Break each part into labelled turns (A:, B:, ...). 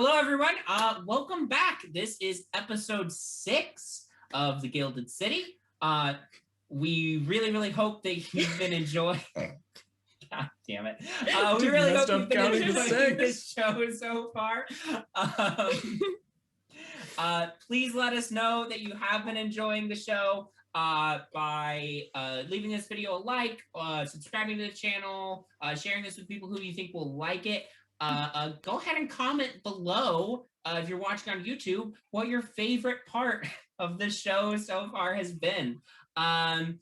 A: Hello, everyone. Welcome back. This is episode 6 of the Gilded City. We really hope that you've been enjoying. God damn it. We really hope you've been enjoying this show so far. Please let us know that you have been enjoying the show by leaving this video a like, subscribing to the channel, sharing this with people who you think will like it. Go ahead and comment below if you're watching on YouTube what your favorite part of the show so far has been. And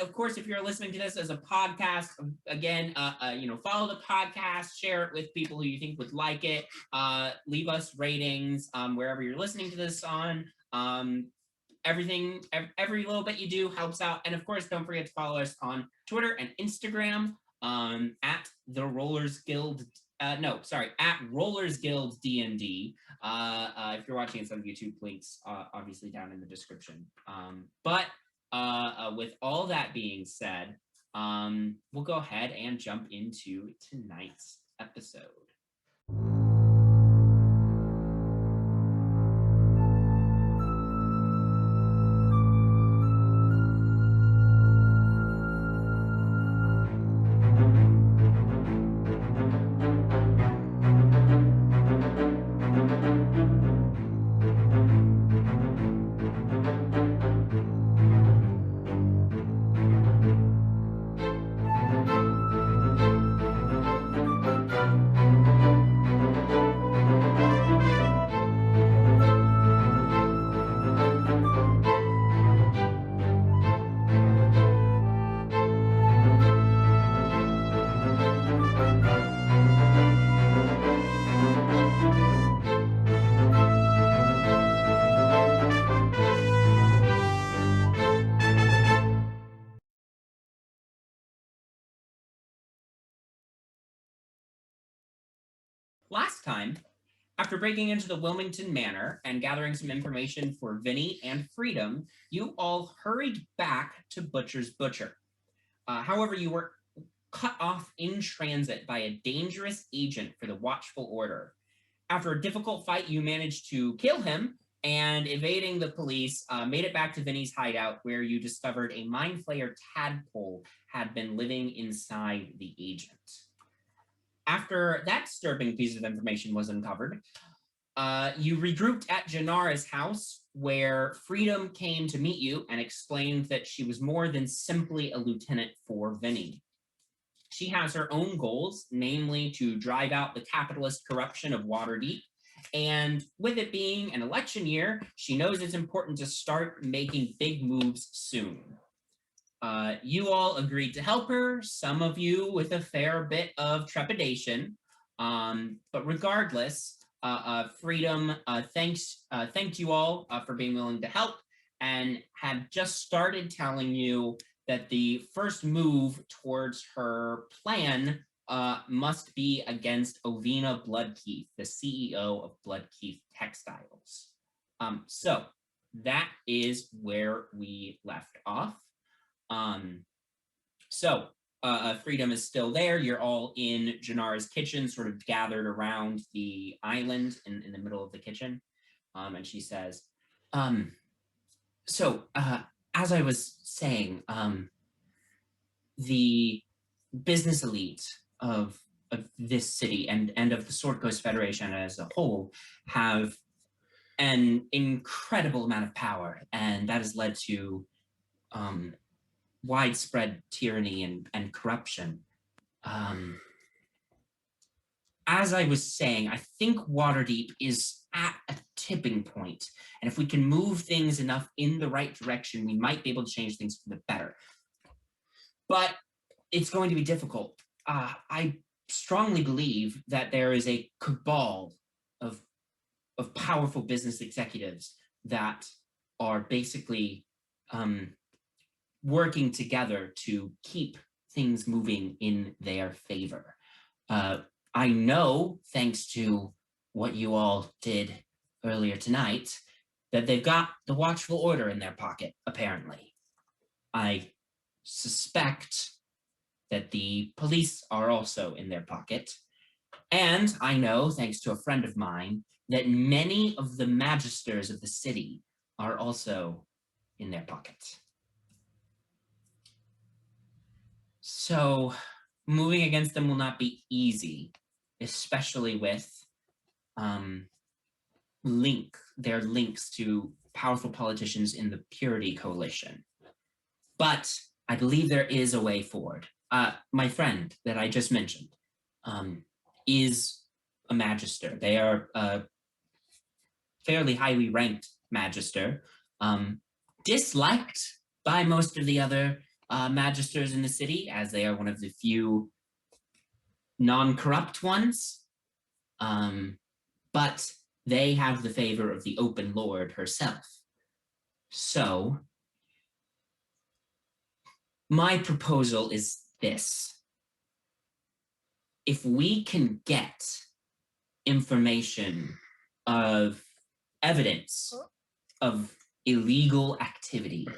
A: of course, if you're listening to this as a podcast, again, follow the podcast, share it with people who you think would like it. Leave us ratings wherever you're listening to this on. Every little bit you do helps out. And of course, don't forget to follow us on Twitter and Instagram at the Rollers Guild. At Rollers Guild DND. If you're watching us on YouTube, links obviously down in the description. But with all that being said, we'll go ahead and jump into tonight's episode. Last time, after breaking into the Wilmington Manor and gathering some information for Vinny and Freedom, you all hurried back to Butcher's Butcher. However, you were cut off in transit by a dangerous agent for the Watchful Order. After a difficult fight, you managed to kill him, and evading the police, made it back to Vinny's hideout, where you discovered a Mind Flayer tadpole had been living inside the agent. After that disturbing piece of information was uncovered, you regrouped at Janara's house, where Freedom came to meet you and explained that she was more than simply a lieutenant for Vinny. She has her own goals, namely to drive out the capitalist corruption of Waterdeep, and with it being an election year, she knows it's important to start making big moves soon. You all agreed to help her, some of you with a fair bit of trepidation, but regardless, Freedom thanked you all for being willing to help and had just started telling you that the first move towards her plan must be against Ovina Bloodkeith, the CEO of Bloodkeith Textiles. So that is where we left off. Freedom is still there. You're all in Janara's kitchen, sort of gathered around the island in the middle of the kitchen. And she says, as I was saying, the business elite of this city and of the Sword Coast Federation as a whole have an incredible amount of power, and that has led to widespread tyranny and corruption. As I was saying, I think Waterdeep is at a tipping point, and if we can move things enough in the right direction, we might be able to change things for the better. But it's going to be difficult. I strongly believe that there is a cabal of powerful business executives that are basically working together to keep things moving in their favor. I know, thanks to what you all did earlier tonight, that they've got the Watchful Order in their pocket, apparently. I suspect that the police are also in their pocket. And I know, thanks to a friend of mine, that many of the magisters of the city are also in their pockets. So moving against them will not be easy, especially with their links to powerful politicians in the Purity Coalition. But I believe there is a way forward. My friend that I just mentioned is a magister. They are a fairly highly ranked magister, disliked by most of the other magisters in the city, as they are one of the few non-corrupt ones. But they have the favor of the Open Lord herself. So my proposal is this. If we can get information of evidence of illegal activity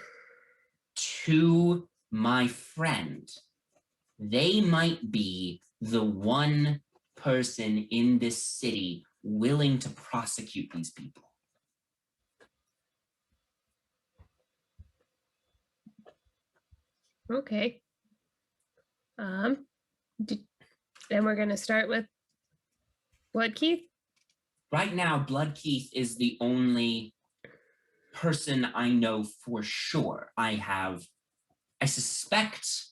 A: to my friend, they might be the one person in this city willing to prosecute these people.
B: Okay. And we're going to start with Bloodkeith.
A: Right now, Bloodkeith is the only person I know for sure. I suspect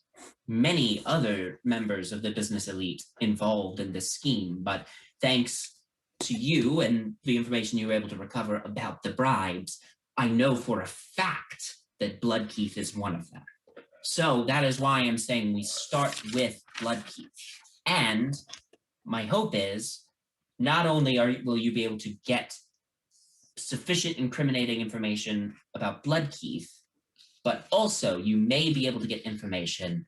A: many other members of the business elite involved in this scheme, but thanks to you and the information you were able to recover about the bribes, I know for a fact that Bloodkeith is one of them. So that is why I'm saying we start with Bloodkeith. And my hope is not only will you be able to get sufficient incriminating information about Bloodkeith, but also you may be able to get information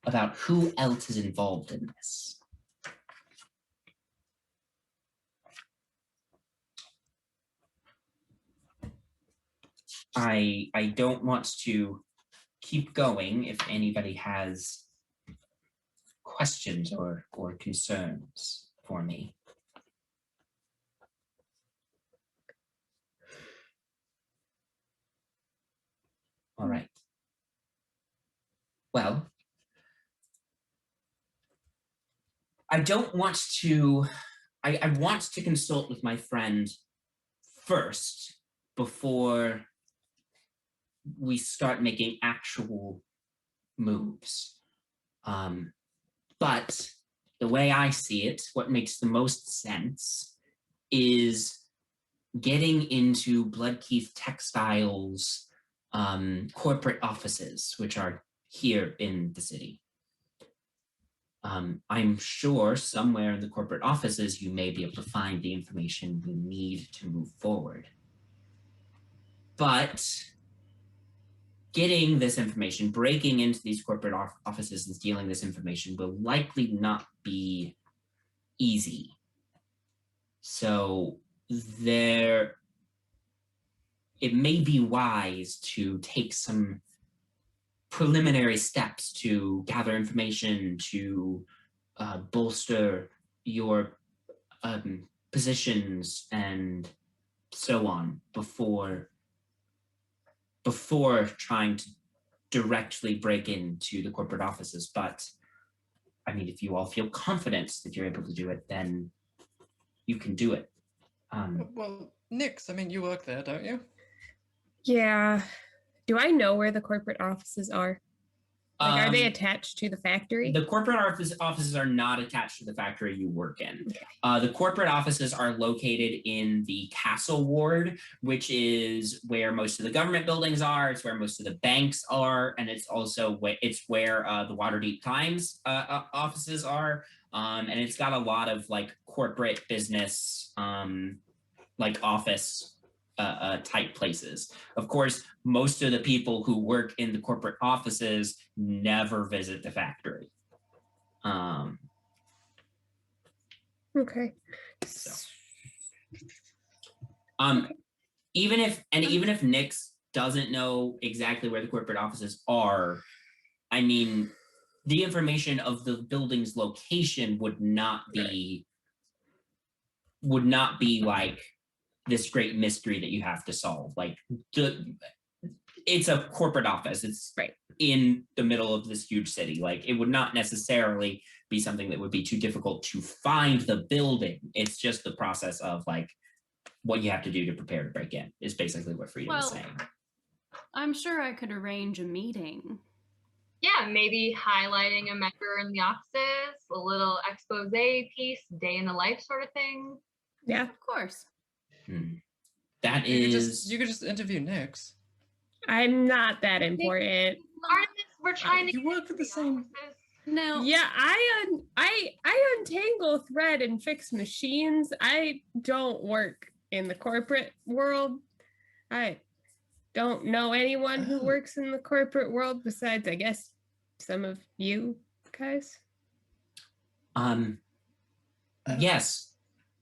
A: about who else is involved in this. I don't want to keep going if anybody has questions or concerns for me. All right. Well, I want to consult with my friend first before we start making actual moves. But the way I see it, what makes the most sense is getting into Bloodkeith Textiles corporate offices, which are here in the city. I'm sure somewhere in the corporate offices, you may be able to find the information you need to move forward. But getting this information, breaking into these corporate offices and stealing this information will likely not be easy. So it may be wise to take some preliminary steps to gather information to bolster your positions and so on before trying to directly break into the corporate offices. But I mean, if you all feel confident that you're able to do it, then you can do it.
C: Well, Nix, I mean, you work there, don't you?
B: Yeah. Do I know where the corporate offices are? Like, are they attached to the factory?
A: The corporate offices are not attached to the factory you work in. Okay. The corporate offices are located in the Castle Ward, which is where most of the government buildings are. It's where most of the banks are, and it's also where the Waterdeep Times offices are. And it's got a lot of like corporate business, like office type places. Of course, most of the people who work in the corporate offices never visit the factory.
B: Okay.
A: So, even if Nix doesn't know exactly where the corporate offices are, I mean, the information of the building's location would not be would not be like this great mystery that you have to solve. Like it's a corporate office. It's in the middle of this huge city. Like it would not necessarily be something that would be too difficult to find the building. It's just the process of like what you have to do to prepare to break in is basically what Freedom is saying.
D: I'm sure I could arrange a meeting.
E: Yeah, maybe highlighting a member in the offices, a little expose piece, day in the life sort of thing.
B: Yeah,
D: of course.
A: That
C: you could just interview Nyx.
B: I'm not that important.
E: Artemis, we're trying to.
C: You work for the same.
E: Offices.
D: No.
B: Yeah, I untangle thread and fix machines. I don't work in the corporate world. I don't know anyone who works in the corporate world besides, I guess, some of you guys.
A: Yes,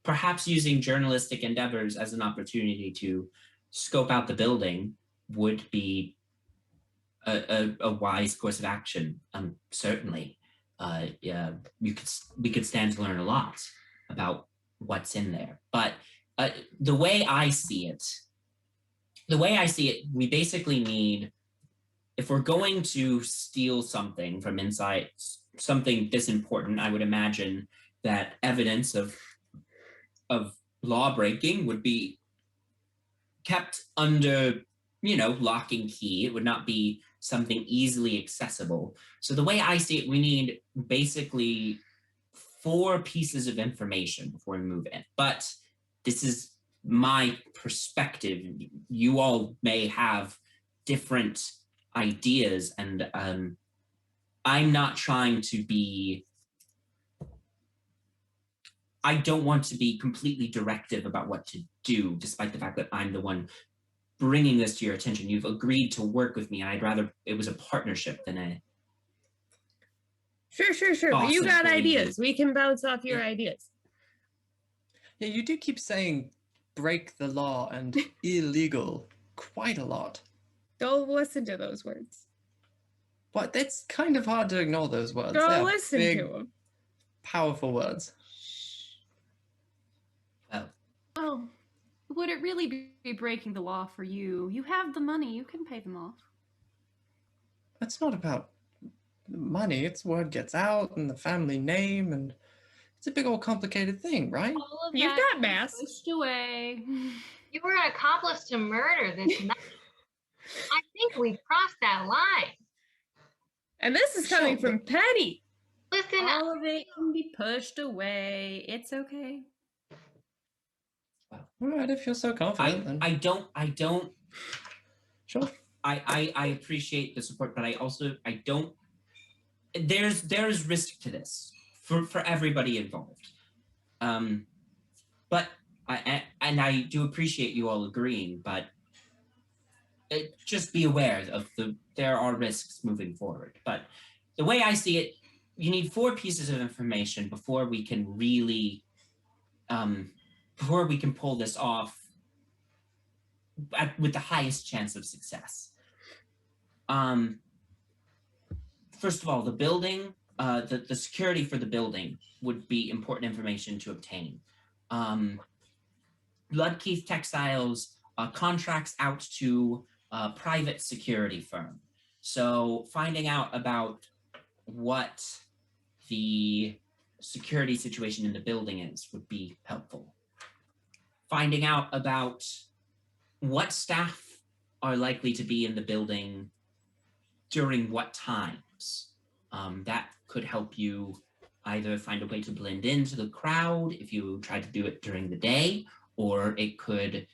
A: perhaps using journalistic endeavors as an opportunity to scope out the building would be a wise course of action. Certainly, we could stand to learn a lot about what's in there. But the way I see it, we basically need, if we're going to steal something from inside, something this important, I would imagine that evidence of law breaking would be kept under, lock and key. It would not be something easily accessible. So the way I see it, we need basically 4 pieces of information before we move in. But this is my perspective. You all may have different ideas, and I'm not trying to be, I don't want to be completely directive about what to do, despite the fact that I'm the one bringing this to your attention. You've agreed to work with me, and I'd rather it was a partnership than a...
B: Sure. But you got ideas. We can bounce off your ideas.
C: Yeah, you do keep saying break the law and illegal quite a lot.
B: Don't listen to those words.
C: But it's kind of hard to ignore those words.
B: Don't listen to them.
C: Powerful words.
D: Well, would it really be breaking the law for you? You have the money. You can pay them off.
C: It's not about money. It's word gets out and the family name, and it's a big old complicated thing, right?
D: All of
B: You've
D: that
B: got mass.
D: pushed away.
E: You were an accomplice to murder this night. I think we crossed that line.
B: And this is coming from Penny.
E: Listen,
D: All of it can be pushed away. It's okay.
C: All right, if you're so confident, then.
A: I don't.
C: Sure.
A: I appreciate the support, but I don't. There's risk to this for everybody involved. But I do appreciate you all agreeing, but just be aware of there are risks moving forward. But the way I see it, you need 4 pieces of information before we can really, before we can pull this off with the highest chance of success. First of all, the building, the security for the building would be important information to obtain. Bloodkeith Textiles contracts out to a private security firm. So finding out about what the security situation in the building is would be helpful. Finding out about what staff are likely to be in the building during what times. That could help you either find a way to blend into the crowd if you try to do it during the day, or it could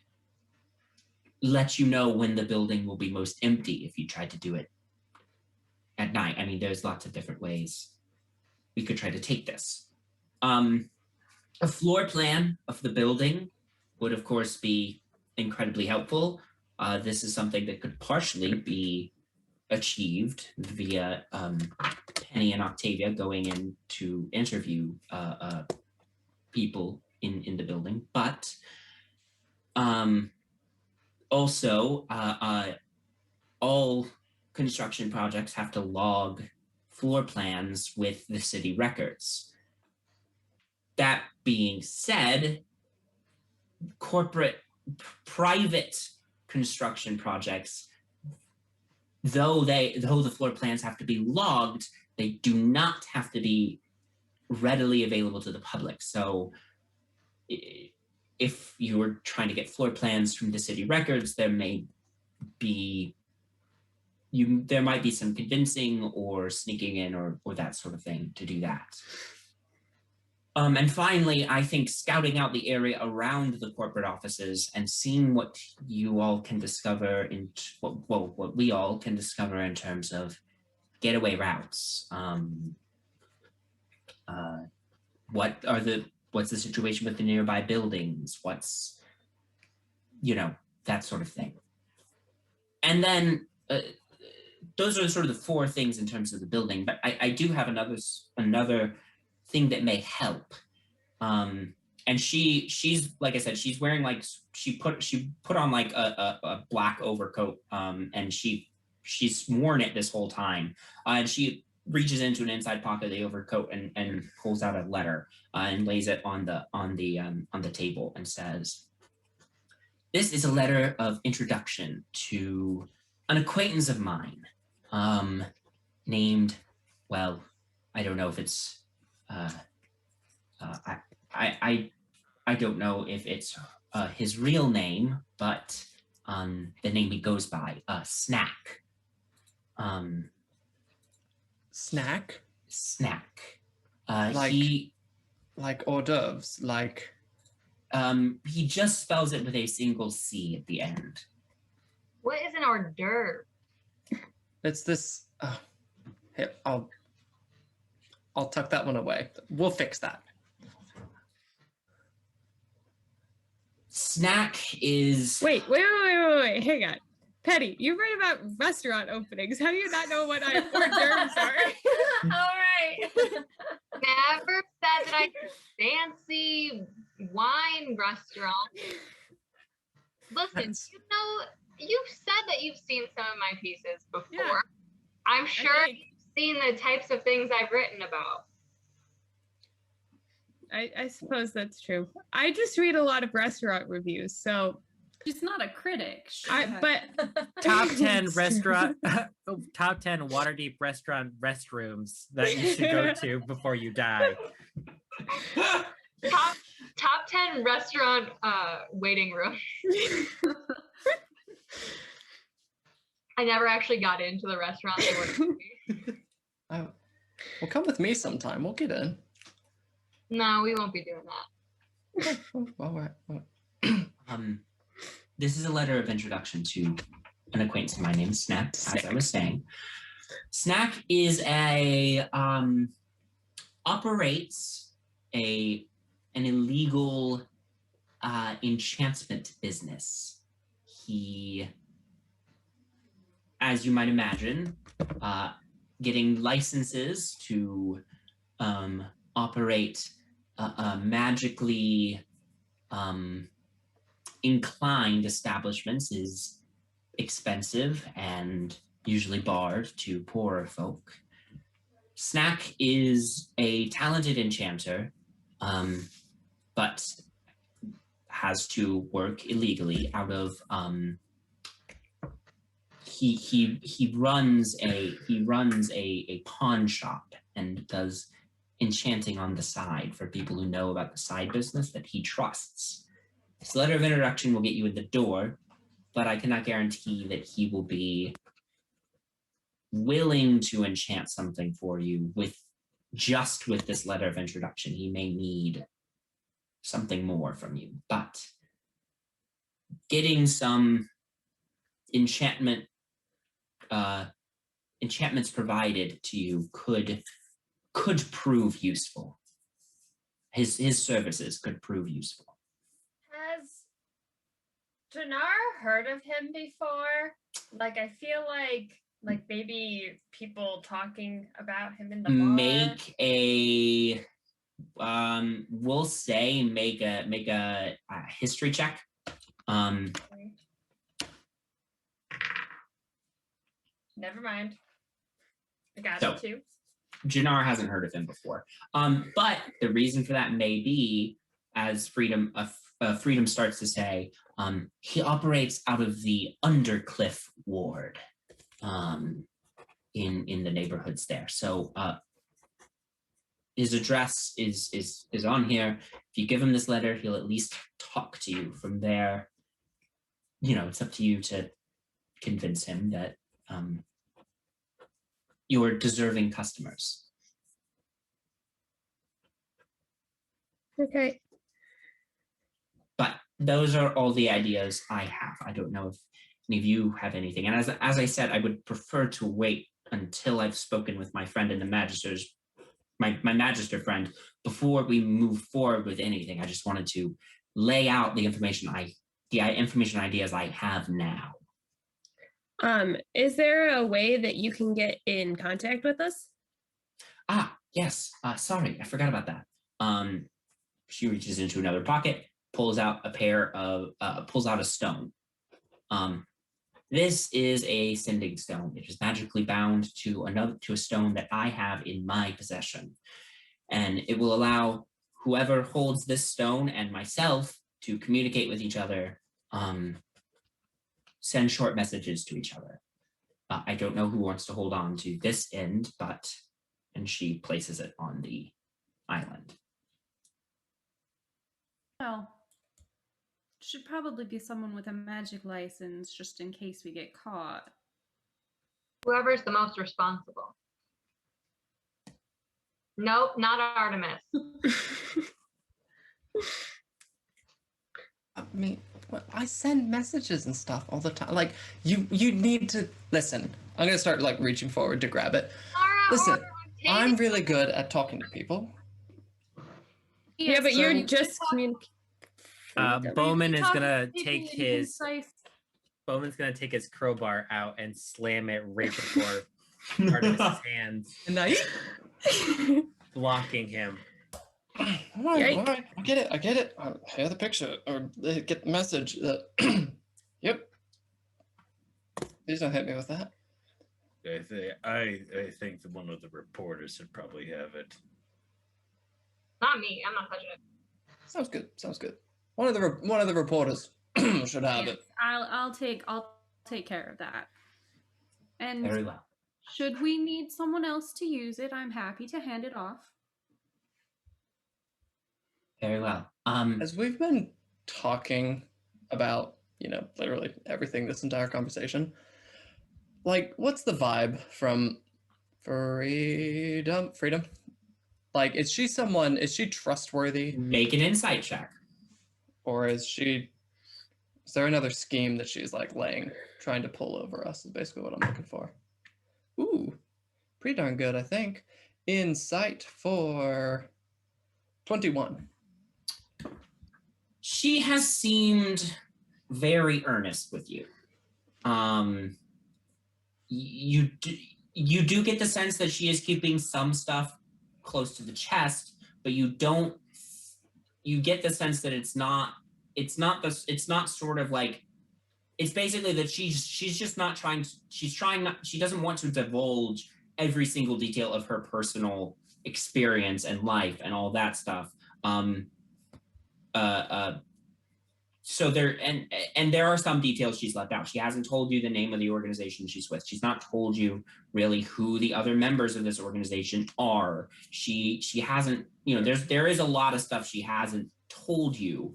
A: let you know when the building will be most empty if you try to do it at night. I mean, there's lots of different ways we could try to take this. A floor plan of the building would, of course, be incredibly helpful. This is something that could partially be achieved via Penny and Octavia going in to interview people in the building, but also all construction projects have to log floor plans with the city records. That being said, corporate private construction projects, though the floor plans have to be logged, they do not have to be readily available to the public. So if you're trying to get floor plans from the city records, there might be some convincing or sneaking in or that sort of thing to do that. And finally, I think scouting out the area around the corporate offices and seeing what you all can discover what we all can discover in terms of getaway routes. What's the situation with the nearby buildings? What's, that sort of thing. And then those are sort of the four things in terms of the building, but I do have another thing that may help. And she's like I said, she's wearing like she put on like a black overcoat, and she's worn it this whole time. And she reaches into an inside pocket of the overcoat and pulls out a letter and lays it on the table and says, "This is a letter of introduction to an acquaintance of mine, named, well, I don't know if it's I don't know if it's his real name, but the name he goes by, Snack."
C: Snack?
A: Snack.
C: Like hors d'oeuvres, like...
A: He just spells it with a single C at the end.
E: What is an hors d'oeuvre?
C: It's this... here, I'll tuck that one away. We'll fix that.
A: Snack is...
B: Wait. Hang on. Petty, you write about restaurant openings. How do you not know what hors d'oeuvres are?
E: All right. Never said that I fancy wine restaurant. Listen, you've said that you've seen some of my pieces before.
B: Yeah.
E: I'm sure you've seen the types of things I've written about.
B: I suppose that's true. I just read a lot of restaurant reviews, so
D: She's not a critic.
B: but
F: Top 10 restaurant, top 10 Waterdeep restaurant restrooms that you should go to before you die.
E: Top 10 restaurant waiting room. I never actually got into the restaurant they wanted to be.
C: Oh, well, come with me sometime. We'll get in.
E: No, we won't be doing that.
C: All right.
A: This is a letter of introduction to an acquaintance of mine named Snack, as I was saying. Snack is operates an illegal enchantment business. He, as you might imagine, getting licenses to operate magically inclined establishments is expensive and usually barred to poorer folk. Snack is a talented enchanter, but has to work illegally out of he runs a pawn shop and does enchanting on the side for people who know about the side business that he trusts. This letter of introduction will get you in the door, but I cannot guarantee that he will be willing to enchant something for you with this letter of introduction. He may need something more from you, but getting some enchantments provided to you could prove useful. His services could prove useful.
G: Has Jannar heard of him before? Like, I feel like maybe people talking about him in the bar.
A: Make a we'll say make a history check.
G: Never mind. I got
A: So,
G: it too.
A: Jannar hasn't heard of him before. But the reason for that may be, as Freedom starts to say, he operates out of the Undercliff ward in the neighborhoods there. So his address is on here. If you give him this letter, he'll at least talk to you. From there, it's up to you to convince him that you're deserving customers.
B: Okay.
A: But those are all the ideas I have. I don't know if any of you have anything. And as I said, I would prefer to wait until I've spoken with my friend in the Magister's, my Magister friend, before we move forward with anything. I just wanted to lay out the information ideas I have now.
B: Is there a way that you can get in contact with us?
A: Yes. Sorry, I forgot about that. She reaches into another pocket, pulls out a stone. This is a sending stone. It is magically bound to a stone that I have in my possession. And it will allow whoever holds this stone and myself to communicate with each other, send short messages to each other. I don't know who wants to hold on to this end, and she places it on the island.
D: Well, should probably be someone with a magic license, just in case we get caught.
E: Whoever's the most responsible. Nope, not Artemis.
C: I mean, I send messages and stuff all the time. Like, you need to listen. I'm gonna start like reaching forward to grab it. Listen, I'm really good at talking to people.
B: Yeah, but you're just communicating.
F: Bowman is gonna take his crowbar out and slam it right before Artemis' hands, blocking him.
C: All right, I get it. I hear the picture, or they get the message. Yep. Please don't hit me with that.
H: I think that one of the reporters should probably have it.
E: Not me. I'm not touching it.
C: Sounds good. One of the reporters should have it.
D: I'll take care of that. And
A: Very well.
D: should we need someone else to use it, I'm happy to hand it off.
A: Very well.
C: As we've been talking about, literally everything this entire conversation, like, what's the vibe from Freedom? Like, is she trustworthy?
A: Make an insight check.
C: Or is there another scheme that she's like trying to pull over us is basically what I'm looking for. Ooh, pretty darn good, I think. Insight for 21.
A: She has seemed very earnest with you. You do get the sense that she is keeping some stuff close to the chest, but you get the sense that it's not sort of like, it's basically that she's just not trying to, she doesn't want to divulge every single detail of her personal experience and life and all that stuff. So there are some details she's left out. She hasn't told you the name of the organization she's with. She's not told you really who the other members of this organization are. She hasn't, there is a lot of stuff she hasn't told you,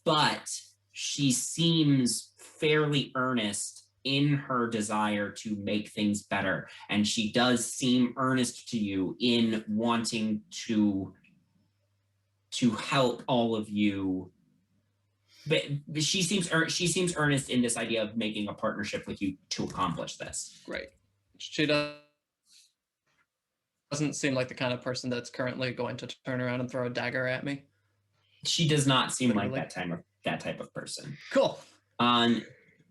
A: but she seems fairly earnest in her desire to make things better. And she does seem earnest to you in wanting to help all of you. But she seems earnest in this idea of making a partnership with you to accomplish this.
C: Great. She doesn't seem like the kind of person that's currently going to turn around and throw a dagger at me.
A: She does not seem like that type of person.
C: Cool.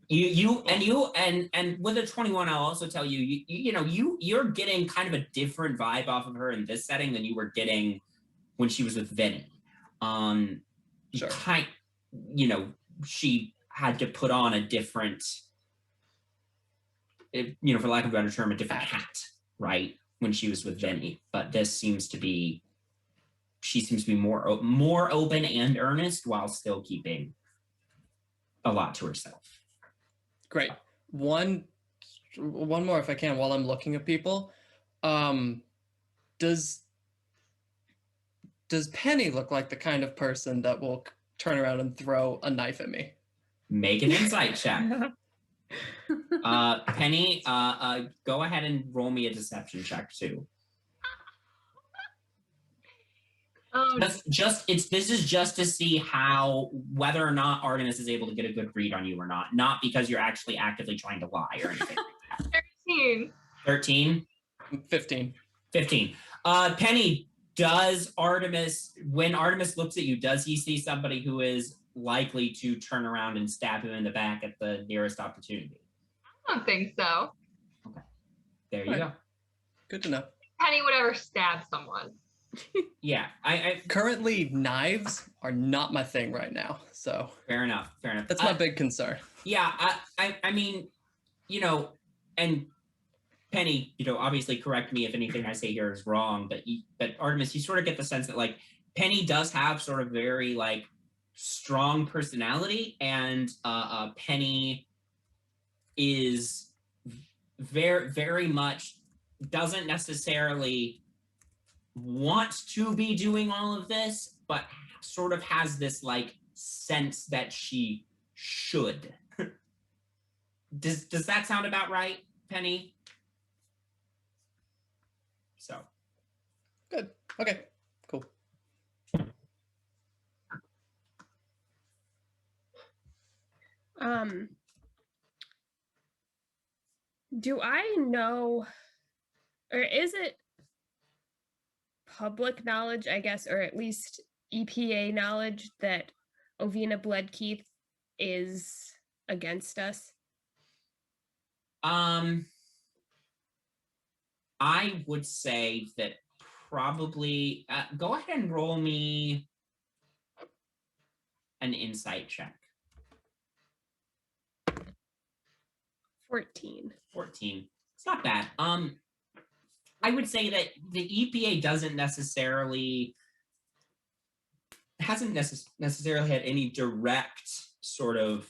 A: You with a 21, I'll also tell you, you're getting kind of a different vibe off of her in this setting than you were getting when she was with Vinny.
C: Sure.
A: She had to put on a different, for lack of a better term, a different hat, right? When she was with Vinny. But this seems to be she seems to be more open and earnest while still keeping a lot to herself.
C: Great. One more, if I can, while I'm looking at people. Does Penny look like the kind of person that will turn around and throw a knife at me?
A: Make an insight check. Penny, go ahead and roll me a deception check too. This is just to see whether or not Artemis is able to get a good read on you or not because you're actually actively trying to lie or anything like that.
E: 13.
A: 13?
C: 15.
A: 15. Penny, when Artemis looks at you, does he see somebody who is likely to turn around and stab him in the back at the nearest opportunity?
E: I don't think so.
A: Okay. There you go.
C: Good to know.
E: Penny would ever stab someone.
A: Yeah, I
C: currently knives are not my thing right now, so
A: fair enough.
C: That's my big concern.
A: Yeah, I mean, and Penny, obviously correct me if anything I say here is wrong, but Artemis, you sort of get the sense that like Penny does have sort of very like strong personality, and Penny is very, very much doesn't necessarily want to be doing all of this, but sort of has this like sense that she should. Does that sound about right, Penny? So
C: good. Okay, cool.
B: Do I know, or is it public knowledge, I guess, or at least EPA knowledge that Ovina Bloodkeith is against us?
A: I would say that probably go ahead and roll me an insight check.
B: 14.
A: 14. It's not bad. I would say that the EPA hasn't necessarily had any direct sort of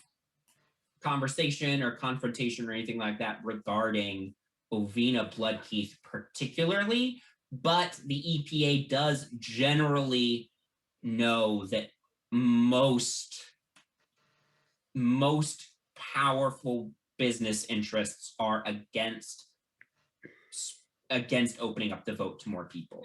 A: conversation or confrontation or anything like that regarding Ovina Bloodkeith particularly, but the EPA does generally know that most powerful business interests are against opening up the vote to more people.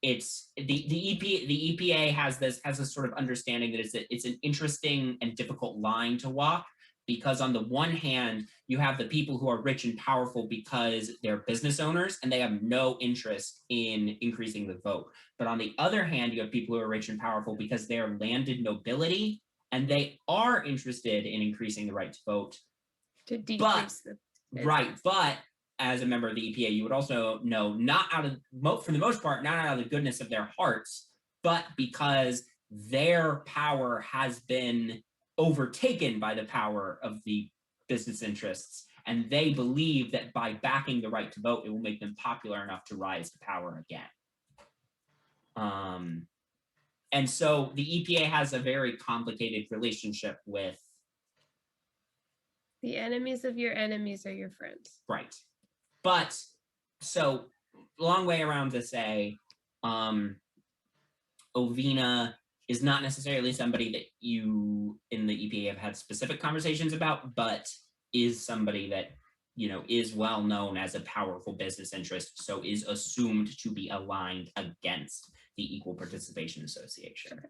A: It's the EPA has this sort of understanding that it's an interesting and difficult line to walk, because on the one hand you have the people who are rich and powerful because they're business owners and they have no interest in increasing the vote, but on the other hand you have people who are rich and powerful because they're landed nobility and they are interested in increasing the right to vote.
B: To decrease the business.
A: Right, but as a member of the EPA, you would also know, for the most part, not out of the goodness of their hearts, but because their power has been overtaken by the power of the business interests, and they believe that by backing the right to vote, it will make them popular enough to rise to power again. And so the EPA has a very complicated relationship with
B: the enemies of your enemies are your friends.
A: Right. But so long way around to say, Ovina is not necessarily somebody that you in the EPA have had specific conversations about, but is somebody that, is well known as a powerful business interest, so is assumed to be aligned against the Equal Participation Association.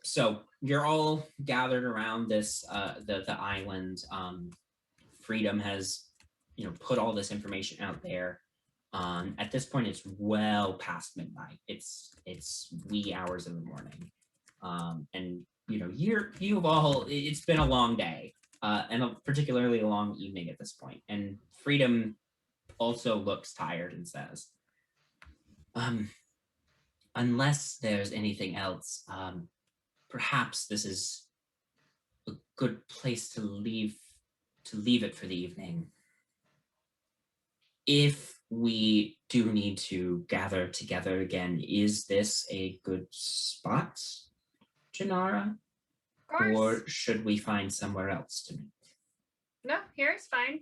A: So you're all gathered around this the island. Freedom has put all this information out there. At this point, it's well past midnight. It's wee hours in the morning, and you've all. It's been a long day, and particularly a long evening at this point. And Freedom also looks tired and says, unless there's anything else, perhaps this is a good place to leave it for the evening. If we do need to gather together again, is this a good spot, Janara?
G: Of course.
A: Or should we find somewhere else to meet?
G: No, here's fine.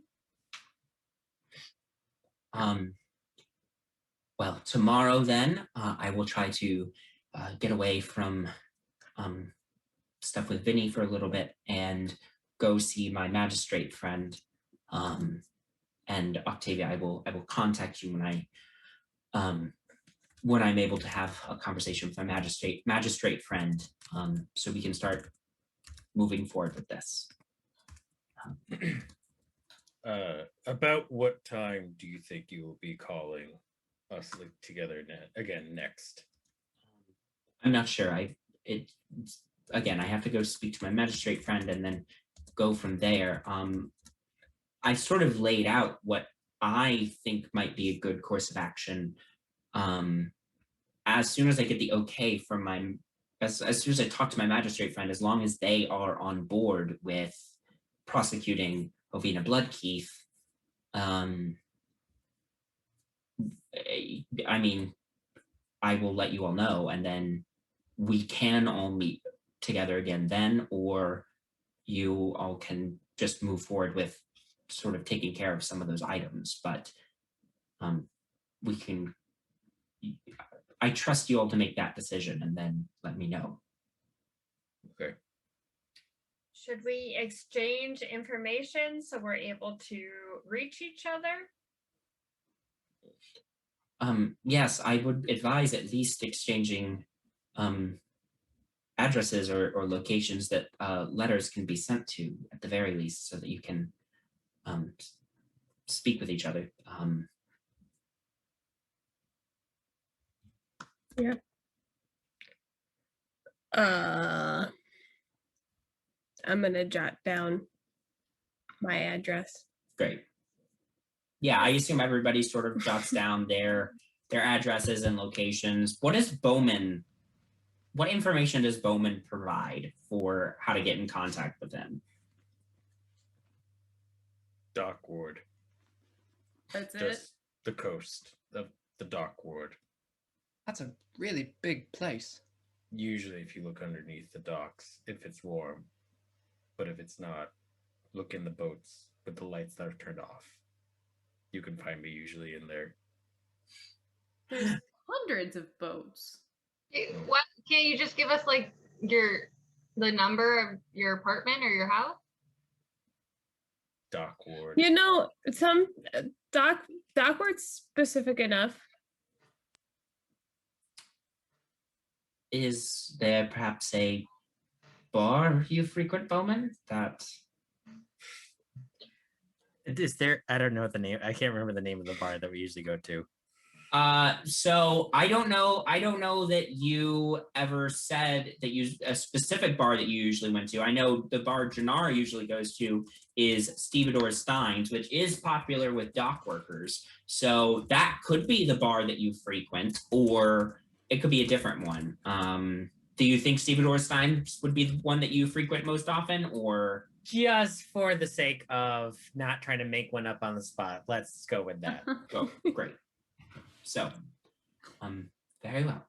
A: Well, tomorrow then, I will try to get away from stuff with Vinny for a little bit and go see my magistrate friend. And Octavia, I will contact you when I'm able to have a conversation with my magistrate friend, so we can start moving forward with this.
H: About what time do you think you will be calling us together again next?
A: I'm not sure. Again, I have to go speak to my magistrate friend and then go from there. I sort of laid out what I think might be a good course of action. As soon as I get the okay from as soon as I talk to my magistrate friend, as long as they are on board with prosecuting Ovina Bloodkeith, I mean, I will let you all know, and then we can all meet together again then, or you all can just move forward with sort of taking care of some of those items. But we can, I trust you all to make that decision and then let me know.
H: Okay.
G: Should we exchange information so we're able to reach each other?
A: Yes, I would advise at least exchanging addresses or locations that letters can be sent to at the very least, so that you can speak with each other.
B: Yeah. I'm gonna jot down my address.
A: Great. Yeah, I assume everybody sort of jots down their addresses and locations. What information does Bowman provide for how to get in contact with him?
H: Dock ward.
D: That's it.
H: Just the coast of the dock ward.
C: That's a really big place.
H: Usually if you look underneath the docks, if it's warm. But if it's not, look in the boats with the lights that are turned off. You can find me usually in there.
D: There's hundreds of boats.
E: What can't you just give us like the number of your apartment or your house?
H: Dock ward.
B: You know, some Dockward's specific enough.
A: Is there perhaps a bar you frequent, Bowman? That
F: Is there? I don't know the name. I can't remember the name of the bar that we usually go to.
A: so I don't know that you ever said that a specific bar that you usually went to. I know the bar Janara usually goes to is Stevedore Stein's, which is popular with dock workers. So that could be the bar that you frequent, or it could be a different one. Do you think Stevedore Stein's would be the one that you frequent most often, or?
F: Just for the sake of not trying to make one up on the spot, let's go with that.
A: Oh, great. So, very well.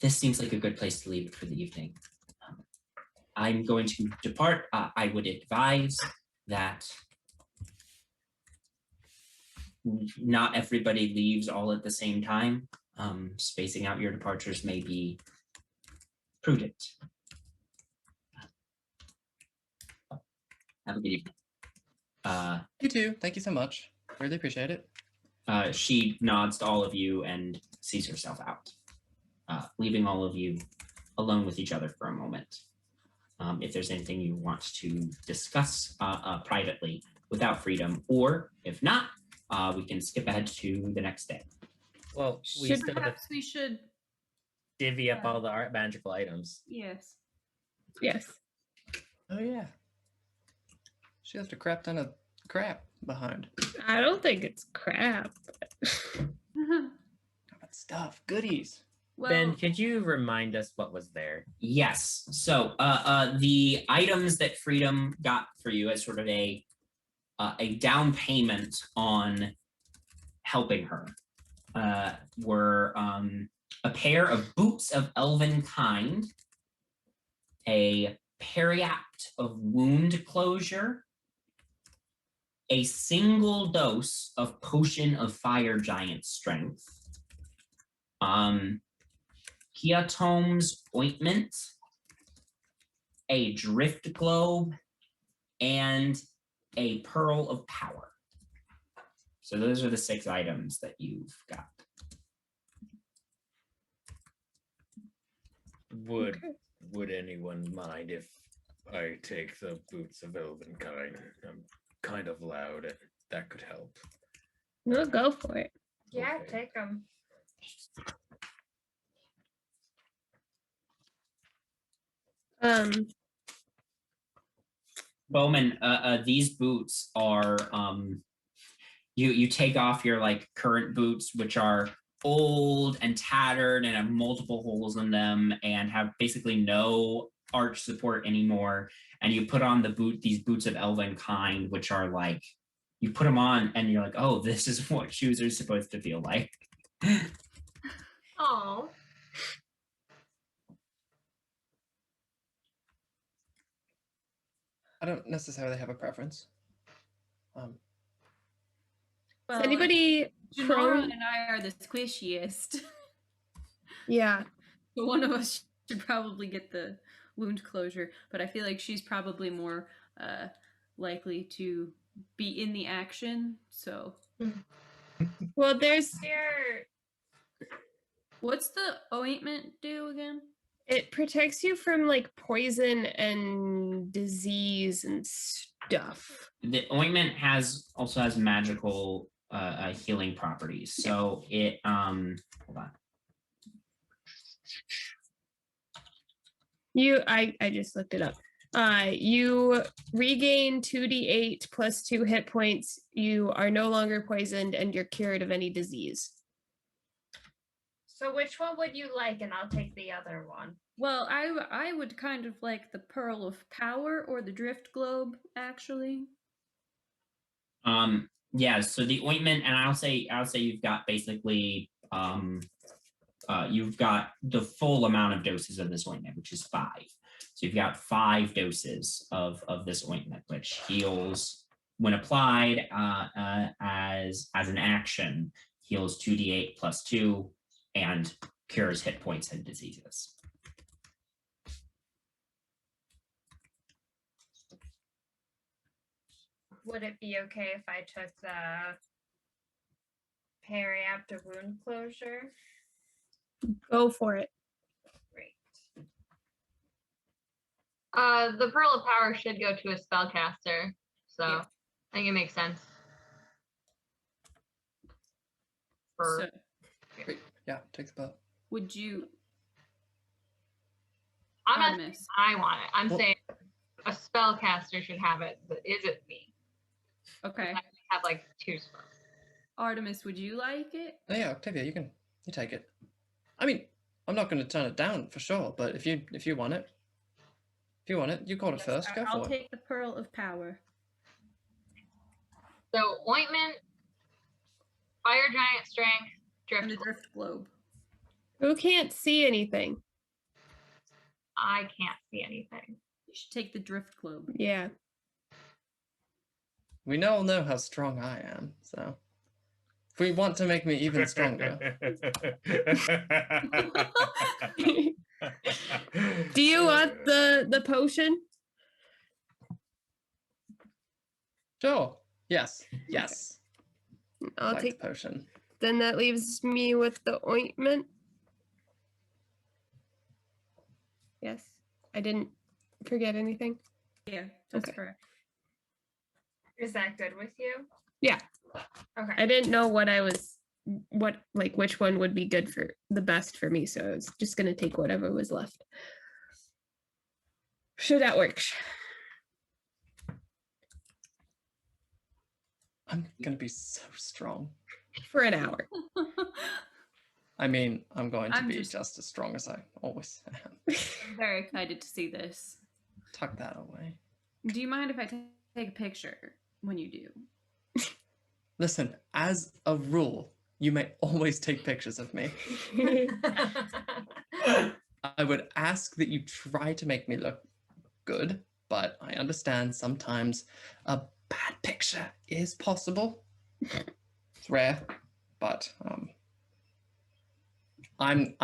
A: This seems like a good place to leave it for the evening. I'm going to depart. I would advise that not everybody leaves all at the same time. Spacing out your departures may be prudent. Have a good evening.
C: You too. Thank you so much. Really appreciate it.
A: She nods to all of you and sees herself out, leaving all of you alone with each other for a moment. If there's anything you want to discuss privately without freedom, or if not, we can skip ahead to the next day.
F: Well, we
B: Should
F: still have
D: Perhaps
F: to
D: we should.
F: divvy up all the art magical items.
D: Yes.
B: Yes.
C: Oh yeah. She left a crap ton of crap. behind?
B: I don't think it's crap.
C: How about stuff, goodies?
F: Ben,
D: Well,
F: could you remind us what was there?
A: Yes. So the items that Freedom got for you as sort of a down payment on helping her were a pair of boots of Elvenkind, a periapt of wound closure, a single dose of potion of fire giant strength, Kiatome's ointment, a drift globe, and a pearl of power. So those are the 6 items that you've got.
H: Would anyone mind if I take the boots of Elvenkind? I'm kind of loud, and that could help.
B: We'll go for it.
G: Yeah,
H: Okay.
G: take them.
A: Bowman, these boots are you take off your like current boots, which are old and tattered and have multiple holes in them and have basically no arch support anymore, and you put on these boots of Elvenkind, which are like, you put them on and you're like, oh, this is what shoes are supposed to feel like.
E: Oh,
C: I don't necessarily have a preference.
B: Is
D: well,
B: anybody
D: Janara
B: prone?
D: and I are the squishiest.
B: Yeah.
D: So one of us should probably get the wound closure, but I feel like she's probably more likely to be in the action. So
B: Well, there's
G: Here,
D: what's the ointment do again?
B: it protects you from like poison and disease and stuff.
A: The ointment also has magical healing properties. So it hold on.
B: I just looked it up. You regain 2d8 plus 2 hit points. You are no longer poisoned and you're cured of any disease.
G: so which one would you like? And I'll take the other one.
D: Well, I would kind of like the pearl of power or the drift globe, actually.
A: Yeah, so the ointment, and I'll say you've got basically you've got the full amount of doses of this ointment, which is 5. So you've got 5 doses of this ointment, which heals when applied as an action, heals 2d8 plus 2 and cures hit points and diseases.
G: Would it be okay if I took the periapt of wound closure?
B: Go for it.
G: Great.
E: the Pearl of Power should go to a spellcaster, so
G: Yeah.
E: I think it makes sense. For
D: So,
C: Yeah, take the boat.
D: would you,
E: I'm not saying
D: Artemis?
E: I want it. I'm
C: Well-
E: saying a spellcaster should have it, but is it me?
D: Okay,
E: I have like 2 spells.
D: Artemis, would you like it?
C: Oh, yeah, Octavia, you take it. I mean, I'm not going to turn it down for sure, but if you want it, you got it
D: Yes,
C: first. Go
D: I'll
C: for it.
D: take the pearl of power.
E: So ointment, fire giant strength,
D: And the
E: drift.
D: drift globe.
B: Who can't see anything?
E: I can't see anything.
D: You should take the drift globe.
B: Yeah.
C: We all know how strong I am, so if we want to make me even stronger,
B: Do you want the potion?
C: sure. Yes.
B: I'll
C: Like
B: take.
C: the potion.
B: Then that leaves me with the ointment. Yes, I didn't forget anything.
D: Yeah, that's
B: Okay.
D: correct.
G: Is that good with you?
B: Yeah.
G: Okay.
B: I didn't know which one would be good for the best for me, so I was just gonna take whatever was left. So that works.
C: I'm gonna be so strong.
B: For an hour.
C: I mean, I'm going to
D: I'm
C: be
D: just-
C: just as strong as I always am.
D: I'm very excited to see this.
C: Tuck that away.
D: Do you mind if I take a picture when you do?
C: Listen, as a rule, you may always take pictures of me. I would ask that you try to make me look good, but I understand sometimes a bad picture is possible. It's rare, but I'm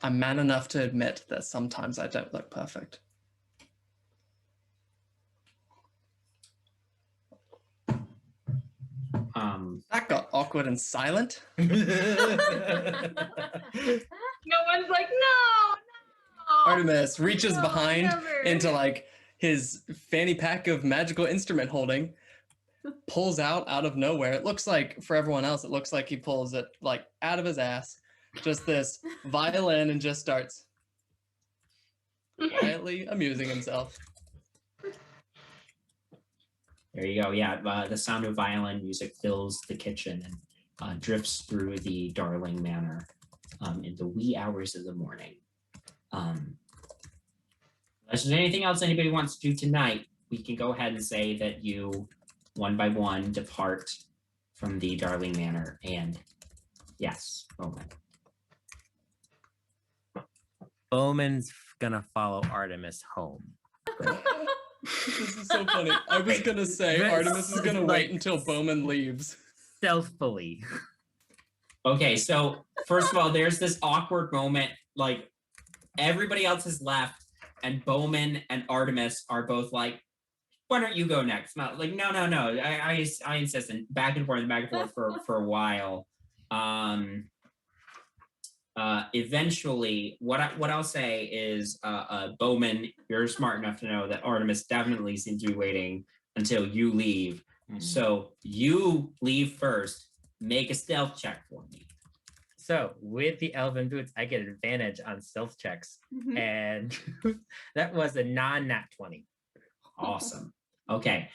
C: man enough to admit that sometimes I don't look perfect. That got awkward and silent.
E: No one's like, no.
C: Artemis reaches
D: No,
C: behind
D: never.
C: into like his fanny pack of magical instrument holding, pulls out of nowhere. It looks like, for everyone else, it looks like he pulls it like out of his ass, just this violin, and just starts quietly amusing himself.
A: There you go. Yeah, the sound of violin music fills the kitchen and drifts through the Darling Manor in the wee hours of the morning. Unless there's anything else anybody wants to do tonight, we can go ahead and say that you, one by one, depart from the Darling Manor. And yes, Bowman.
F: Bowman's gonna follow Artemis home.
C: This is so funny. I was gonna say
F: This
C: Artemis is gonna
F: is
C: wait
F: like-
C: until Bowman leaves.
F: Stealthily.
A: Okay, so first of all, there's this awkward moment, like everybody else has left, and Bowman and Artemis are both like, why don't you go next? Not like, no. I insist, and back and forth for a while. Eventually, what I'll say is, Bowman, you're smart enough to know that Artemis definitely seems to be waiting until you leave. So you leave first. Make a stealth check for me.
F: So with the elven boots, I get advantage on stealth checks,
D: Mhm.
F: and that was a non-nat 20.
A: Awesome. Okay,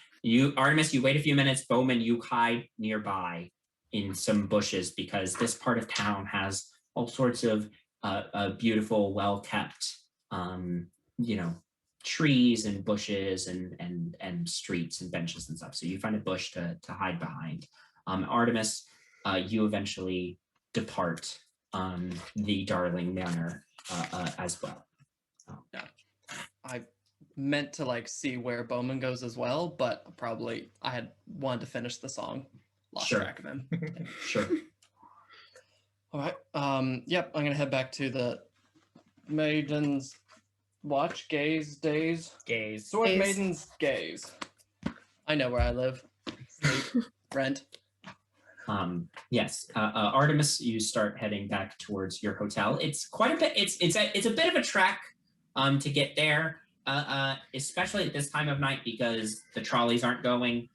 A: Artemis, you wait a few minutes. Bowman, you hide nearby in some bushes because this part of town has all sorts of beautiful, well-kept, trees and bushes and streets and benches and stuff. So you find a bush to hide behind. Artemis, you eventually depart the Darling Manor as well.
C: I meant to like see where Bowman goes as well, but probably I had wanted to finish the song. Lost
A: Sure.
C: track of him.
A: Sure.
C: All right. Yep. I'm gonna head back to the Maiden's Watch, Gaze, Days.
F: Gaze.
C: Sword
B: Gaze.
C: Maiden's Gaze. I know where I live. Sleep. Rent.
A: Yes, Artemis, you start heading back towards your hotel. It's quite a bit. It's a bit of a trek to get there, especially at this time of night because the trolleys aren't going.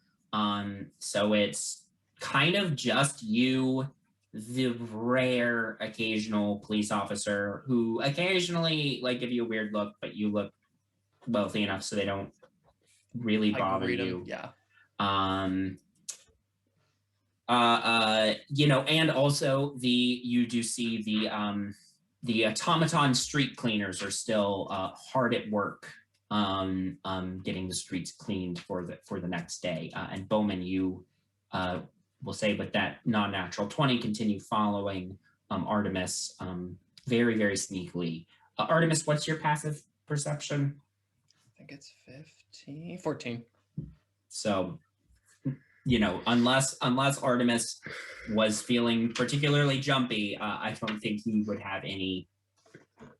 A: So it's kind of just you, the rare occasional police officer who occasionally like give you a weird look, but you look wealthy enough so they don't really
C: I
A: bother
C: greet him.
A: you.
C: Yeah.
A: And also you do see the automaton street cleaners are still hard at work getting the streets cleaned for the next day. And Bowman, you will say with that non-natural 20 continue following Artemis very, very sneakily. Artemis, what's your passive perception?
C: I think it's 14.
A: So, unless Artemis was feeling particularly jumpy, I don't think he would have any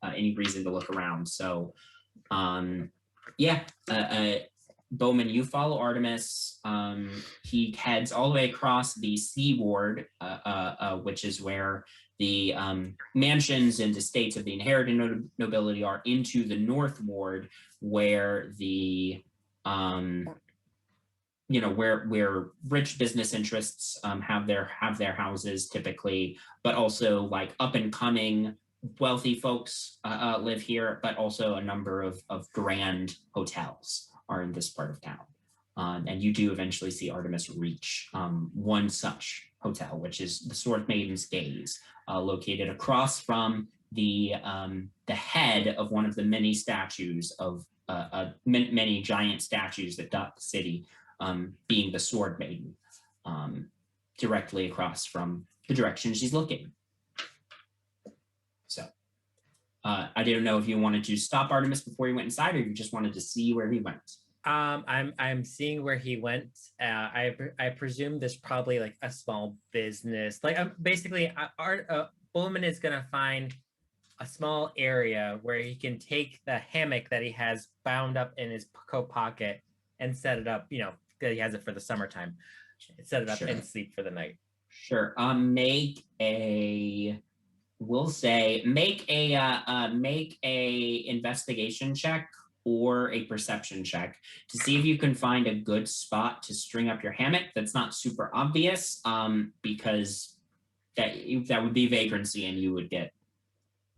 A: reason to look around. So, Bowman, you follow Artemis. He heads all the way across the sea ward, which is where the mansions and estates of the inherited nobility are, into the north ward, where the where rich business interests have their houses typically, but also like up and coming wealthy folks live here, but also a number of grand hotels are in this part of town. And you do eventually see Artemis reach one such hotel, which is the Sword Maiden's Gaze, located across from the head of one of the many statues of many giant statues that dot the city, being the Sword Maiden, directly across from the direction she's looking. So I didn't know if you wanted to stop Artemis before he went inside, or you just wanted to see where he went.
F: I'm seeing where he went. I presume there's probably like a small business. Like basically, Bowman is gonna find a small area where he can take the hammock that he has bound up in his coat pocket and set it up. You know, because he has it for the summertime. Set it up
A: Sure.
F: and sleep for the night.
A: Sure. Make a investigation check or a perception check to see if you can find a good spot to string up your hammock that's not super obvious, because that would be vagrancy and you would get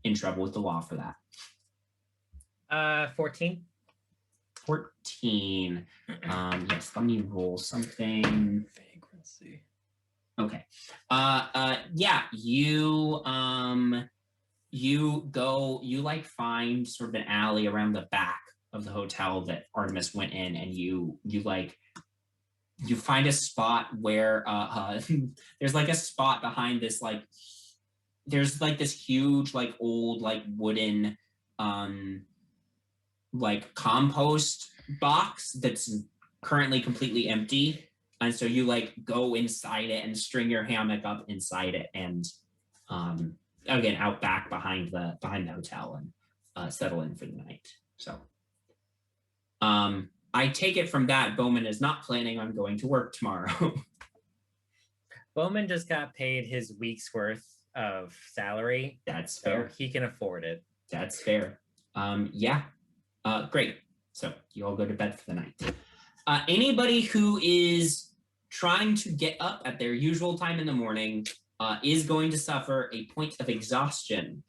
A: in trouble with the law for that.
F: 14.
A: 14. Yes, let me roll something.
C: Vagrancy.
A: Okay. Yeah, you like find sort of an alley around the back of the hotel that Artemis went in, and you find a spot where there's like a spot behind this, like there's like this huge like old like wooden like compost box that's currently completely empty. And so you like go inside it and string your hammock up inside it, and again out back behind the hotel, and settle in for the night. So I take it from that Bowman is not planning on going to work tomorrow.
F: Bowman just got paid his week's worth of salary.
A: That's
F: so
A: fair.
F: he can afford it.
A: That's fair. Yeah. Great. So you all go to bed for the night. Anybody who is trying to get up at their usual time in the morning is going to suffer a point of exhaustion,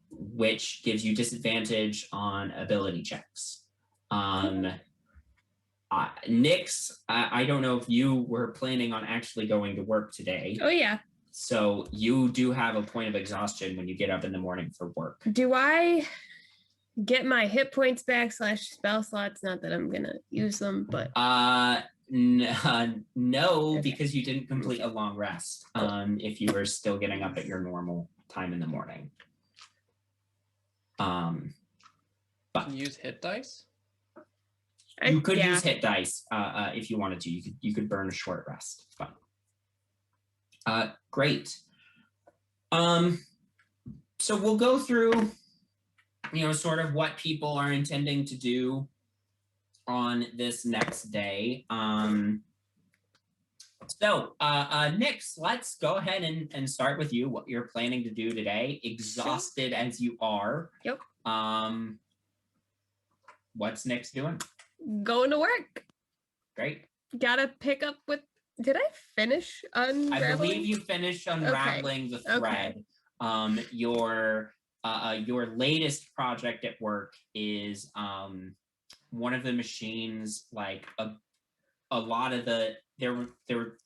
A: which gives you disadvantage on ability checks. Nyx, I don't know if you were planning on actually going to work today.
B: Oh yeah.
A: So you do have a point of exhaustion when you get up in the morning for work.
B: Do I get my hit points back / spell slots? Not that I'm gonna use them, but
A: no,
B: Okay.
A: because you didn't complete a long rest. If you were still getting up at your normal time in the morning. But
C: Can you use hit dice?
A: you could
B: yeah.
A: use hit dice if you wanted to. You could burn a short rest. But great. So we'll go through, sort of what people are intending to do on this next day. So Nyx, let's go ahead and start with you. What you're planning to do today, exhausted as you are.
B: Yep.
A: What's Nyx doing?
B: Going to work.
A: Great.
B: Gotta pick up with. Did I finish unraveling?
A: I believe you finished unraveling the thread.
B: Okay.
A: Your latest project at work is one of the machines, like a lot of the there were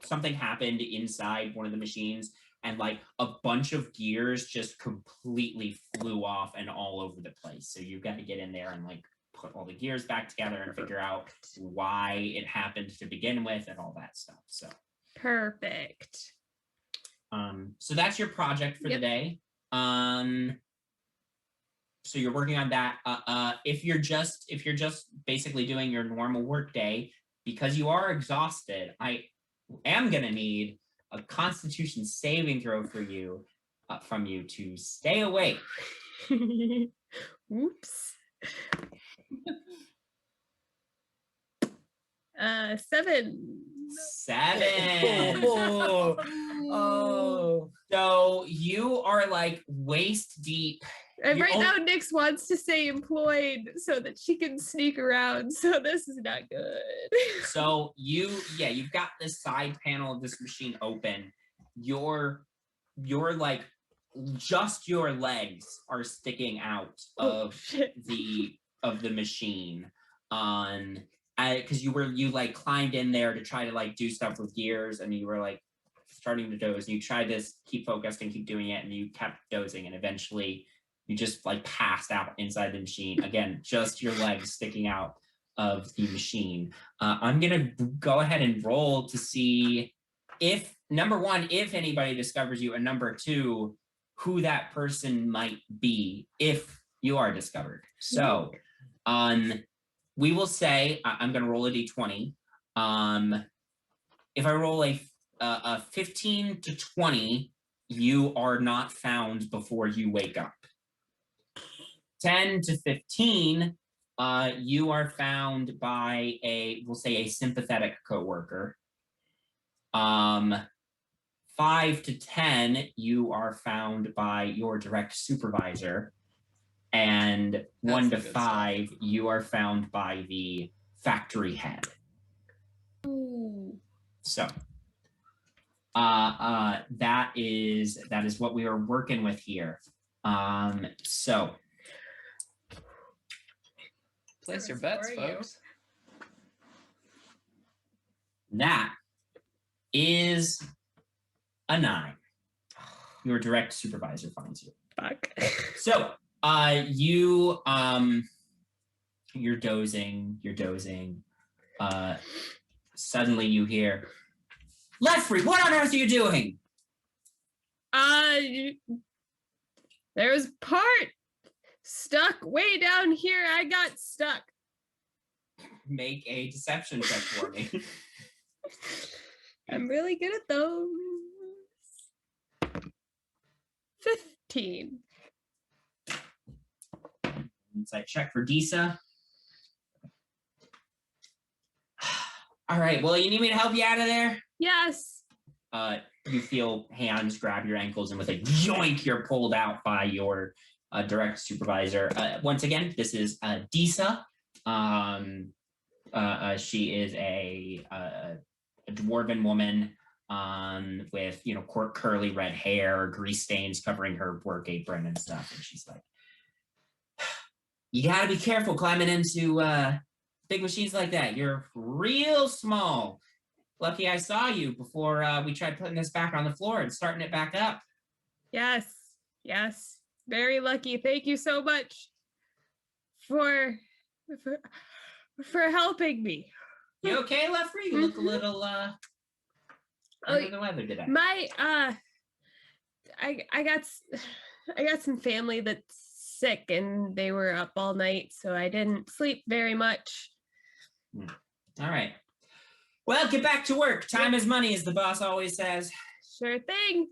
A: something happened inside one of the machines, and like a bunch of gears just completely flew off and all over the place. So you've got to get in there and like put all the gears back together and figure out why it happened to begin with and all that stuff. So
B: Perfect.
A: so that's your project for the day. So you're working on that. If you're just basically doing your normal work day, because you are exhausted, I am gonna need a Constitution saving throw for you from you to stay awake.
B: Oops. 7.
A: 7.
F: Oh.
A: So you are like waist deep.
B: And
A: You
B: right
A: al-
B: now, Nyx wants to stay employed so that she can sneak around. So this is not good.
A: So you've got this side panel of this machine open. You're like just your legs are sticking out
B: Oh,
A: of
B: shit.
A: the machine. because you like climbed in there to try to like do stuff with gears, and you were like starting to doze, and you tried to keep focused and keep doing it, and you kept dozing, and eventually you just like passed out inside the machine. Again, just your legs sticking out of the machine. I'm gonna go ahead and roll to see if, number one, if anybody discovers you, and number two, who that person might be if you are discovered. So we will say, I'm gonna roll a d20. If I roll a 15 to 20, you are not found before you wake up. 10 to 15, you are found by we'll say a sympathetic coworker. 5 to 10, you are found by your direct supervisor. And 1 to 5, you are found by the factory head.
B: Ooh.
A: So that is what we are working with here. So
C: place your bets, folks.
A: That is a 9. Your direct supervisor finds you.
B: Fuck.
A: So you're dozing. Suddenly you hear, Leffrey, what on earth are you doing?
B: There's part stuck way down here. I got stuck.
A: Make a deception check for me.
B: I'm really good at those. 15.
A: Insight check for Disa. All right, well, you need me to help you out of there?
B: Yes.
A: You feel hands grab your ankles, and with a yoink, you're pulled out by your direct supervisor. Once again, this is Disa. She is a dwarven woman with curly red hair, grease stains covering her work apron and stuff. And she's like, "You gotta be careful climbing into big machines like that. You're real small. Lucky I saw you before we tried putting this back on the floor and starting it back up."
B: Yes. Very lucky. Thank you so much for helping me.
A: You okay, Leffrey? You look a little under the weather today.
B: My I got some family that's sick, and they were up all night, so I didn't sleep very much.
A: All right. Well, get back to work. Time is money, as the boss always says.
B: Sure thing.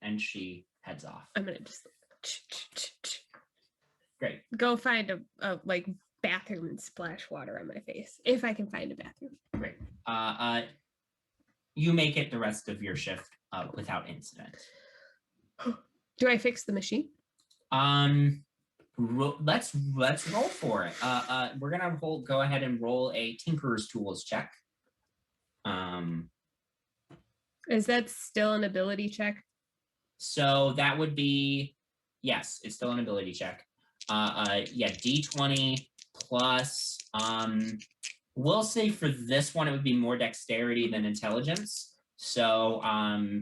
A: And she heads off.
B: I'm gonna just
A: Great.
B: go find a like bathroom and splash water on my face if I can find a bathroom.
A: Great. You make it the rest of your shift without incident.
B: Do I fix the machine?
A: Let's roll for it. We're gonna go ahead and roll a Tinkerer's Tools check.
B: Is that still an ability check?
A: So that would be, yes, it's still an ability check. D20 plus, we'll say for this one, it would be more dexterity than intelligence. So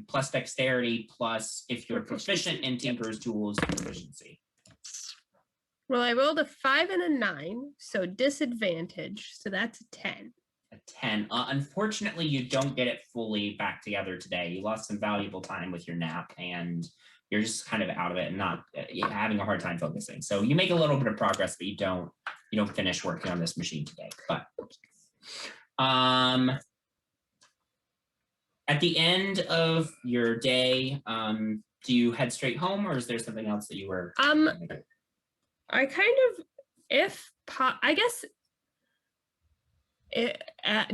A: plus dexterity plus if you're proficient in Tinkerer's Tools, proficiency.
B: Well, I rolled a 5 and a 9, so disadvantage. So that's a 10.
A: A 10. Unfortunately, you don't get it fully back together today. You lost some valuable time with your nap, and you're just kind of out of it and not having a hard time focusing. So you make a little bit of progress, but you don't finish working on this machine today. But at the end of your day, do you head straight home, or is there something else that you were?
B: I kind of, I guess,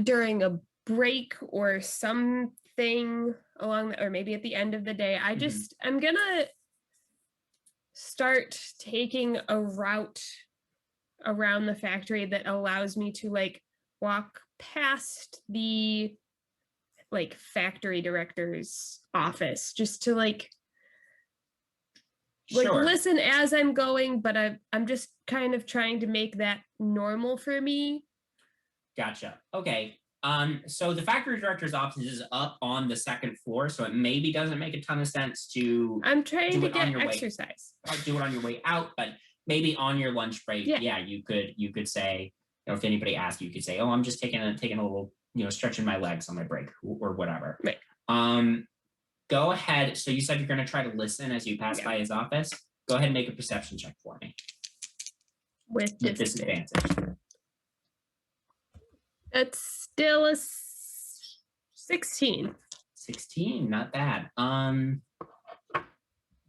B: during a break or something along, or maybe at the end of the day, I'm gonna start taking a route around the factory that allows me to like walk past the like factory director's office, just to like
A: Sure.
B: listen as I'm going, but I'm just kind of trying to make that normal for me.
A: Gotcha. Okay. So the factory director's office is up on the second floor, so it maybe doesn't make a ton of sense to
B: I'm trying
A: do
B: to
A: it on
B: get
A: your way.
B: exercise.
A: Do it on your way out, but maybe on your lunch break,
B: Yeah.
A: you could say, if anybody asked you, could say, oh, I'm just taking a little, stretching my legs on my break or whatever.
B: Right.
A: Go ahead. So you said you're going to try to listen as you pass
B: Yeah.
A: by his office. Go ahead and make a perception check for me
B: With
A: with
B: disadvantage.
A: disadvantage.
B: That's still a 16.
A: 16, not bad.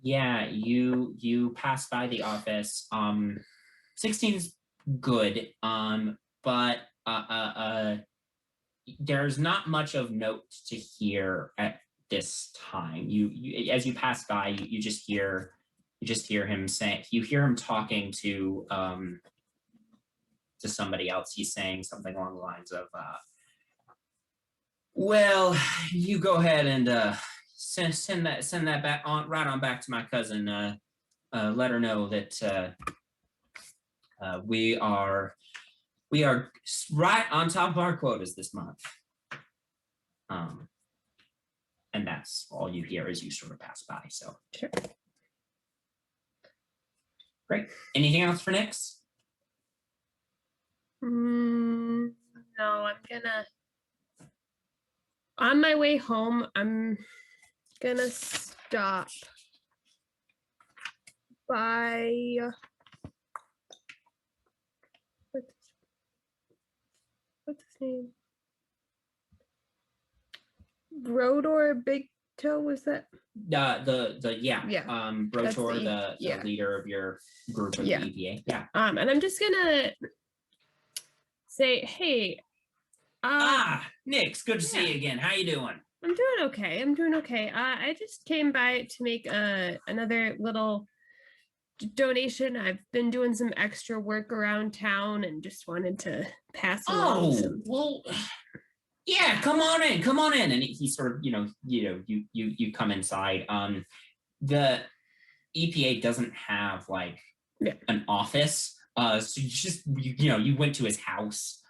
A: Yeah, you pass by the office. 16 is good. But there's not much of note to hear at this time. You as you pass by, you just hear him saying, you hear him talking to somebody else. He's saying something along the lines of, well, you go ahead and send that back on right on back to my cousin. Let her know that we are right on top of our quotas this month. And that's all you hear as you sort of pass by. So
B: Sure.
A: Great. Anything else for Nyx?
B: No, I'm gonna. On my way home, I'm gonna stop by. What's his name? Brodor Big Toe, was that?
A: Yeah.
B: Yeah.
A: Brotor,
B: the-
A: the leader of your group of
B: Yeah.
A: the EPA. Yeah.
B: And I'm just gonna say, hey.
A: Nyx, good to see you again. How you doing?
B: I'm doing okay. I just came by to make another little donation. I've been doing some extra work around town and just wanted to pass along some.
A: Well, yeah, come on in. And he sort of, you come inside. The EPA doesn't have like an office. So you went to his house.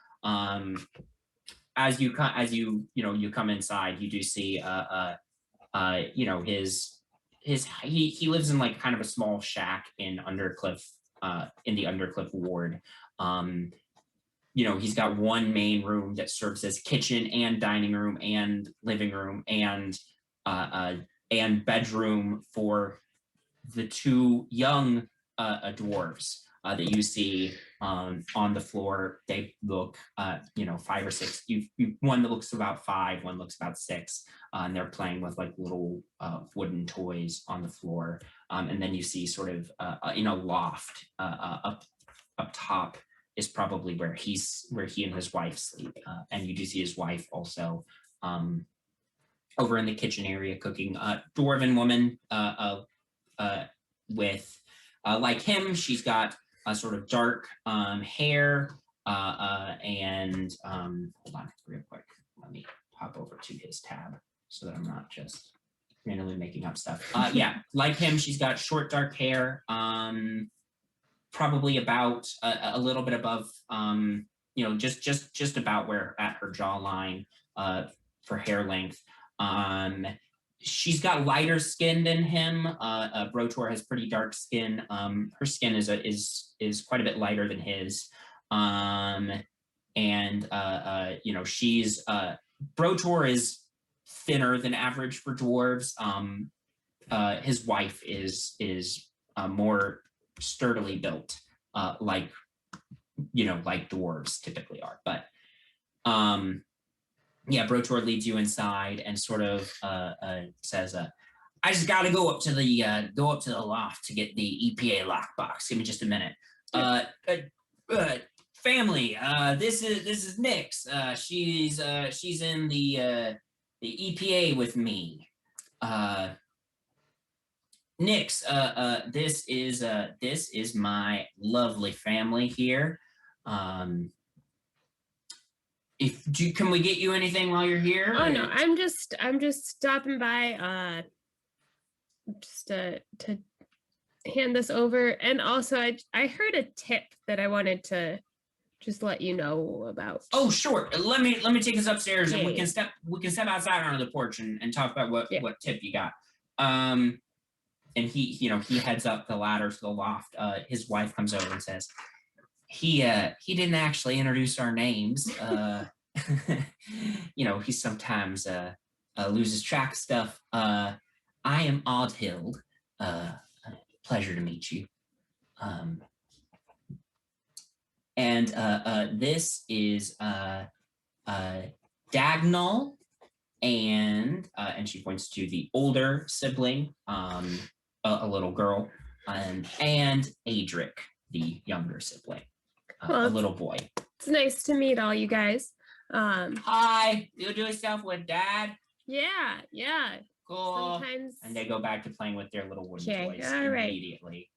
A: As you come inside, you do see he lives in like kind of a small shack in Undercliff, in the Undercliff ward. He's got one main room that serves as kitchen and dining room and living room and bedroom for the two young dwarves that you see on the floor. They look 5 or 6. You one that looks about 5, one looks about 6, and they're playing with like little wooden toys on the floor. And then you see sort of in a loft up top is probably where he and his wife sleep. And you do see his wife also over in the kitchen area cooking. Dwarven woman with like him, she's got a sort of dark hair and hold on real quick. Let me hop over to his tab so that I'm not just randomly making up stuff. Yeah, like him, she's got short dark hair, probably about a little bit above, just about where at her jawline for hair length. She's got lighter skin than him. Brotor has pretty dark skin. Her skin is quite a bit lighter than his. She's Brotor is thinner than average for dwarves. His wife is more sturdily built, like dwarves typically are. But Brotor leads you inside and sort of says, "I just got to go up to the loft to get the EPA lockbox. Give me just a minute." Family, this is Nyx. She's in the EPA with me. Nyx, this is my lovely family here. Can we get you anything while you're here?
B: Oh no, I'm just stopping by just to hand this over. And also I heard a tip that I wanted to just let you know about.
A: Oh, sure. Let me take us upstairs, and we
B: Yeah.
A: can step outside onto the porch and talk about what tip you got. And he heads up the ladder to the loft. His wife comes over and says, he didn't actually introduce our names. He sometimes loses track of stuff. I am Oddhild. Pleasure to meet you. And this is Dagnall, and she points to the older sibling, a little girl, and Adric, the younger sibling, a little boy.
B: It's nice to meet all you guys.
A: Hi, you doing stuff with Dad?
B: Yeah.
A: Cool.
B: Sometimes.
A: And they go back to playing with their little wooden toys
B: all right.
A: immediately.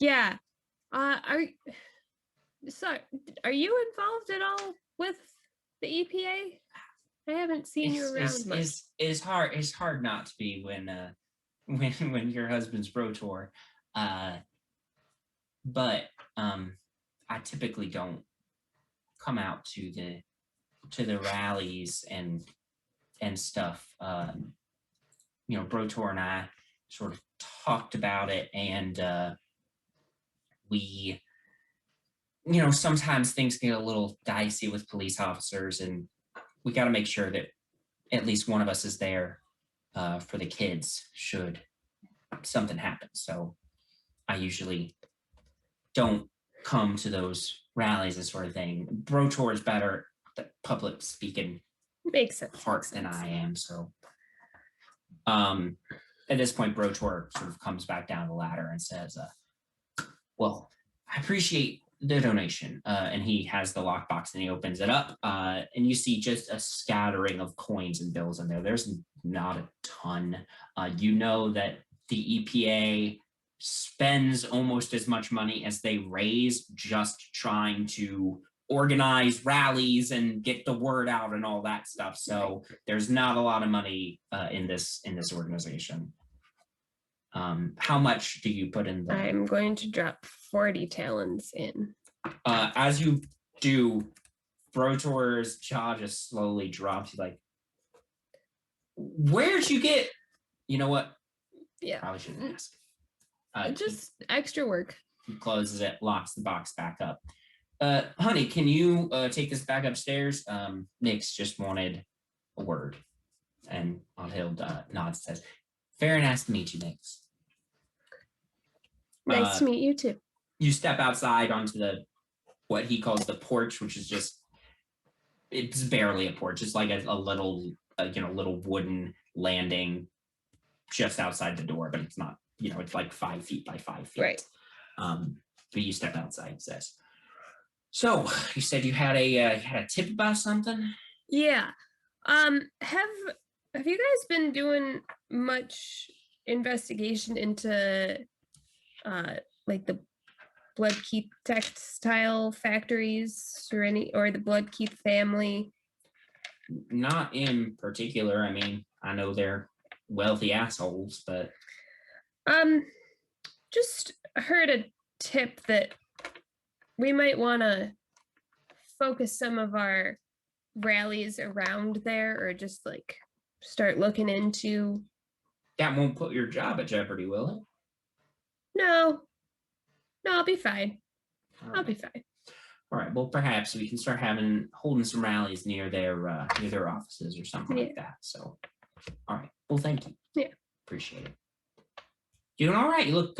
B: Yeah. Are you involved at all with the EPA? I haven't seen you around much.
A: It's hard not to be when your husband's Pro Tour. But I typically don't come out to the rallies and stuff. Bro Tour and I sort of talked about it, and we, sometimes things get a little dicey with police officers, and we got to make sure that at least one of us is there for the kids should something happen. So I usually don't come to those rallies and sort of thing. Bro Tour is better at public speaking
B: Makes sense.
A: part than I am. So at this point, Bro Tour sort of comes back down the ladder and says, well, I appreciate the donation. And he has the lockbox and he opens it up. And you see just a scattering of coins and bills in there. There's not a ton. You know that the EPA spends almost as much money as they raise just trying to organize rallies and get the word out and all that stuff. So there's not a lot of money in this organization. How much do you put in there?
B: I'm going to drop 40 talons in.
A: As you do, Brotor's jaw just slowly drops. He's like, where'd you get? You know what?
B: Yeah.
A: Probably shouldn't ask.
B: Just extra work.
A: He closes it, locks the box back up. Honey, can you take this back upstairs? Nyx just wanted a word. And Oddhild nods and says, Faerun asked to meet you, Nyx.
B: Nice to meet you too.
A: You step outside onto what he calls the porch, which is just, it's barely a porch. It's like a little, little wooden landing just outside the door, but it's not, it's like 5 feet by 5 feet.
B: Right.
A: But you step outside, it says. So you said you had a tip about something?
B: Yeah. Have you guys been doing much investigation into like the Bloodkeith textile factories or the Bloodkeith family?
A: Not in particular. I mean, I know they're wealthy assholes, but
B: just heard a tip that we might want to focus some of our rallies around there, or just like start looking into.
A: That won't put your job at jeopardy, will it?
B: No, I'll be fine. I'll be fine.
A: All right. Well, perhaps we can start holding some rallies near their offices or something like that. So, all right. Well, thank you.
B: Yeah.
A: Appreciate it. Doing all right. You look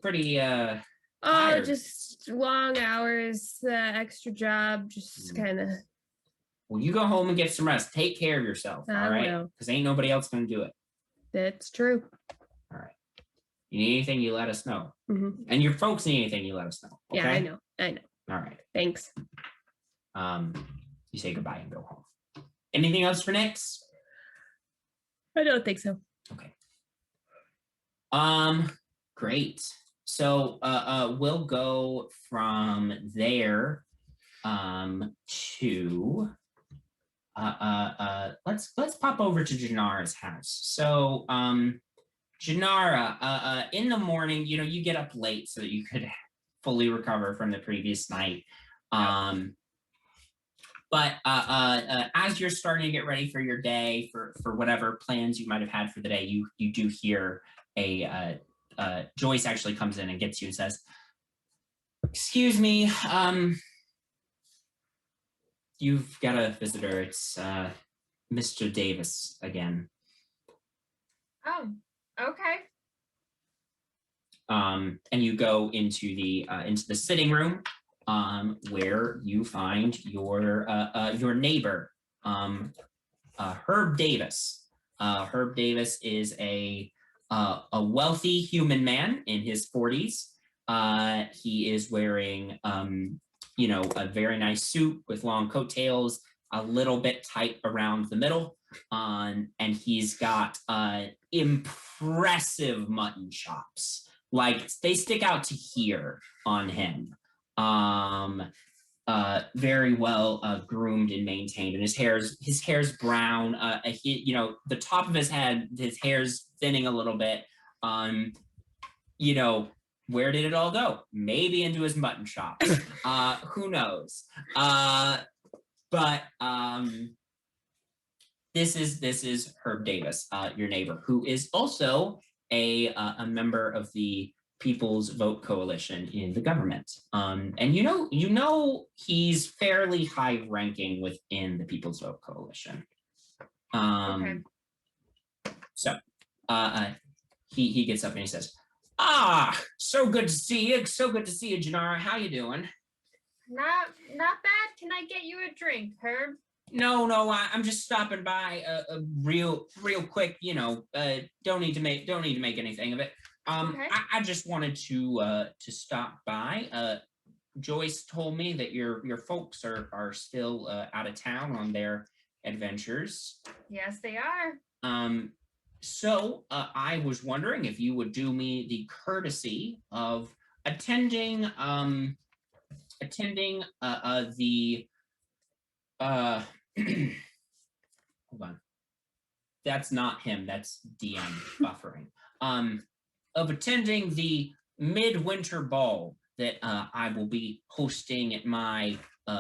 A: pretty. Tired.
B: Just long hours, extra job, just kind of.
A: Well, you go home and get some rest. Take care of yourself. All right. Because ain't nobody else gonna do it.
B: That's true.
A: All right. You need anything, you let us know.
B: Mm-hmm.
A: And your folks need anything, you let us know. Okay?
B: Yeah, I know.
A: All right.
B: Thanks.
A: You say goodbye and go home. Anything else for Nyx?
B: I don't think so.
A: Okay. Great. So we'll go from there to let's pop over to Janara's house. So Janara, in the morning, you get up late so that you could fully recover from the previous night. But as you're starting to get ready for your day, for whatever plans you might have had for the day, you do hear Joyce actually comes in and gets you and says, "Excuse me, you've got a visitor. It's Mr. Davis again."
G: Oh, okay.
A: And you go into the sitting room, where you find your neighbor, Herb Davis. Herb Davis is a wealthy human man in his 40s. He is wearing a very nice suit with long coattails, a little bit tight around the middle, and he's got impressive mutton chops. Like, they stick out to here on him. Very well groomed and maintained, and his hair's brown. The top of his head, his hair's thinning a little bit. Where did it all go? Maybe into his mutton chops. Who knows? But this is Herb Davis, your neighbor, who is also a member of the People's Vote Coalition in the government. And he's fairly high ranking within the People's Vote Coalition.
G: Okay.
A: So he gets up and he says, so good to see you. So good to see you, Janara. How you doing?
G: Not bad. Can I get you a drink, Herb?
A: No, I'm just stopping by real quick, don't need to make anything of it.
G: Okay.
A: I just wanted to stop by. Joyce told me that your folks are still out of town on their adventures.
G: Yes, they are.
A: So I was wondering if you would do me the courtesy of attending the hold on. That's not him. That's DM buffering. Of attending the midwinter ball that I will be hosting at my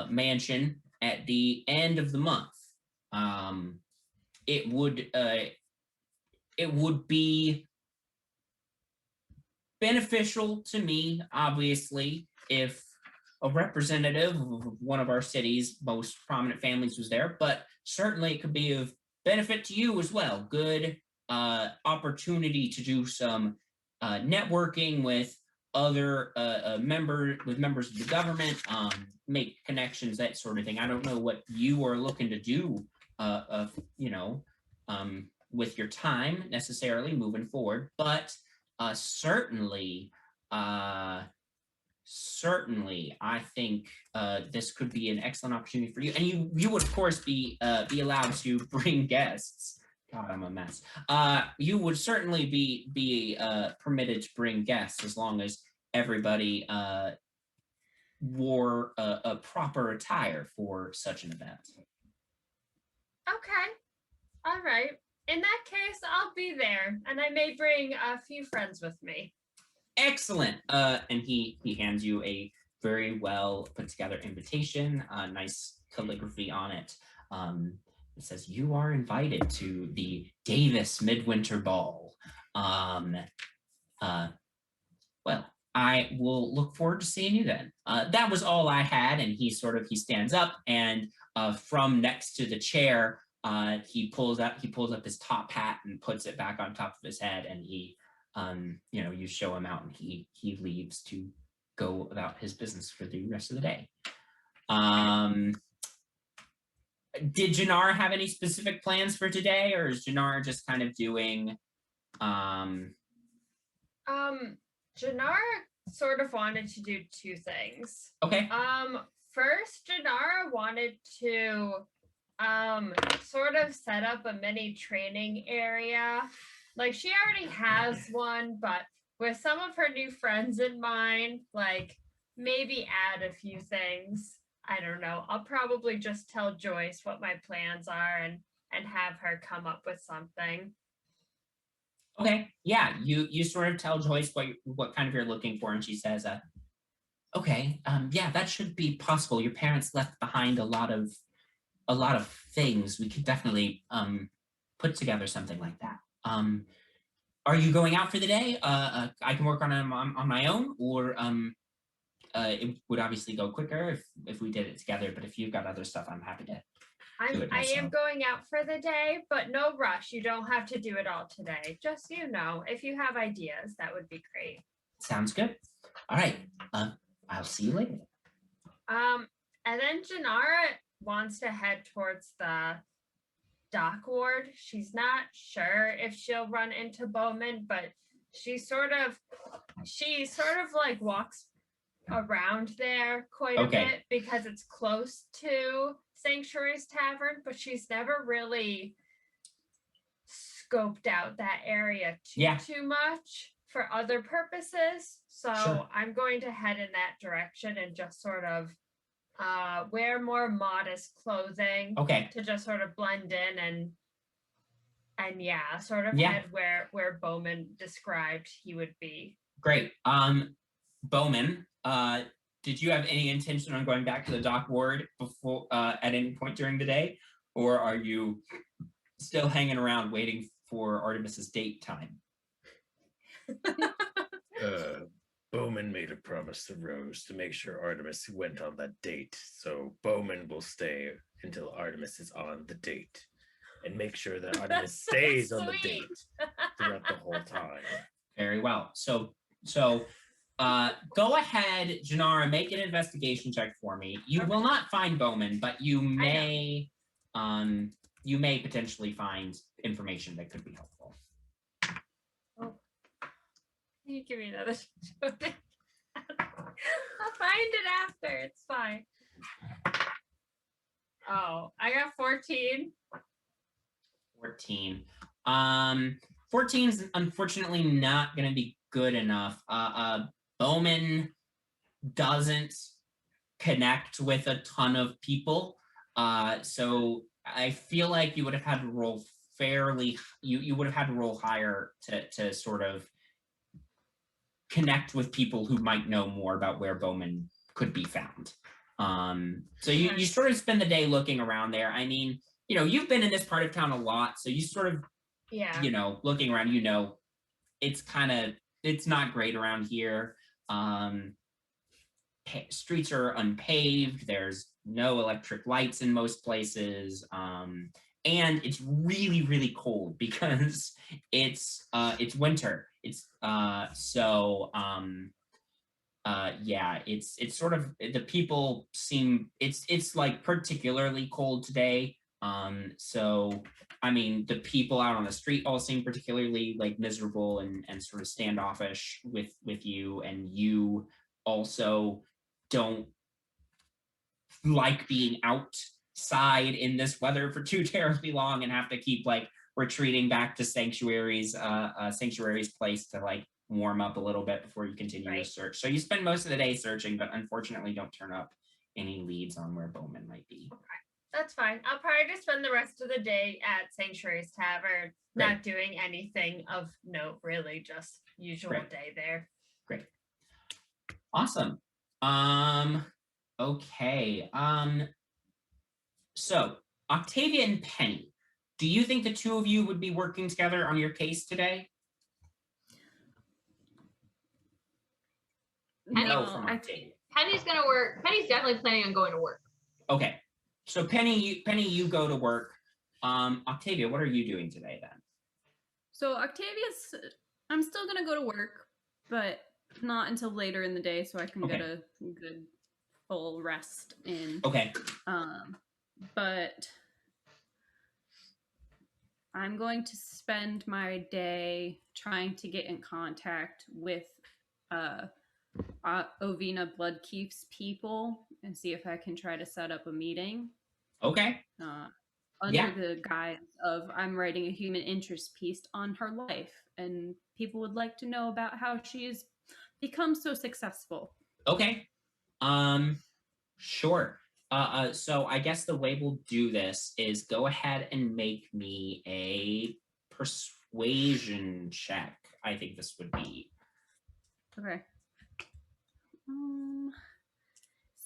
A: mansion at the end of the month. It would be beneficial to me, obviously, if a representative of one of our city's most prominent families was there, but certainly it could be of benefit to you as well. Good opportunity to do some networking with other members of the government, make connections, that sort of thing. I don't know what you are looking to do, with your time necessarily moving forward, but certainly, I think this could be an excellent opportunity for you. And you would, of course, be allowed to bring guests. God, I'm a mess. You would certainly be permitted to bring guests as long as everybody wore a proper attire for such an event.
G: Okay. All right. In that case, I'll be there, and I may bring a few friends with me.
A: Excellent. And he hands you a very well put together invitation, nice calligraphy on it. It says, "You are invited to the Davis Midwinter Ball." Well, I will look forward to seeing you then. That was all I had. And he stands up, and from next to the chair, he pulls up his top hat and puts it back on top of his head, and he you show him out, and he leaves to go about his business for the rest of the day. Did Janara have any specific plans for today, or is Janara just kind of doing
G: Janara sort of wanted to do two things.
A: Okay.
G: First, Janara wanted to sort of set up a mini training area. Like, she already has one, but with some of her new friends in mind, like, maybe add a few things. I don't know. I'll probably just tell Joyce what my plans are and have her come up with something.
A: Okay. Yeah. You sort of tell Joyce what kind of you're looking for, and she says, Okay. Yeah, that should be possible. Your parents left behind a lot of things. We could definitely put together something like that. Are you going out for the day? I can work on them on my own, or it would obviously go quicker if we did it together. But if you've got other stuff, I'm happy to.
G: I am going out for the day, but no rush. You don't have to do it all today. Just if you have ideas, that would be great.
A: Sounds good. All right. I'll see you later.
G: And then Janara wants to head towards the dock ward. She's not sure if she'll run into Bowman, but she sort of like walks around there quite a bit because it's close to Sanctuary's Tavern, but she's never really scoped out that area too much for other purposes. So I'm going to head in that direction and just sort of wear more modest clothing to just sort of blend in and head where Bowman described he would be.
A: Great. Bowman, did you have any intention on going back to the dock ward before at any point during the day, or are you still hanging around waiting for Artemis's date time?
H: Bowman made a promise to Rose to make sure Artemis went on that date. So Bowman will stay until Artemis is on the date and make sure that Artemis stays on the date throughout the whole time.
A: Very well. So go ahead, Janara, make an investigation check for me. You will not find Bowman, but you may potentially find information that could be helpful.
G: You give me another. I'll find it after. It's fine. Oh, I got 14.
A: 14. 14 is unfortunately not going to be good enough. Bowman doesn't connect with a ton of people. So I feel like you would have had to roll you would have had to roll higher to sort of connect with people who might know more about where Bowman could be found. So you sort of spend the day looking around there. I mean, you've been in this part of town a lot, so you sort of, looking around, it's not great around here. Streets are unpaved. There's no electric lights in most places. And it's really, really cold because it's winter. It's it's sort of, the people seem, it's like particularly cold today. So I mean, the people out on the street all seem particularly like miserable and sort of standoffish with you, and you also don't like being outside in this weather for too terribly long and have to keep like retreating back to Sanctuary's place to like warm up a little bit before you continue your search. So you spend most of the day searching, but unfortunately don't turn up any leads on where Bowman might be.
G: Okay, that's fine. I'll probably just spend the rest of the day at Sanctuary's Tavern, not doing anything of note, really, just usual day there.
A: Great. Awesome. Okay. So Octavia and Penny, do you think the two of you would be working together on your case today?
E: No,
G: Penny's
E: gonna work. Penny's definitely planning on going to work.
A: Okay. So Penny, you go to work. Octavia, what are you doing today then?
D: So I'm still gonna go to work, but not until later in the day, so I can get a good full rest in.
A: Okay.
D: But I'm going to spend my day trying to get in contact with Ovina Bloodkeep's people and see if I can try to set up a meeting.
A: Okay.
D: Under the guise of I'm writing a human interest piece on her life, and people would like to know about how she has become so successful.
A: Okay. Sure. So I guess the way we'll do this is go ahead and make me a persuasion check. I think this would be.
D: Okay.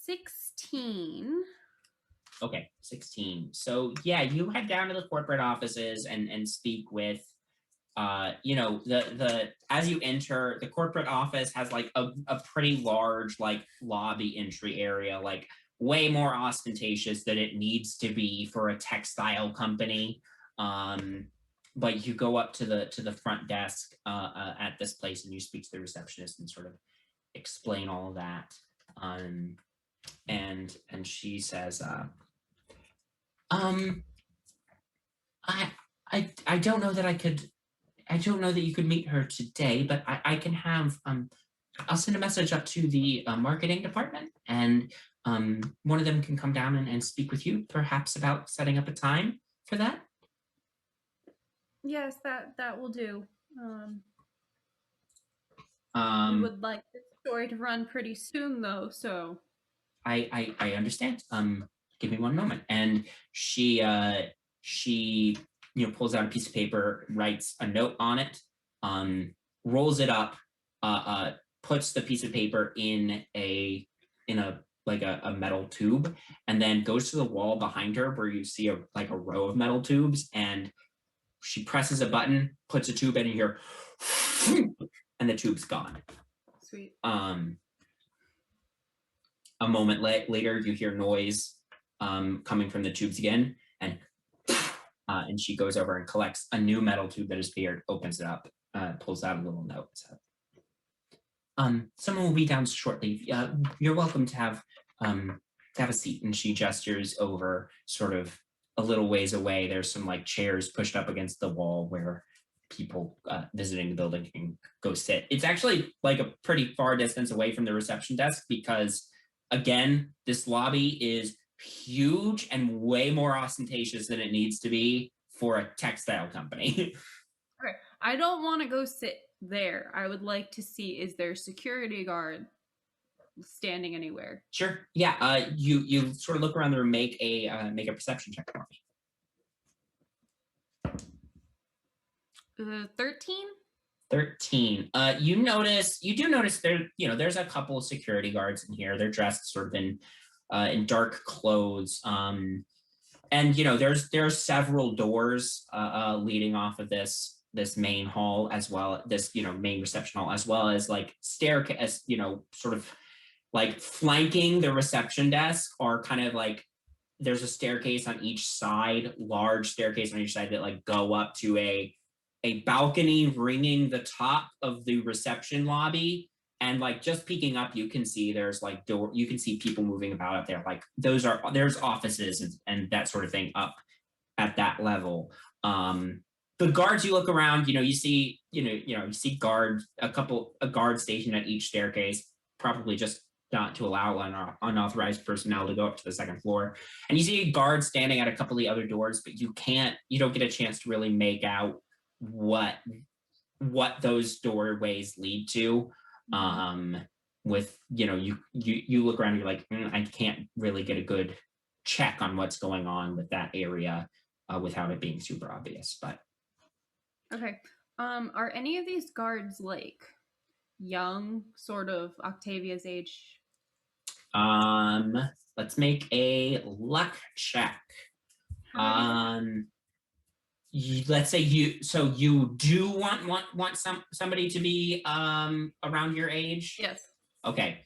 D: 16.
A: Okay, 16. So yeah, you head down to the corporate offices and speak with the as you enter, the corporate office has like a pretty large like lobby entry area, like way more ostentatious than it needs to be for a textile company. But you go up to the front desk at this place and you speak to the receptionist and sort of explain all of that. And she says, I don't know that I don't know that you could meet her today, but I can have I'll send a message up to the marketing department, and one of them can come down and speak with you, perhaps about setting up a time for that.
D: Yes, that will do. We would like this story to run pretty soon, though. So
A: I understand. Give me one moment. And she pulls out a piece of paper, writes a note on it, rolls it up, puts the piece of paper in a metal tube, and then goes to the wall behind her where you see a row of metal tubes, and she presses a button, puts a tube in, and you hear and the tube's gone.
D: sweet.
A: A moment later, you hear noise coming from the tubes again, and she goes over and collects a new metal tube that has appeared, opens it up, pulls out a little note. So, someone will be down shortly. You're welcome to have a seat. And she gestures over, sort of a little ways away. There's some like chairs pushed up against the wall where people visiting the building can go sit. It's actually like a pretty far distance away from the reception desk because, again, this lobby is huge and way more ostentatious than it needs to be for a textile company.
D: Okay. I don't want to go sit there. I would like to see, is there a security guard standing anywhere?
A: Sure. Yeah. You sort of look around the room, make a perception check for me.
D: 13?
A: 13. You do notice there's a couple of security guards in here. They're dressed sort of in dark clothes. And there are several doors leading off of this main hall, as well, this main reception hall, as well as like staircase, sort of like flanking the reception desk, are kind of like there's a staircase on each side, large staircase on each side that like go up to a balcony ringing the top of the reception lobby. And like just peeking up, you can see there's like you can see people moving about up there. Like there's offices and that sort of thing up at that level. The guards, you look around, you see guards, a guard stationed at each staircase, probably just not to allow unauthorized personnel to go up to the second floor. And you see a guard standing at a couple of the other doors, but you don't get a chance to really make out what those doorways lead to. With you look around and you're like, I can't really get a good check on what's going on with that area without it being super obvious. But
D: okay, are any of these guards like young, sort of Octavia's age?
A: Let's make a luck check. Let's say you do want somebody to be around your age.
D: Yes.
A: Okay.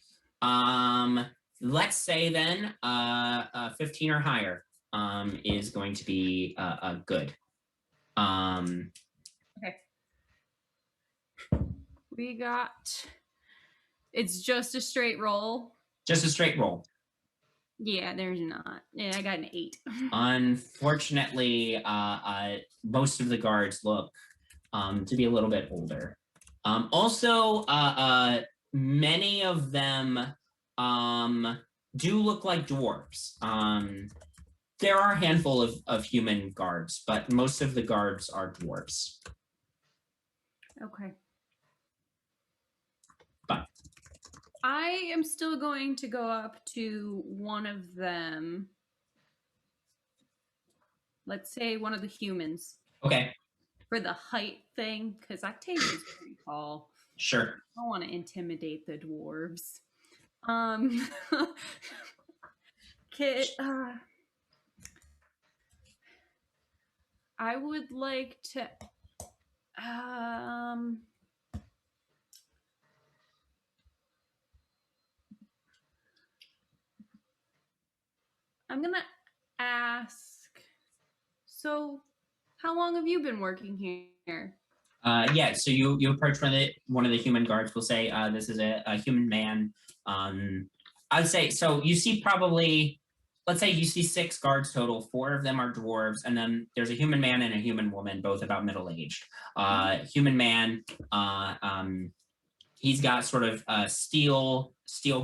A: Let's say then 15 or higher is going to be good.
D: Okay. We got, it's just a straight roll.
A: Just a straight roll.
D: Yeah, there's not. Yeah, I got an 8.
A: Unfortunately, most of the guards look to be a little bit older. Also, many of them do look like dwarves. There are a handful of human guards, but most of the guards are dwarves.
D: Okay.
A: But
D: I am still going to go up to one of them. Let's say one of the humans.
A: Okay.
D: For the height thing, because Octavia's pretty tall.
A: Sure.
D: I don't want to intimidate the dwarves. Um, Kit, I would like to. I'm gonna ask. So, how long have you been working here?
A: Yeah, so you approach one of the human guards. Will say, this is a human man. I would say, so you see probably, let's say you see 6 guards total. 4 of them are dwarves, and then there's a human man and a human woman, both about middle-aged. Human man, he's got sort of steel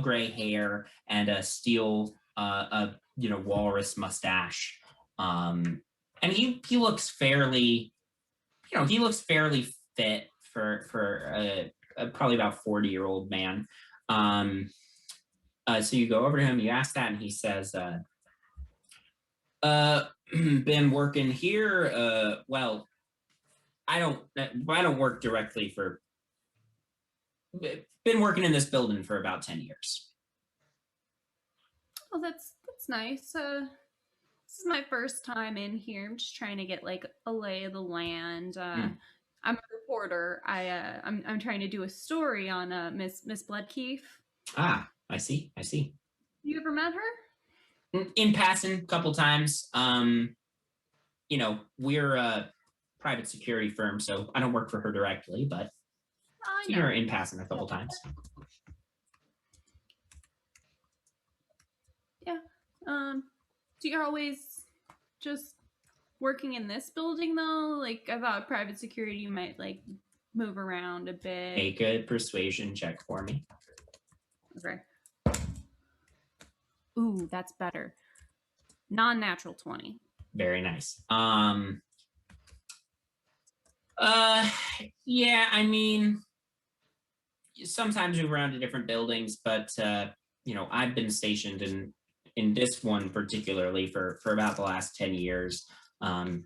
A: gray hair and a steel walrus mustache. And he looks fairly, he looks fairly fit for a probably about 40-year-old man. So you go over to him, you ask that, and he says, been working here. Well, I don't work directly for. Been working in this building for about 10 years.
D: Oh, that's nice. This is my first time in here. I'm just trying to get like a lay of the land. I'm a reporter. I'm trying to do a story on Miss Bloodkeef.
A: Ah, I see.
D: You ever met her?
A: In passing, a couple times. We're a private security firm, so I don't work for her directly, but seen her in passing a couple times.
D: Yeah. So you're always just working in this building though? Like I thought private security you might like move around a bit.
A: Make a persuasion check for me.
D: Okay. Ooh, that's better. Non-natural 20.
A: Very nice. Yeah, I mean, sometimes move around to different buildings, but I've been stationed in this one particularly for about the last 10 years. The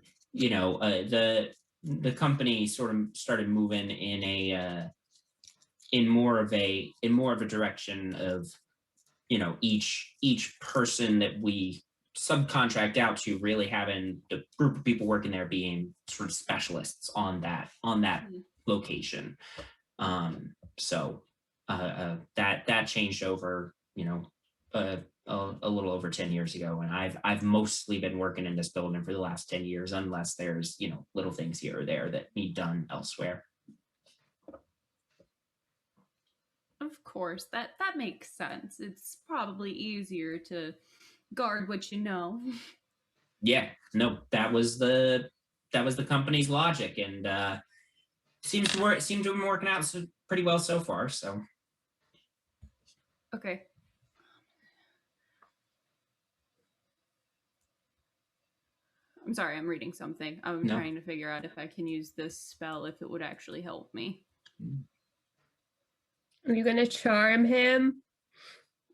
A: company sort of started moving in more of a direction of each person that we subcontract out to really having the group of people working there being sort of specialists on that location. So that changed over a little over 10 years ago, and I've mostly been working in this building for the last 10 years, unless there's little things here or there that need done elsewhere.
D: Of course, that makes sense. It's probably easier to guard what you know.
A: Yeah, no, that was the company's logic, and seemed to have been working out pretty well so far. So
D: okay. I'm sorry, I'm reading something. I'm trying to figure out if I can use this spell, if it would actually help me.
B: Are you gonna charm him?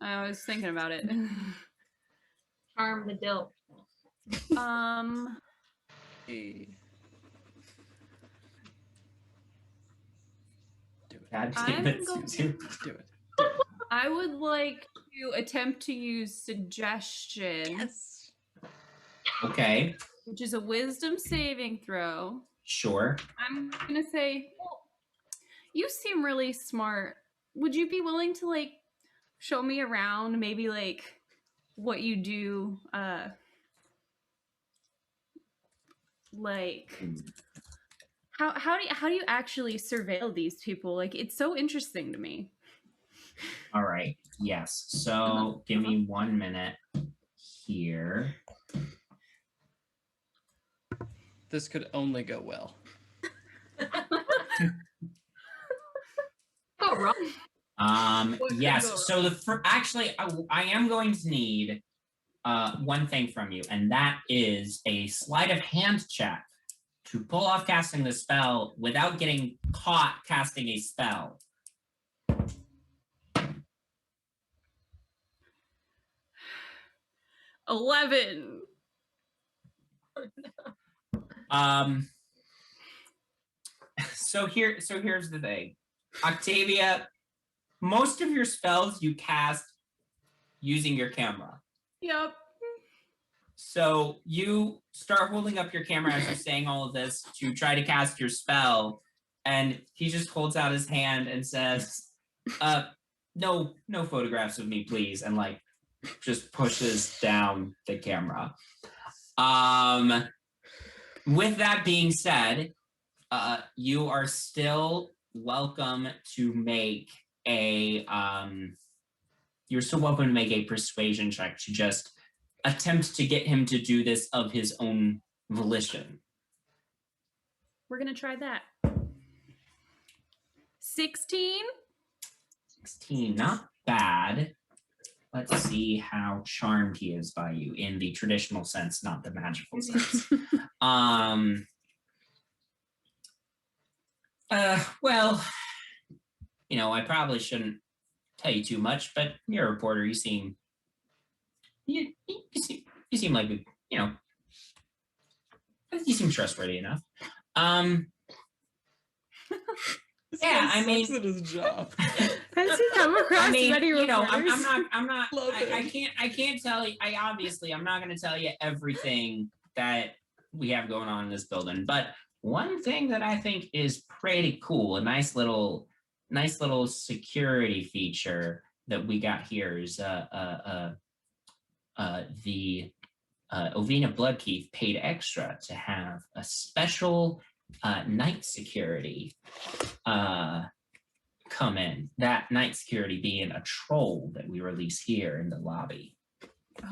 D: I was thinking about it.
E: Charm the dill.
C: Hey.
A: do it.
D: I would like to attempt to use suggestion.
C: Yes.
A: Okay.
D: Which is a wisdom saving throw.
A: Sure.
D: I'm gonna say, well, you seem really smart. Would you be willing to like show me around, maybe like what you do, like how do you actually surveil these people? Like it's so interesting to me.
A: All right. Yes. So give me 1 minute here.
C: This could only go well.
E: Go wrong.
A: Yes. So actually, I am going to need one thing from you, and that is a sleight of hand check to pull off casting the spell without getting caught casting a spell.
D: 11.
A: So here's the thing, Octavia. Most of your spells you cast using your camera.
D: Yep.
A: So you start holding up your camera as you're saying all of this to try to cast your spell, and he just holds out his hand and says, no photographs of me, please, and like just pushes down the camera. With that being said, you are still welcome to make a persuasion check to just attempt to get him to do this of his own volition.
D: We're gonna try that. 16?
A: 16, not bad. Let's see how charmed he is by you in the traditional sense, not the magical sense. Well, I probably shouldn't tell you too much, but you're a reporter. You seem like you seem trustworthy enough. Yeah, I mean,
C: at his job.
B: Has he come across many reporters?
A: I'm not. I can't tell you. I'm not going to tell you everything that we have going on in this building. But one thing that I think is pretty cool, a nice little security feature that we got here is the Ovina Bloodkeith paid extra to have a special night security come in. That night security being a troll that we release here in the lobby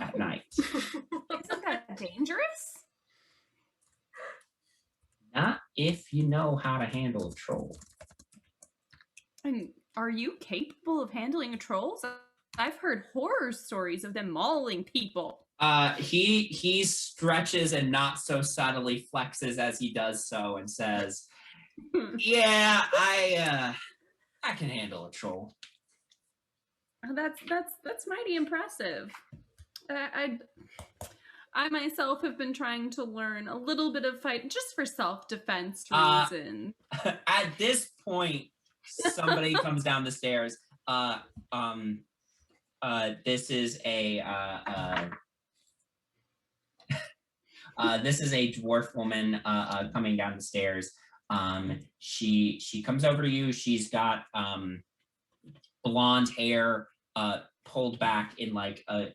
A: at night.
D: Isn't that dangerous?
A: Not if you know how to handle a troll.
D: And are you capable of handling trolls? I've heard horror stories of them mauling people.
A: He stretches and not so subtly flexes as he does so and says, "Yeah, I can handle a troll."
D: That's mighty impressive. I myself have been trying to learn a little bit of fight just for self-defense reasons.
A: At this point, somebody comes down the stairs. This is a dwarf woman coming down the stairs. She comes over to you. She's got blonde hair pulled back in like a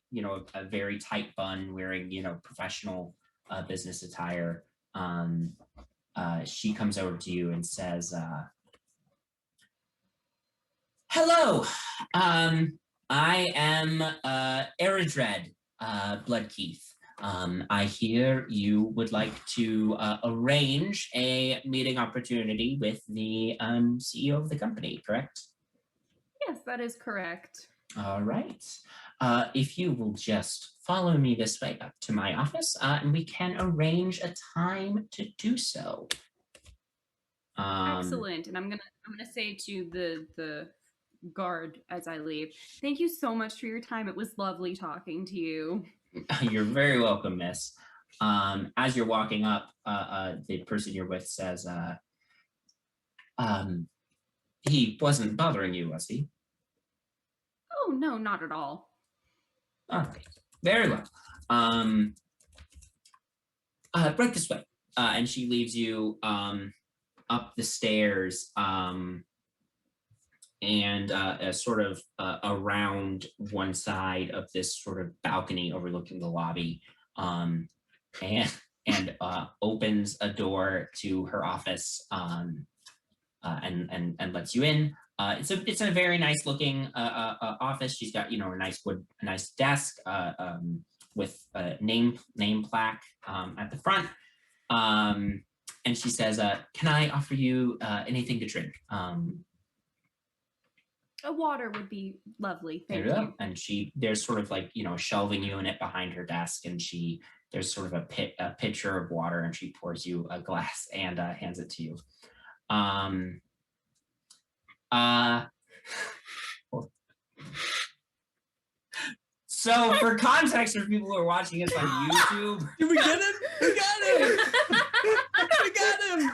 A: very tight bun, wearing professional business attire. She comes over to you and says, "Hello, I am Eridred Bloodkeith. I hear you would like to arrange a meeting opportunity with the CEO of the company, correct?"
D: Yes, that is correct.
A: All right. If you will just follow me this way up to my office, and we can arrange a time to do so.
D: Excellent. And I'm gonna say to the guard as I leave, thank you so much for your time. It was lovely talking to you.
A: You're very welcome, miss. As you're walking up, the person you're with says, he wasn't bothering you, was he?
D: Oh, no, not at all.
A: Okay, very well. Right this way. And she leads you up the stairs and sort of around one side of this sort of balcony overlooking the lobby, and opens a door to her office and lets you in. It's a very nice looking office. She's got a nice desk with a name plaque at the front. And she says, "Can I offer you anything to drink?"
D: A water would be lovely. Thank
A: There
D: you.
A: And there's sort of like a shelving unit behind her desk, and there's sort of a pitcher of water, and she pours you a glass and hands it to you. So for context for people who are watching us on YouTube,
C: Did we get him? We got him! We got him!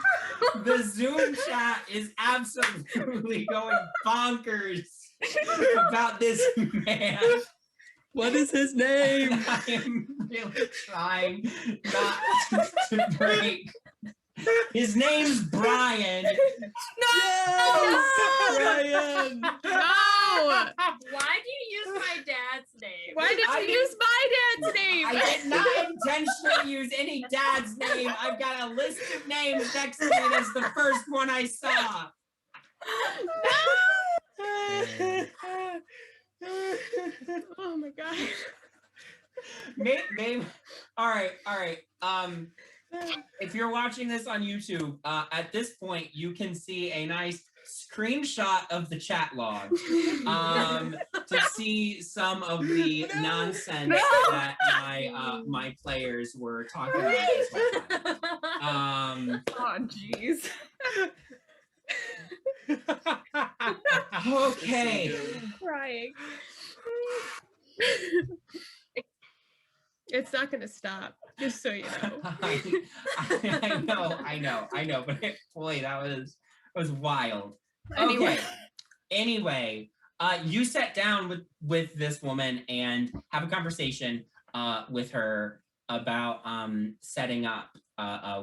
A: the Zoom chat is absolutely going bonkers about this man.
C: What is his name?
A: I am really trying not to break. His name's Brian.
C: Yes! Brian!
B: No!
G: Why do you use my dad's name?
B: Why did
A: I
B: you
A: didn't-
B: use my dad's name?
A: I did not intentionally use any dad's name. I've got a list of names next to me. That's the first one I saw.
B: Oh my god.
A: Maybe. All right. If you're watching this on YouTube, at this point you can see a nice screenshot of the chat log to see some of the nonsense that my players were talking about this whole time.
D: Oh, jeez.
A: Okay.
B: Crying. It's not gonna stop, just so you know.
A: I know, but boy, that was wild.
D: Anyway.
A: Okay. Anyway, you sat down with this woman and have a conversation with her about setting up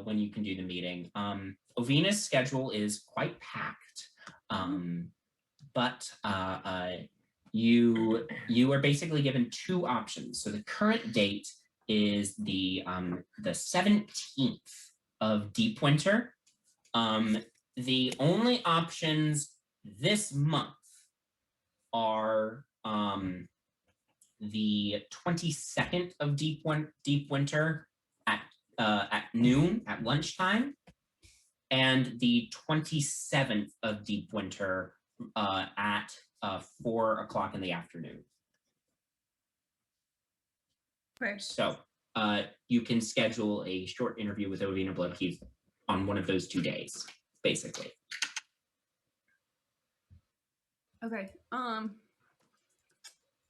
A: when you can do the meeting. Ovina's schedule is quite packed, but you are basically given two options. So the current date is the 17th of Deep Winter. The only options this month are the 22nd of Deep Winter at noon, at lunchtime, and the 27th of Deep Winter at 4 o'clock in the afternoon.
D: Okay.
A: So you can schedule a short interview with Ovina Bloodkeith on one of those 2 days, basically.
D: Okay.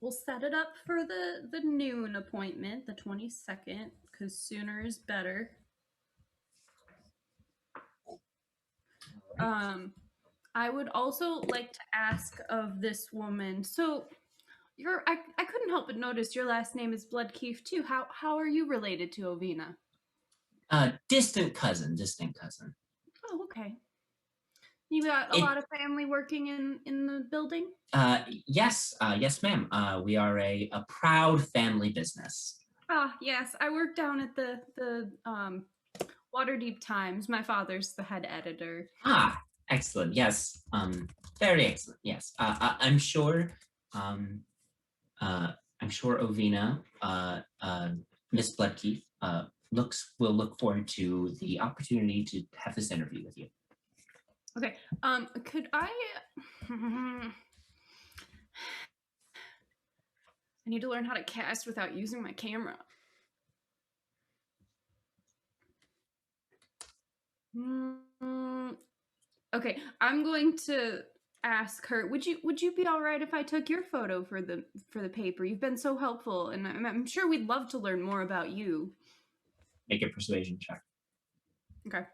D: We'll set it up for the noon appointment, the 22nd, because sooner is better. I would also like to ask of this woman. So, I couldn't help but notice your last name is Bloodkeith too. How are you related to Ovina?
A: Distant cousin.
D: Oh, okay. You got a lot of family working in the building?
A: Yes, ma'am. We are a proud family business.
D: Ah, yes. I work down at the Waterdeep Times. My father's the head editor.
A: Ah, excellent. Yes. Very excellent. Yes. I'm sure. I'm sure Ovina, Miss Bloodkeith, will look forward to the opportunity to have this interview with you.
D: Okay. Could I? I need to learn how to cast without using my camera. Okay, I'm going to ask her. Would you be all right if I took your photo for the paper? You've been so helpful, and I'm sure we'd love to learn more about you.
A: Make a persuasion check.
D: Okay.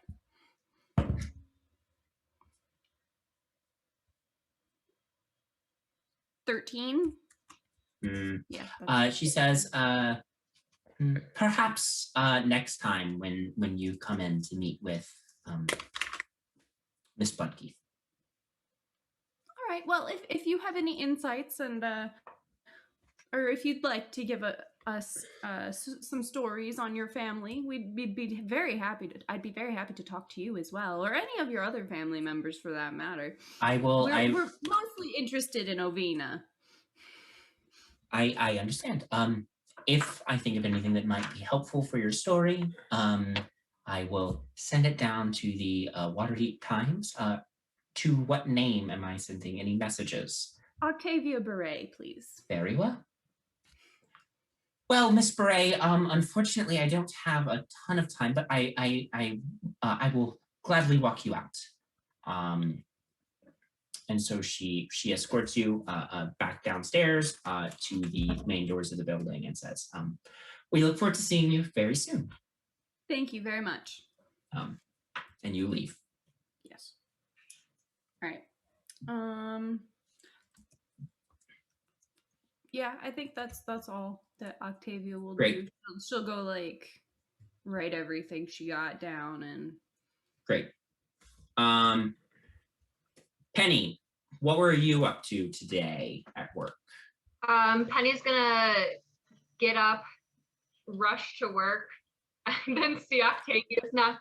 D: $13. Yeah.
A: She says, perhaps next time when you come in to meet with Miss Bloodkeith.
D: All right. Well, if you have any insights and or if you'd like to give us some stories on your family, we'd be very happy to. I'd be very happy to talk to you as well, or any of your other family members for that matter.
A: I will.
D: We're mostly interested in Ovina.
A: I understand. If I think of anything that might be helpful for your story, I will send it down to the Waterdeep Times. To what name am I sending any messages?
D: Octavia Beret, please.
A: Very well. Well, Miss Beret, unfortunately, I don't have a ton of time, but I will gladly walk you out. And so she escorts you back downstairs to the main doors of the building and says, we look forward to seeing you very soon.
D: Thank you very much.
A: And you leave.
D: Yes. All right. Yeah, I think that's all that Octavia will
A: Great.
D: do. She'll go like write everything she got down and
A: Great. Penny, what were you up to today at work?
E: Penny's gonna get up, rush to work, and then see Octavia's not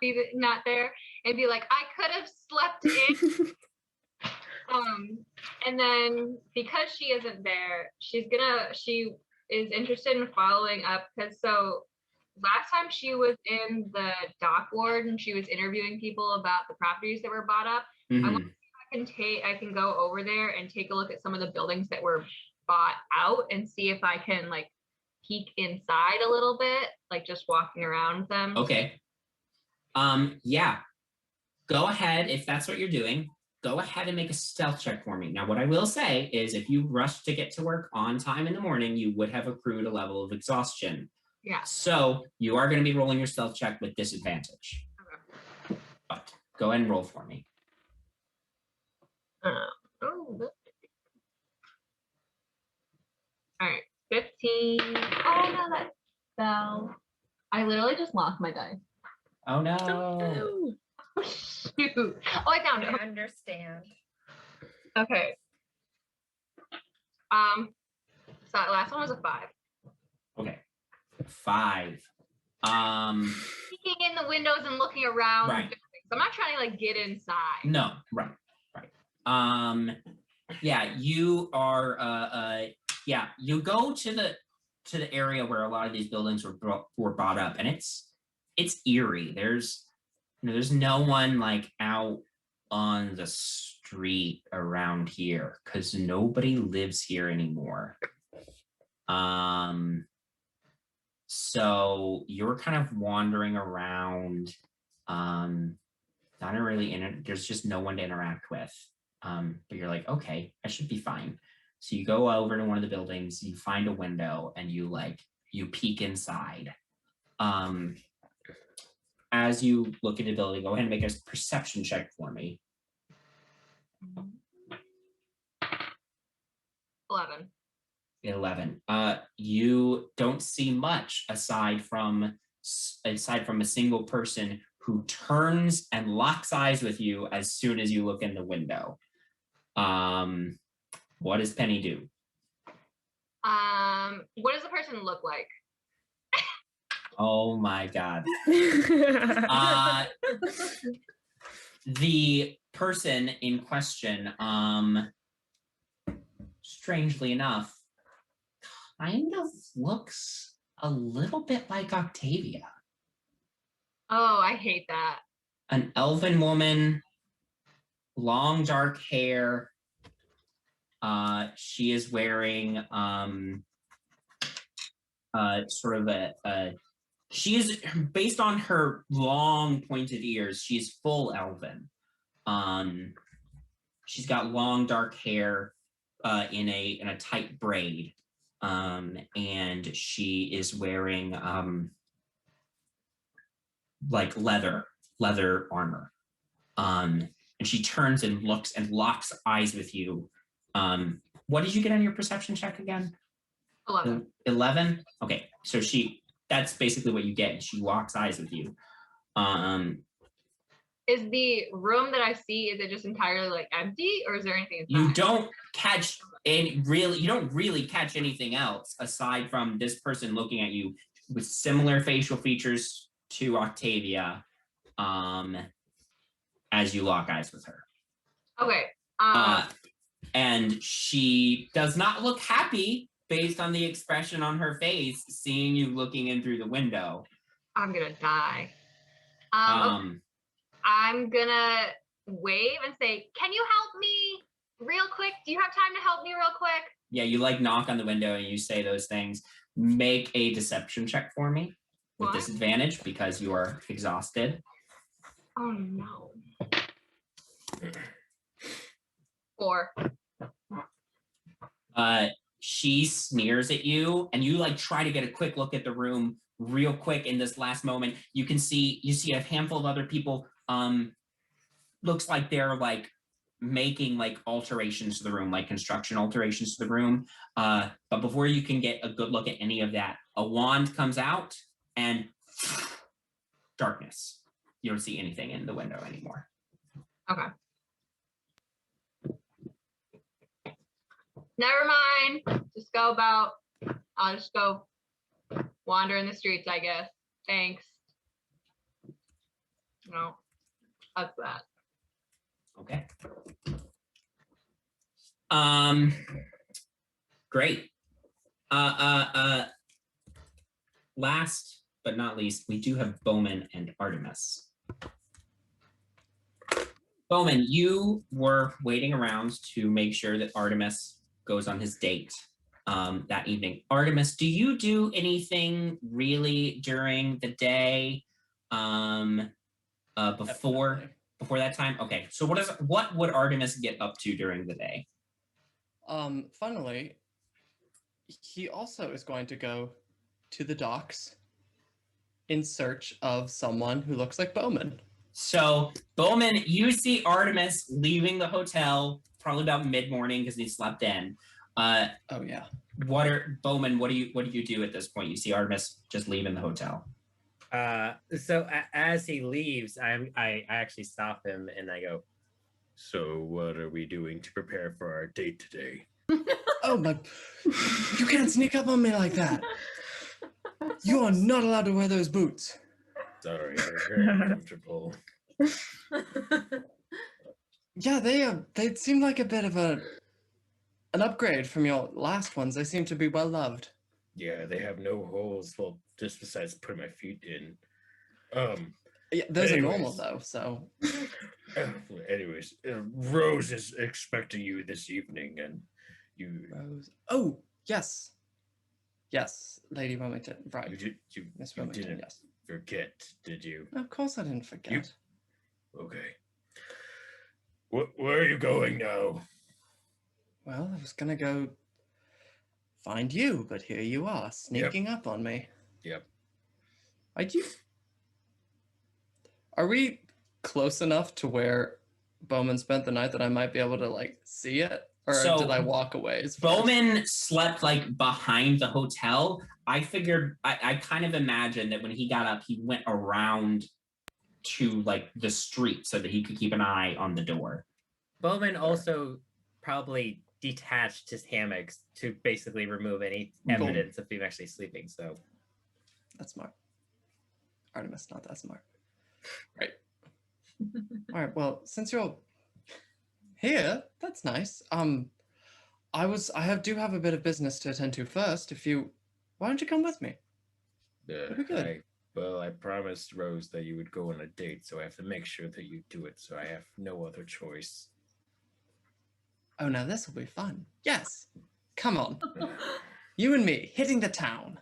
E: there, and be like, I could have slept in. And then because she isn't there, she is interested in following up, because so last time she was in the dock ward and she was interviewing people about the properties that were bought up. I want to see if I can go over there and take a look at some of the buildings that were bought out and see if I can like peek inside a little bit, like just walking around them.
A: Okay. Yeah. Go ahead if that's what you're doing. Go ahead and make a stealth check for me. Now, what I will say is if you rush to get to work on time in the morning, you would have accrued a level of exhaustion.
E: Yeah.
A: So you are going to be rolling your stealth check with disadvantage.
E: Okay.
A: But go ahead and roll for me.
E: All right, 15. Oh no, that fell. I literally just lost my dice.
A: Oh no.
B: Oh,
E: Shoot. Oh, I found it.
G: I understand.
E: Okay. So that last one was a 5.
A: Okay. 5.
E: Peeking in the windows and looking around.
A: Right.
E: I'm not trying to like get inside.
A: No, right. Yeah, you are yeah, you go to the area where a lot of these buildings were bought up, and it's eerie. There's no one like out on the street around here because nobody lives here anymore. So you're kind of wandering around, not really there's just no one to interact with. But you're like, okay, I should be fine. So you go over to one of the buildings, you find a window, and you peek inside. As you look at the building, go ahead and make a perception check for me.
E: 11.
A: 11. You don't see much aside from a single person who turns and locks eyes with you as soon as you look in the window. What does Penny do?
E: What does the person look like?
A: Oh my God. The person in question, strangely enough, kind of looks a little bit like Octavia.
E: Oh, I hate that.
A: An elven woman, long dark hair. She is wearing sort of she is, based on her long pointed ears, she's full elven. She's got long dark hair in a tight braid. And she is wearing like leather armor. And she turns and looks and locks eyes with you. What did you get on your perception check again?
E: 11.
A: 11? Okay, so that's basically what you get. She locks eyes with you.
E: Is the room that I see, is it just entirely like empty, or is there anything inside?
A: You don't really catch anything else aside from this person looking at you with similar facial features to Octavia, as you lock eyes with her.
E: Okay.
A: And she does not look happy based on the expression on her face, seeing you looking in through the window.
E: I'm gonna die. Okay. I'm gonna wave and say, can you help me real quick? Do you have time to help me real quick?
A: Yeah, you like knock on the window and you say those things. Make a deception check for me with disadvantage because you are exhausted.
E: Oh no. 4.
A: She sneers at you and you like try to get a quick look at the room real quick in this last moment. You see a handful of other people. Looks like they're like making like alterations to the room, like construction alterations to the room. But before you can get a good look at any of that, a wand comes out and darkness. You don't see anything in the window anymore.
E: Okay. Never mind. Just go about. I'll just go wander in the streets, I guess. Thanks. No, that's that.
A: Okay. Great. Last but not least, we do have Bowman and Artemis. Bowman, you were waiting around to make sure that Artemis goes on his date that evening. Artemis, do you do anything really during the day before that time? Okay, so what would Artemis get up to during the day?
C: Funnily, he also is going to go to the docks in search of someone who looks like Bowman.
A: So Bowman, you see Artemis leaving the hotel probably about mid-morning because he slept in.
C: Oh yeah.
A: Bowman, what do you do at this point? You see Artemis just leaving the hotel.
F: So as he leaves, I actually stop him and I go,
H: So what are we doing to prepare for our date today?
C: Oh my! You can't sneak up on me like that. You are not allowed to wear those boots.
H: Sorry, they're very uncomfortable.
C: Yeah, they seem like a bit of an upgrade from your last ones. They seem to be well loved.
H: Yeah, they have no holes. Well, just besides putting my feet in.
C: Yeah, those are normal
H: Anyways.
C: though. So
H: Anyways, Rose is expecting you this evening, and you
C: Rose. Oh yes, yes, Lady Wilmington. Right, Miss
H: you
C: Wilmington.
H: didn't
C: Yes.
H: forget, did you?
C: Of course, I didn't forget.
H: Okay. Where are you going now?
C: Well, I was gonna go find you, but here you are, sneaking up on me.
H: Yep.
C: Are we close enough to where Bowman spent the night that I might be able to like see it, or
A: So,
C: did I walk away?
A: Bowman slept like behind the hotel. I figured I kind of imagined that when he got up, he went around to like the street so that he could keep an eye on the door.
F: Bowman also probably detached his hammocks to basically remove any evidence of him actually sleeping. So
C: That's smart. Artemis, not that smart. Right. All right. Well, since you're here, that's nice. Do have a bit of business to attend to first. Why don't you come with me? That'd be good.
H: I promised Rose that you would go on a date, so I have to make sure that you do it. So I have no other choice.
C: Oh, now this will be fun. Yes. Come on. You and me hitting the town.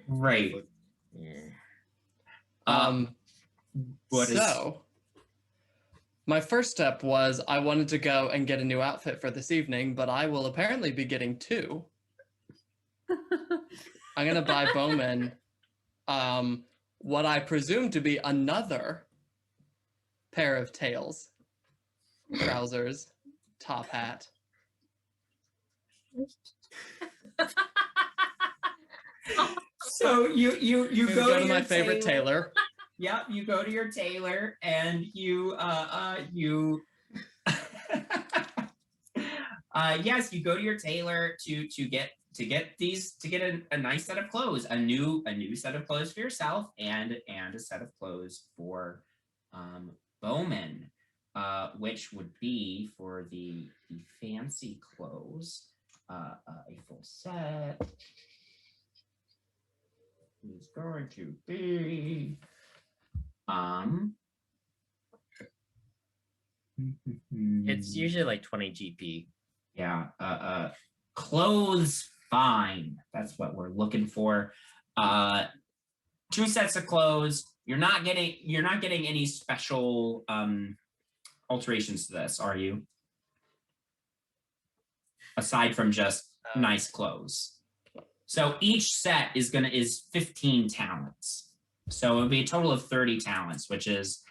A: Right.
C: My first step was I wanted to go and get a new outfit for this evening, but I will apparently be getting two. I'm gonna buy Bowman what I presume to be another pair of tails, trousers, top hat.
A: So you go
C: to my favorite tailor.
A: Yep, you go to your tailor and you yes, you go to your tailor to get a nice set of clothes, a new set of clothes for yourself and a set of clothes for Bowman, which would be for the fancy clothes, a full set is going to be
F: it's usually like 20 GP.
A: Yeah, clothes fine. That's what we're looking for. 2 sets of clothes. You're not getting any special alterations to this, are you? Aside from just nice clothes. So each set is 15 talents. So it would be a total of 30 talents, which is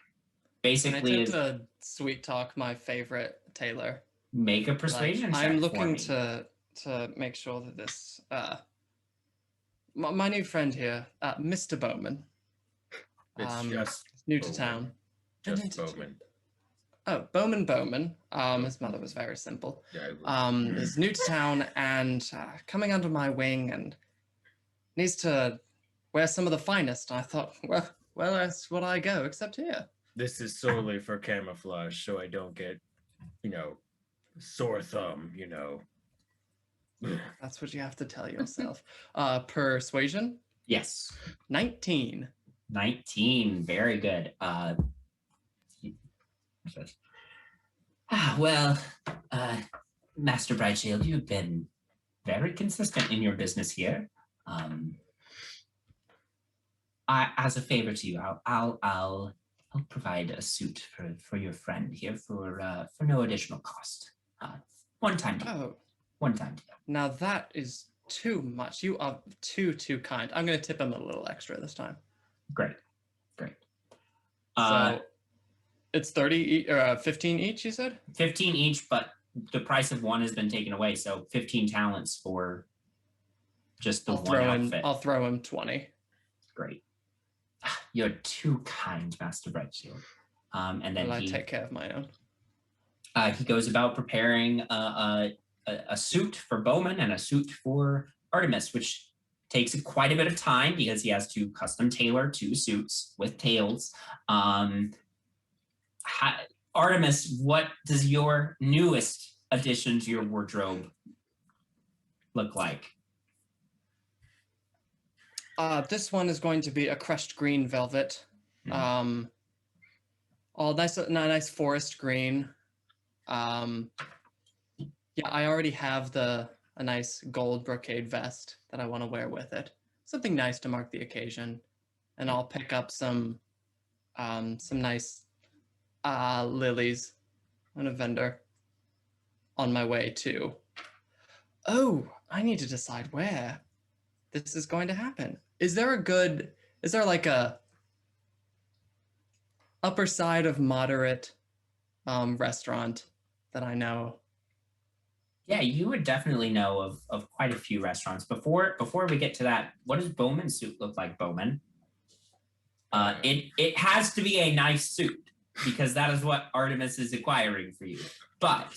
A: basically
C: I
A: is
C: to sweet talk my favorite tailor.
A: make a persuasion check.
C: I'm
A: for
C: looking
A: me.
C: to make sure that this my new friend here, Mr. Bowman.
H: It's
C: is
H: just
C: new to
H: Bowman.
C: town.
H: Just Bowman.
C: Oh, Bowman. His mother was very simple.
H: Yeah,
C: Is new to town and coming under my wing and needs to wear some of the finest. And I thought, well, that's what I go, except here.
H: this is solely for camouflage, so I don't get, sore thumb.
C: That's what you have to tell yourself. Persuasion,
A: Yes.
C: 19.
A: 19. Very good. Well, Master Brightshield, you've been very consistent in your business here. As a favor to you, I'll provide a suit for your friend here for no additional cost. One time deal.
C: Oh,
A: One time deal.
C: now that is too much. You are too kind. I'm going to tip him a little extra this time.
A: Great.
C: So it's 15 each, you said?
A: 15 each, but the price of one has been taken away, so 15 talents for just the one outfit.
C: I'll throw him 20.
A: Great. You're too kind, Master Brightshield. And then
C: Will I take care of my own?
A: he goes about preparing a suit for Bowman and a suit for Artemis, which takes quite a bit of time because he has to custom tailor 2 suits with tails. Artemis, what does your newest addition to your wardrobe look like?
C: This one is going to be a crushed green velvet. All nice forest green. Yeah, I already have a nice gold brocade vest that I want to wear with it. Something nice to mark the occasion. And I'll pick up some nice lilies on a vendor on my way to. Oh, I need to decide where this is going to happen. Is there like a upper side of moderate restaurant that I know?
A: Yeah, you would definitely know of quite a few restaurants. Before we get to that, what does Bowman's suit look like, Bowman? It has to be a nice suit because that is what Artemis is acquiring for you. But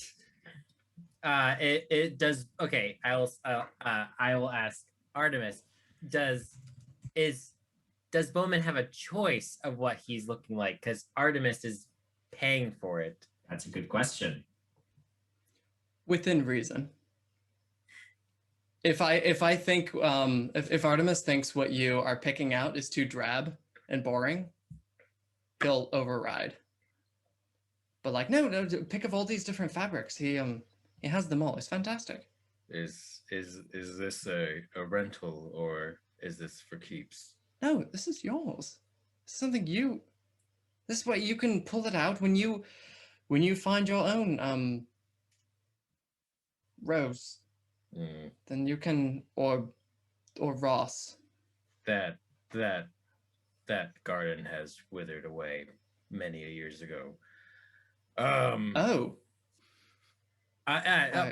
F: it does. Okay, I will ask Artemis. Does Bowman have a choice of what he's looking like? Because Artemis is paying for it.
A: That's a good question.
C: Within reason. If I think if Artemis thinks what you are picking out is too drab and boring, he'll override. But like, no, pick of all these different fabrics. He has them all. It's fantastic.
H: Is this a rental or is this for keeps?
C: No, this is yours. This is something this is what you can pull it out when you find your own rose. Then you can or Ross.
H: That garden has withered away many years ago.
C: Oh.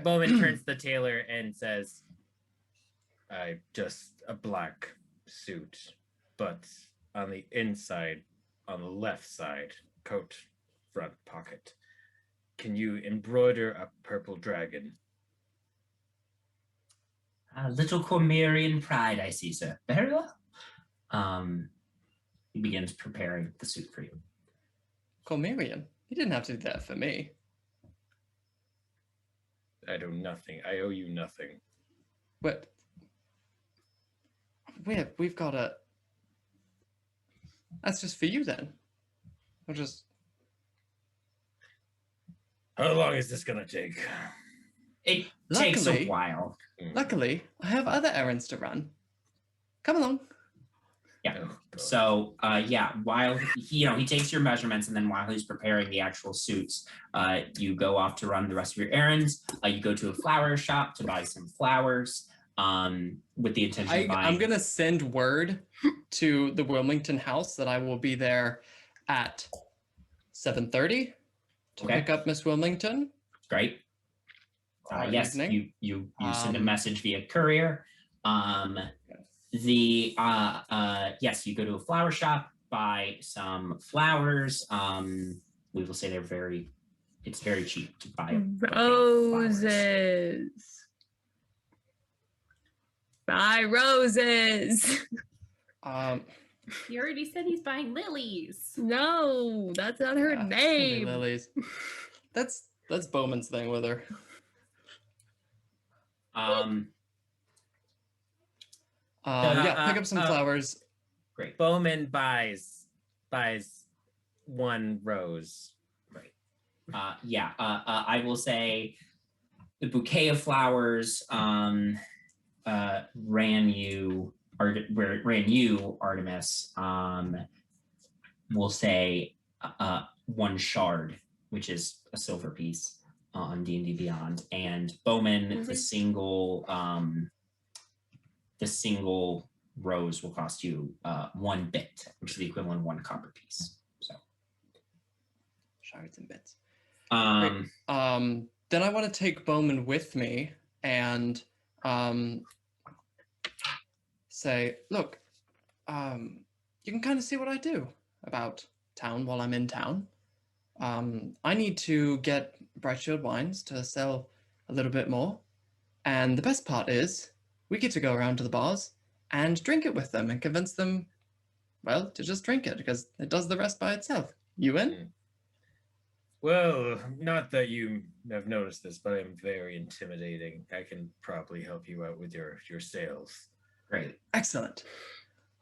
F: Bowman turns to the tailor and says,
H: I just a black suit, but on the inside, on the left side, coat front pocket, can you embroider a purple dragon?
A: A little Cormyrean pride, I see, sir. Very well. He begins preparing the suit for you.
C: Cormyrean? He didn't have to do that for me.
H: I do nothing. I owe you nothing.
C: What? We've got a... That's just for you then. We'll just...
H: How long is this gonna take?
A: It takes a while.
C: Luckily, I have other errands to run. Come along.
A: Yeah.
H: Oh, God.
A: So while he takes your measurements, and then while he's preparing the actual suits, you go off to run the rest of your errands. You go to a flower shop to buy some flowers, with the intention of buying.
C: I'm gonna send word to the Wilmington house that I will be there at 7:30 to
A: Okay.
C: pick up Miss Wilmington.
A: Great. Yes,
C: Evening.
A: you send a message via courier. Yes, you go to a flower shop, buy some flowers. We will say it's very cheap to buy flowers.
B: Roses. Buy roses.
D: He already said he's buying lilies.
B: No, that's not her
C: Yeah, it's gonna be
B: name.
C: Lilies. That's Bowman's thing with her. Pick up some flowers.
A: Great.
F: Bowman buys one rose.
A: Right. I will say the bouquet of flowers ran you Artemis. We'll say one shard, which is a silver piece on D&D Beyond, and Bowman the single rose will cost you 1 bit, which is the equivalent of 1 copper piece. So
C: Shards and bits.
A: um
C: Then I want to take Bowman with me and say, look, you can kind of see what I do about town while I'm in town. I need to get Bright Shield wines to sell a little bit more. And the best part is we get to go around to the bars and drink it with them and convince them, well, to just drink it because it does the rest by itself. You in?
H: Well, not that you have noticed this, but I'm very intimidating. I can probably help you out with your sales.
A: great.
C: Excellent.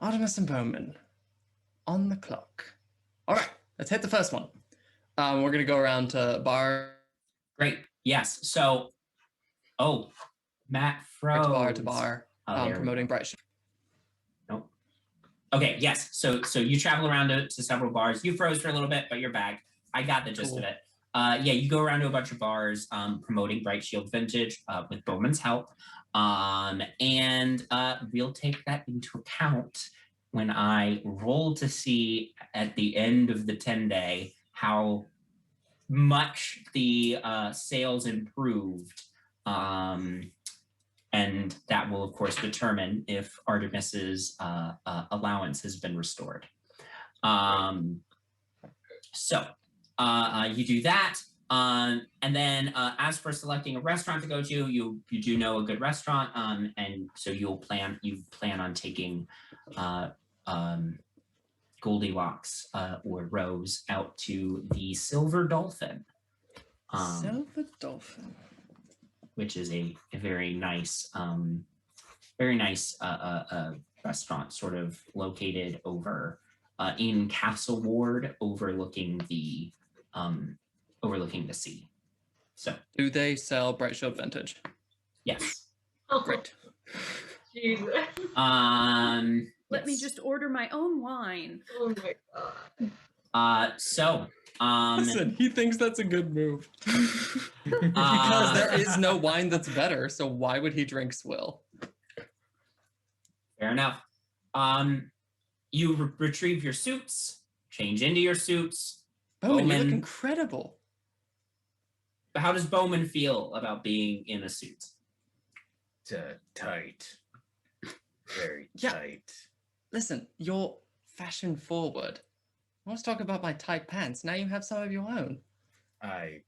C: Artemis and Bowman on the clock. All right, let's hit the first one. We're going to go around to bar.
A: Great. Yes. So, Matt froze.
C: To bar,
A: there we
C: promoting
A: go.
C: Bright Shield.
A: Nope. Okay. Yes. So you travel around to several bars. You froze for a little bit, but you're back. I got the gist of it. You go around to a bunch of bars promoting Bright Shield Vintage with Bowman's help. And we'll take that into account when I roll to see at the end of the 10-day how much the sales improved. And that will, of course, determine if Artemis's allowance has been restored. You do that. And then as for selecting a restaurant to go to, you do know a good restaurant. And so you plan on taking Goldilocks or Rose out to the Silver Dolphin.
C: Silver Dolphin.
A: Which is a very nice restaurant, sort of located over in Castle Ward, overlooking the sea. So,
C: Do they sell Bright Shield Vintage?
A: yes.
C: Great.
E: Jesus.
D: Let me
A: Yes.
D: just order my own wine.
E: Oh my god.
C: Listen, he thinks that's a good move. Because there is no wine that's better, so why would he drink Swill?
A: Fair enough. You retrieve your suits, change into your suits.
C: Bowman, you look
A: Bowman.
C: incredible.
A: How does Bowman feel about being in a suit?
H: Tight. Very
C: Yeah.
H: tight.
C: Listen, you're fashion forward. Let's talk about my tight pants. Now you have some of your own.
H: I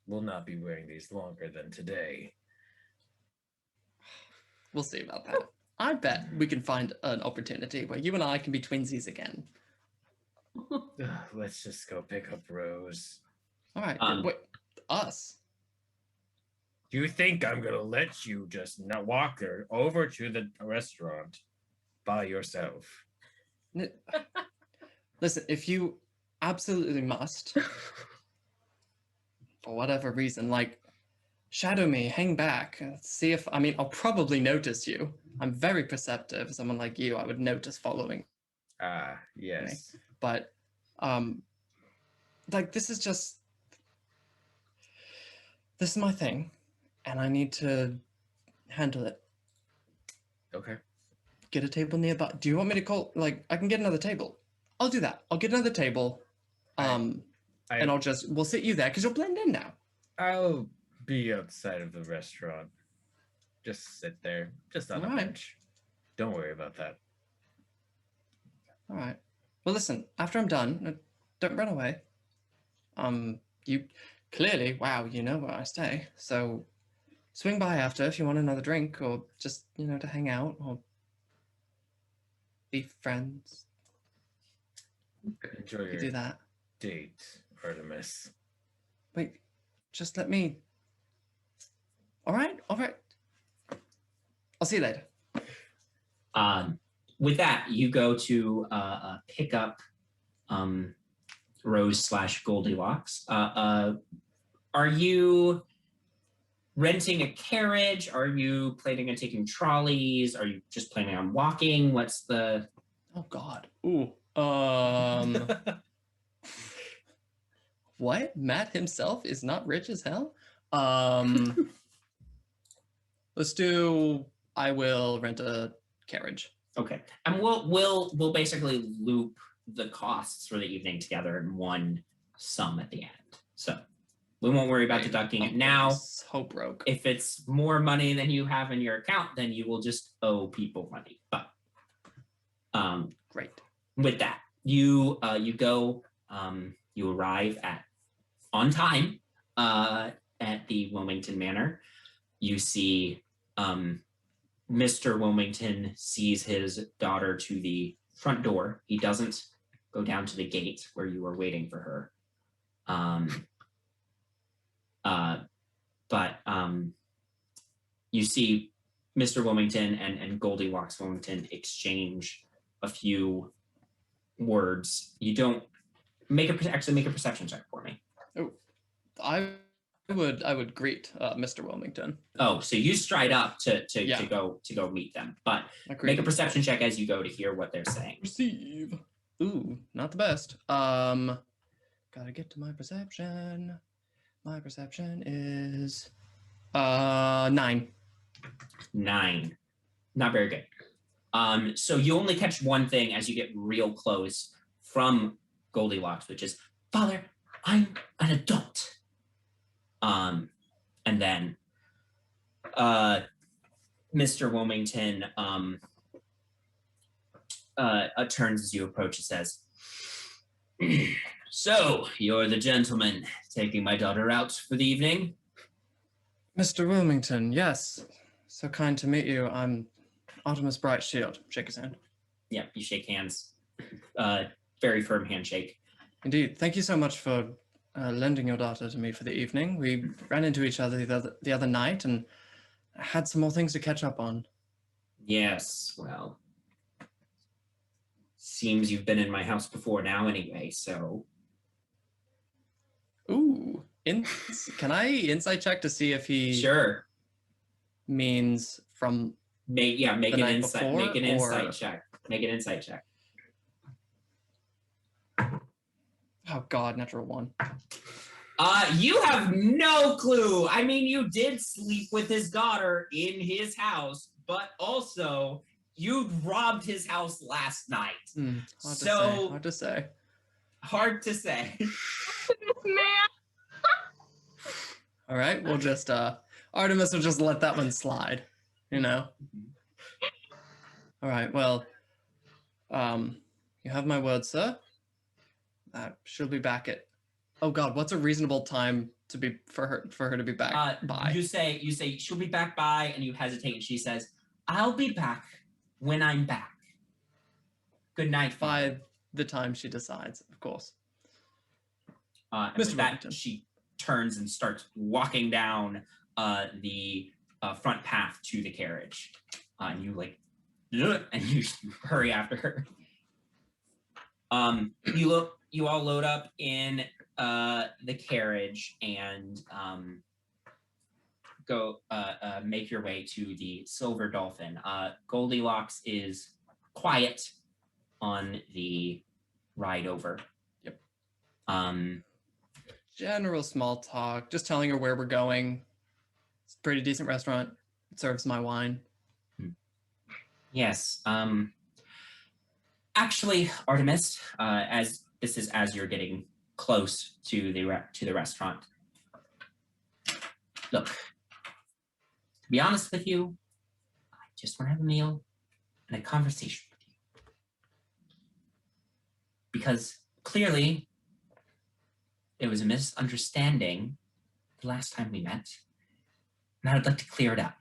H: will not be wearing these longer than today.
C: We'll see about that. I bet we can find an opportunity where you and I can be twinsies again.
H: Let's just go pick up Rose.
C: All right.
A: Um,
C: Us?
H: Do you think I'm gonna let you just not walk her over to the restaurant by yourself?
C: Listen, if you absolutely must, for whatever reason, like, shadow me, hang back, see if, I'll probably notice you. I'm very perceptive. Someone like you, I would notice following.
H: Ah, yes.
C: But, this is my thing, and I need to handle it.
H: Okay.
C: Get a table nearby. Do you want me to call, I can get another table. I'll do that. I'll get another table.
H: Right.
C: and we'll sit you there because you'll blend in now.
H: I'll be outside of the restaurant. Just sit there, just on the bench. Don't worry about that.
C: All right. Well, listen, after I'm done, don't run away. You clearly, wow, you know where I stay. So swing by after if you want another drink or just, to hang out or be friends.
H: Enjoy
C: You
H: your
C: do that.
H: date, Artemis.
C: Wait, just let me. All right. I'll see you later.
A: With that, you go to pick up Rose / Goldilocks. Are you renting a carriage? Are you planning on taking trolleys? Are you just planning on walking? What's the...
C: Oh, God. Ooh. What? Matt himself is not rich as hell? Let's do... I will rent a carriage.
A: Okay. And we'll basically loop the costs for the evening together in one sum at the end. So we won't worry about deducting it now.
C: So broke.
A: If it's more money than you have in your account, then you will just owe people money. But
C: great.
A: With that, you go, you arrive on time at the Wilmington Manor. You see Mr. Wilmington sees his daughter to the front door. He doesn't go down to the gate where you are waiting for her. But you see Mr. Wilmington and Goldilocks Wilmington exchange a few words. You don't make a perception check for me.
C: Oh, I would greet Mr. Wilmington.
A: Oh, so you stride up to go meet them, but make a perception check as you go to hear what they're saying.
C: Receive. Ooh, not the best. Gotta get to my perception. My perception is 9.
A: 9. Not very good. So you only catch one thing as you get real close from Goldilocks, which is, "Father, I'm an adult." And then Mr. Wilmington turns as you approach and says, "So, you're the gentleman taking my daughter out for the evening?"
C: Mr. Wilmington, yes. So kind to meet you. I'm Artemis Brightshield. Shake his hand.
A: Yeah, you shake hands. Very firm handshake.
C: Indeed. Thank you so much for lending your daughter to me for the evening. We ran into each other the other night and had some more things to catch up on.
A: Yes, well, seems you've been in my house before now anyway, so...
C: Ooh, can I insight check to see if he
A: Sure
C: means from
A: make an insight
C: before,
A: make an insight check. Make an insight check.
C: Oh God, natural 1.
A: You have no clue. I mean, you did sleep with his daughter in his house, but also you robbed his house last night.
C: Hard to say.
A: Hard to say.
E: Man.
C: All right, we'll just Artemis will just let that one slide, All right, well, you have my word, sir. She'll be back at. Oh God, what's a reasonable time to be for her to be back by?
A: You say she'll be back by, and you hesitate, and she says, "I'll be back when I'm back. Good night."
C: By the time she decides, of course.
A: Mr. That, she turns and starts walking down the front path to the carriage. And you and you hurry after her. You all load up in the carriage and go make your way to the Silver Dolphin. Goldilocks is quiet on the ride over.
C: Yep.
I: General small talk, just telling her where we're going. It's a pretty decent restaurant. It serves my wine.
A: Yes. Actually, Artemis, as you're getting close to the restaurant. Look, to be honest with you, I just want to have a meal and a conversation with you. Because clearly there was a misunderstanding the last time we met, and I would like to clear it up.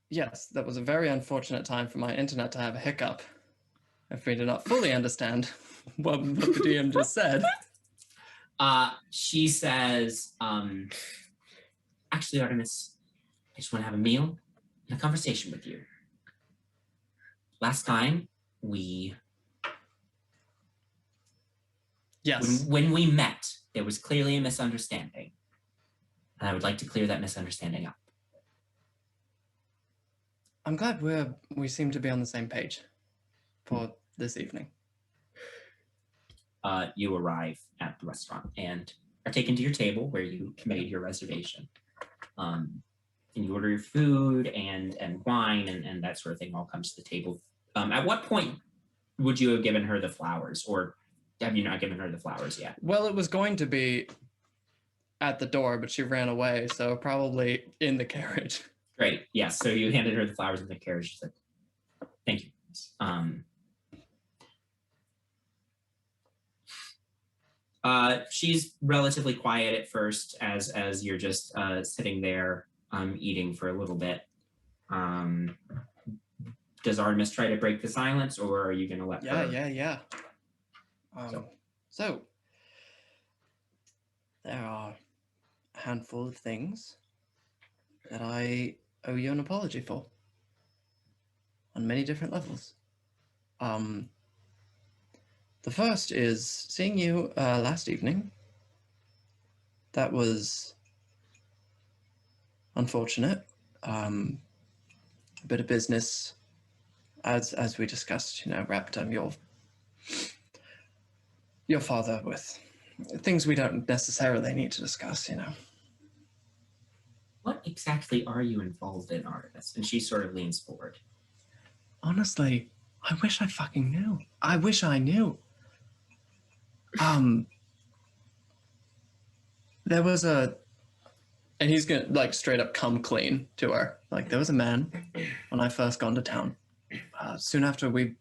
C: Yes, that was a very unfortunate time for my internet to have a hiccup. If we did not fully understand what the DM just said.
A: She says, actually, Artemis, I just want to have a meal and a conversation with you. Last time
C: Yes.
A: when we met, there was clearly a misunderstanding. And I would like to clear that misunderstanding up.
C: I'm glad we seem to be on the same page for this evening.
A: You arrive at the restaurant and are taken to your table where you made your reservation. And you order your food and wine and that sort of thing all comes to the table. At what point would you have given her the flowers, or have you not given her the flowers yet?
C: Well, it was going to be at the door, but she ran away, so probably in the carriage.
A: Great. Yes. So you handed her the flowers in the carriage. She's like, thank you. She's relatively quiet at first as you're just sitting there eating for a little bit. Does Artemis try to break the silence, or are you going to let her?
C: Yeah. So, there are a handful of things that I owe you an apology for on many different levels. The first is seeing you last evening. That was unfortunate. A bit of business, as we discussed, wrapped your father with things we don't necessarily need to discuss,
A: What exactly are you involved in, Artemis? And she sort of leans forward.
C: Honestly, I wish I fucking knew. I wish I knew. There was and he's gonna straight up come clean to her. There was a man when I first gone to town. Soon after we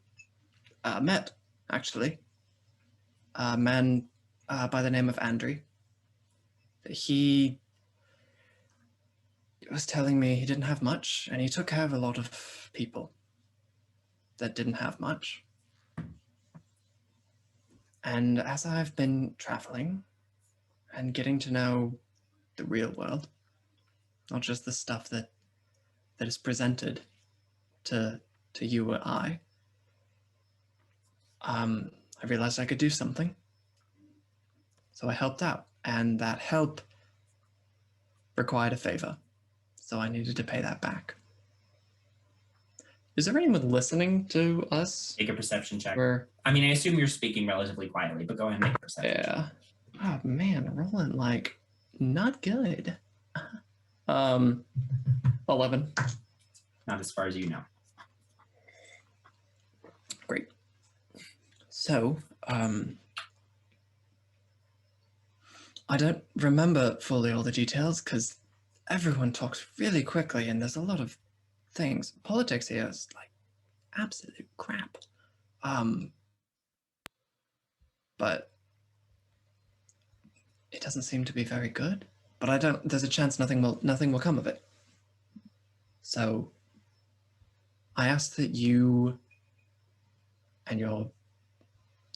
C: met, actually. A man by the name of Andrew. He was telling me he didn't have much, and he took care of a lot of people that didn't have much. And as I've been traveling and getting to know the real world, not just the stuff that is presented to you or I realized I could do something. So I helped out, and that help required a favor. So I needed to pay that back. Is there anyone listening to us?
A: Make a perception check.
C: I
A: I assume you're speaking relatively quietly, but go ahead and make a perception check.
C: Yeah. Oh man, rolling not good. 11.
A: Not as far as you know.
C: Great. So, I don't remember fully all the details because everyone talks really quickly and there's a lot of things. Politics here is absolute crap. But it doesn't seem to be very good. But there's a chance nothing will come of it. So I ask that you and your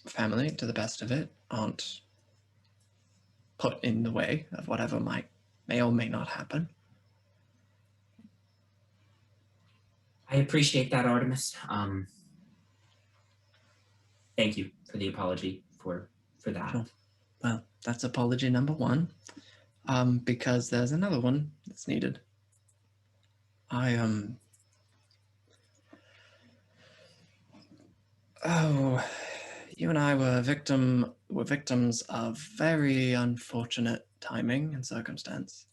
C: family, to the best of it, aren't put in the way of whatever may or may not happen.
A: I appreciate that, Artemis. Thank you for the apology for that.
C: Sure. Well, that's apology number 1. Because there's another one that's needed. You and I were victims of very unfortunate timing and circumstance.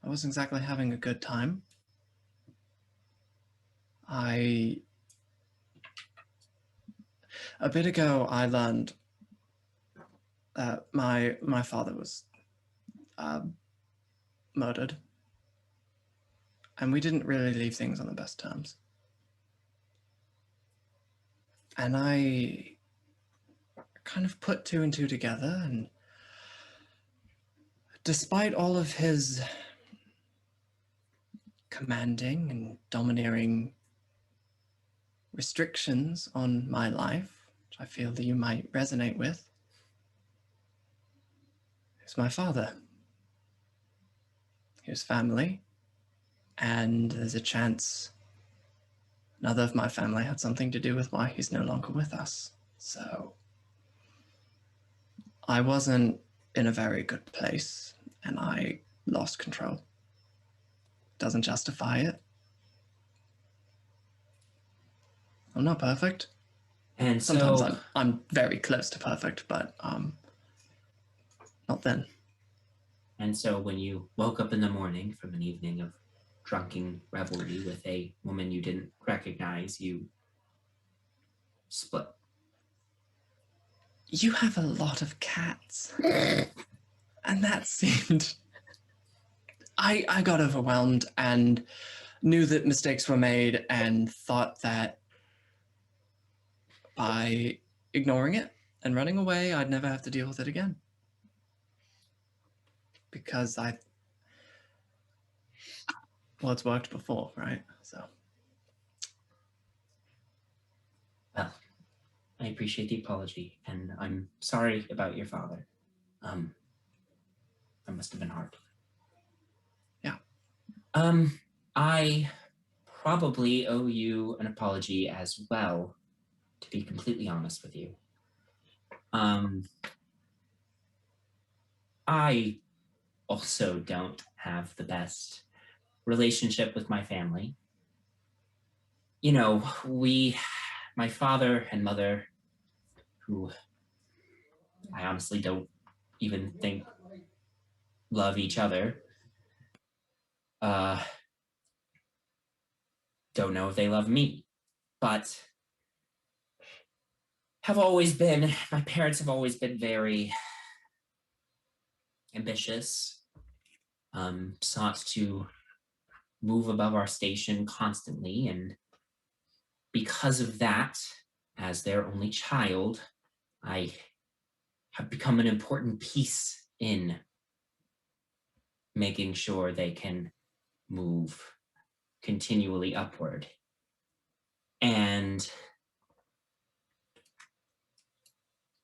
C: I wasn't exactly having a good time. I
I: A bit ago, I learned that my father was murdered, and we didn't really leave things on the best terms. And I kind of put two and two together, and despite all of his commanding and domineering restrictions on my life, which I feel that you might resonate with, is my father. His family, and there's a chance another of my family had something to do with why he's no longer with us. So I wasn't in a very good place, and I lost control. Doesn't justify it. I'm not perfect.
A: And
I: Sometimes
A: so
I: I'm very close to perfect, but not then.
A: And so when you woke up in the morning from an evening of drunken revelry with a woman you didn't recognize, you split.
I: You have a lot of cats. And that seemed... I got overwhelmed and knew that mistakes were made and thought that by ignoring it and running away, I'd never have to deal with it again. Because well, it's worked before, right? So.
A: Well, I appreciate the apology, and I'm sorry about your father. That must have been hard.
I: Yeah.
A: I probably owe you an apology as well, to be completely honest with you. I also don't have the best relationship with my family. You know, my father and mother, who I honestly don't even think love each other, don't know if they love me, but my parents have always been very ambitious, sought to move above our station constantly, and because of that, as their only child, I have become an important piece in making sure they can move continually upward. And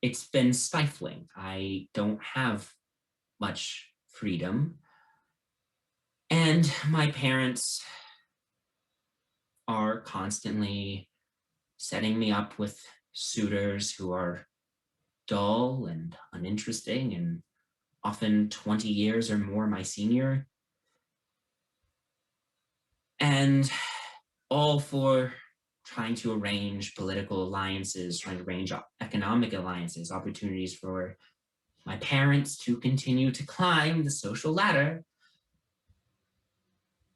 A: it's been stifling. I don't have much freedom. And my parents are constantly setting me up with suitors who are dull and uninteresting and often 20 years or more my senior. And all for trying to arrange political alliances, trying to arrange economic alliances, opportunities for my parents to continue to climb the social ladder.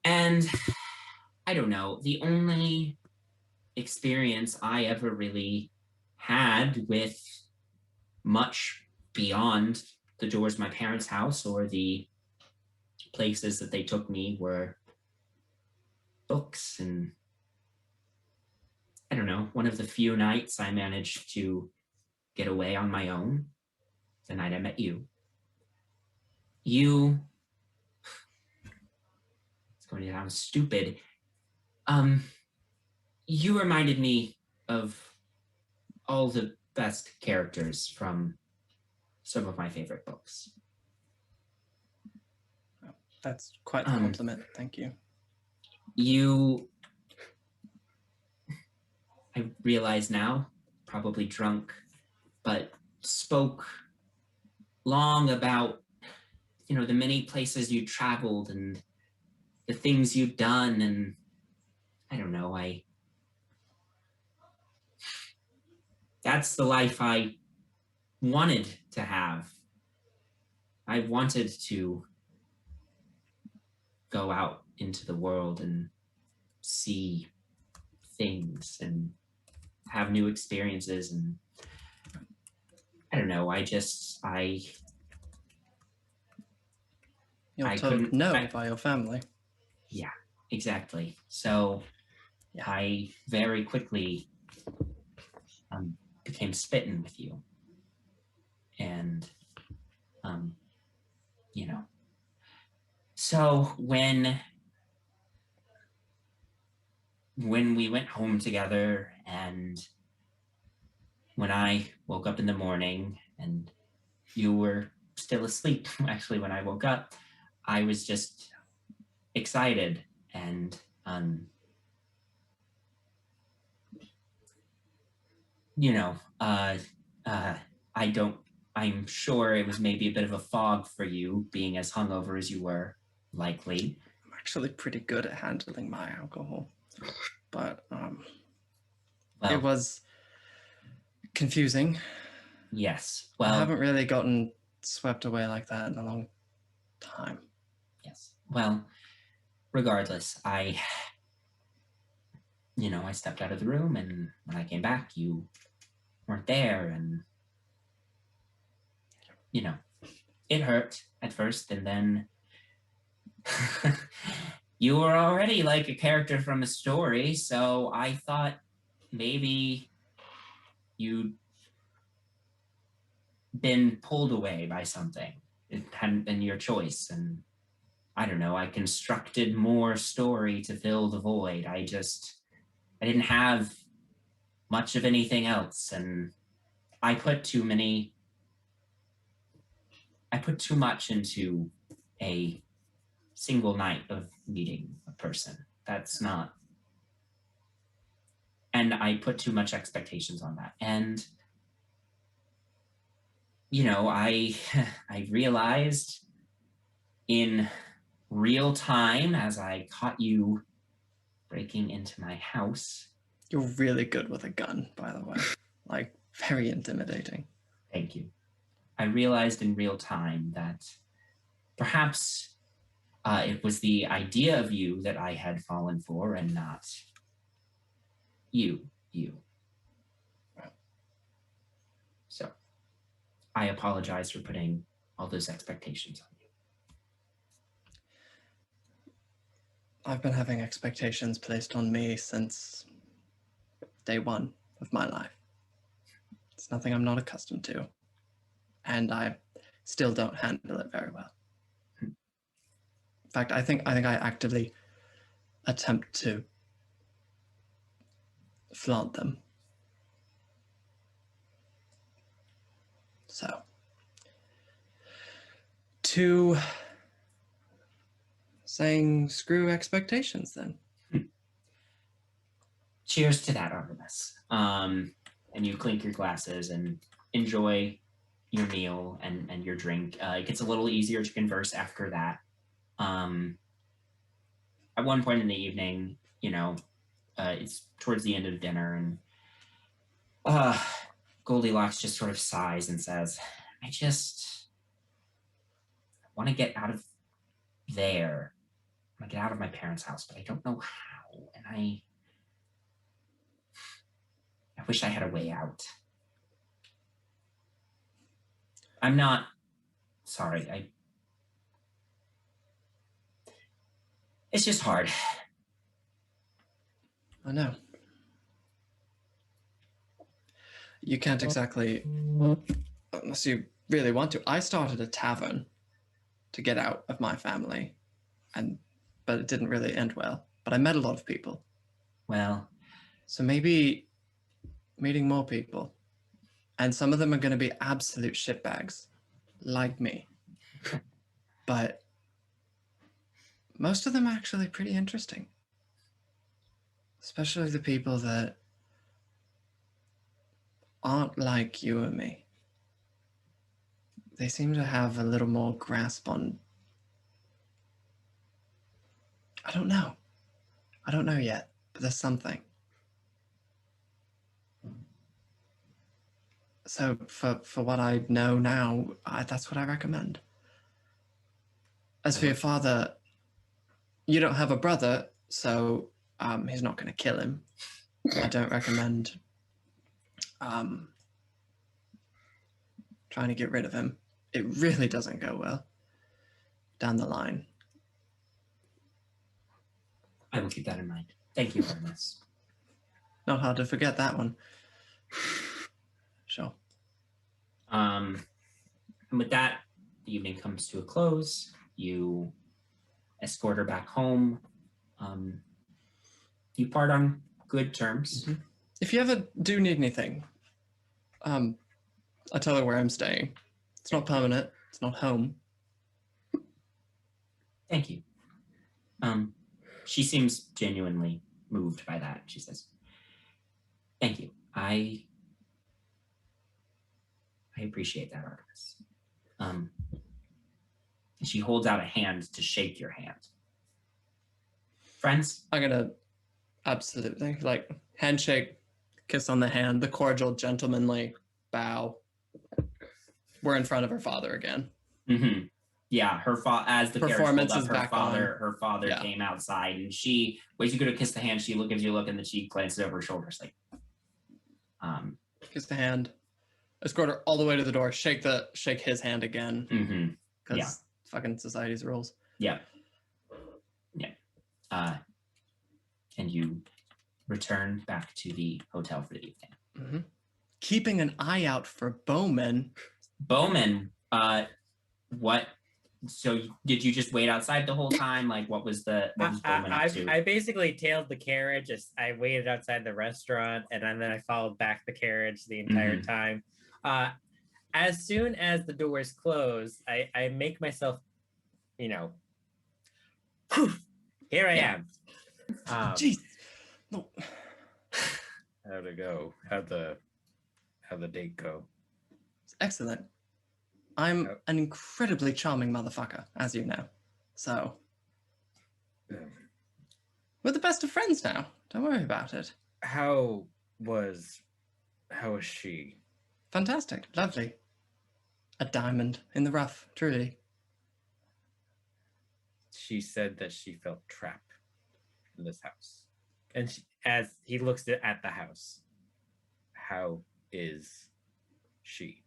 A: And I don't know, the only experience I ever really had with much beyond the doors of my parents' house or the places that they took me were books. And I don't know, one of the few nights I managed to get away on my own, the night I met you. It's going to sound stupid. You reminded me of all the best characters from some of my favorite books.
I: That's quite a compliment. Thank you.
A: I realize now, probably drunk, but spoke long about, the many places you traveled and the things you've done. And I don't know, that's the life I wanted to have. I wanted to go out into the world and see things and have new experiences, and I don't know.
C: You're
A: I
C: told
A: couldn't-
C: no
A: I-
C: by your family.
A: Yeah, exactly. So
C: Yeah.
A: I very quickly became smitten with you, and you know. So when we went home together, and when I woke up in the morning and you were still asleep, actually, when I woke up, I was just excited, and I'm sure it was maybe a bit of a fog for you, being as hungover as you were, likely.
C: I'm actually pretty good at handling my alcohol, but
A: Well,
C: it was confusing.
A: yes.
C: I
A: Well,
C: haven't really gotten swept away like that in a long time.
A: yes. Well, regardless, I stepped out of the room, and when I came back, you weren't there, and it hurt at first, and then you were already like a character from a story, so I thought maybe you'd been pulled away by something. It hadn't been your choice, and I don't know, I constructed more story to fill the void. I didn't have much of anything else, and I put too much into a single night of meeting a person. That's not, and I put too much expectations on that. And I realized in real time, as I caught you breaking into my house.
C: You're really good with a gun, by the way. Like, very intimidating.
A: Thank you. I realized in real time that perhaps it was the idea of you that I had fallen for, and not you. So I apologize for putting all those expectations on you.
C: I've been having expectations placed on me since day one of my life. It's nothing I'm not accustomed to, and I still don't handle it very well. In fact, I think I actively attempt to flaunt them. So, to saying screw expectations then.
A: Cheers to that, Artemis. And you clink your glasses and enjoy your meal and your drink. It gets a little easier to converse after that. At one point in the evening, it's towards the end of dinner, and Goldilocks just sort of sighs and says, I want to get out of there. I want to get out of my parents' house, but I don't know how. And I wish I had a way out. I'm not sorry. It's just hard.
C: I know. You can't exactly, unless you really want to. I started a tavern to get out of my family, but it didn't really end well. But I met a lot of people.
A: Well,
C: so maybe meeting more people, and some of them are going to be absolute shitbags, like me. But most of them are actually pretty interesting, especially the people that aren't like you and me. They seem to have a little more grasp on, I don't know yet, but there's something. So for what I know now, that's what I recommend. As for your father, you don't have a brother, so he's not going to kill him. I don't recommend
I: trying to get rid of him. It really doesn't go well down the line.
A: I will keep that in mind. Thank you, Artemis.
I: Not hard to forget that one. Sure.
A: And with that, the evening comes to a close. You escort her back home. You part on good terms.
I: Mm-hmm. If you ever do need anything, I tell her where I'm staying. It's not permanent. It's not home.
A: Thank you. She seems genuinely moved by that. She says, "Thank you. I appreciate that, Artemis." She holds out a hand to shake your hand. Friends?
I: I'm gonna absolutely handshake, kiss on the hand, the cordial, gentlemanly bow. We're in front of her father again.
A: Mm-hmm. Yeah, as the
I: Performance
A: carriage pulled up,
I: is back on.
A: her father came outside, and she waits you go to kiss the hand. She gives you a look, and then she glances over her shoulders,
I: kiss the hand, escort her all the way to the door, shake his hand again, because fucking society's rules.
A: Yeah. And you return back to the hotel for the evening.
I: Mm-hmm. Keeping an eye out for Bowman.
A: Bowman, what? So did you just wait outside the whole time? What was Bowman up to?
F: I basically tailed the carriage. I waited outside the restaurant, and then I followed back the carriage the entire time. As soon as the doors close, I make myself, poof, here I am.
I: Jeez. No.
H: How'd it go? How'd the date go?
I: It's excellent. I'm an incredibly charming motherfucker, as you know. So we're the best of friends now. Don't worry about it.
H: How was she?
I: Fantastic. Lovely. A diamond in the rough, truly.
H: She said that she felt trapped in this house.
F: And as he looks at the house,
H: How is she?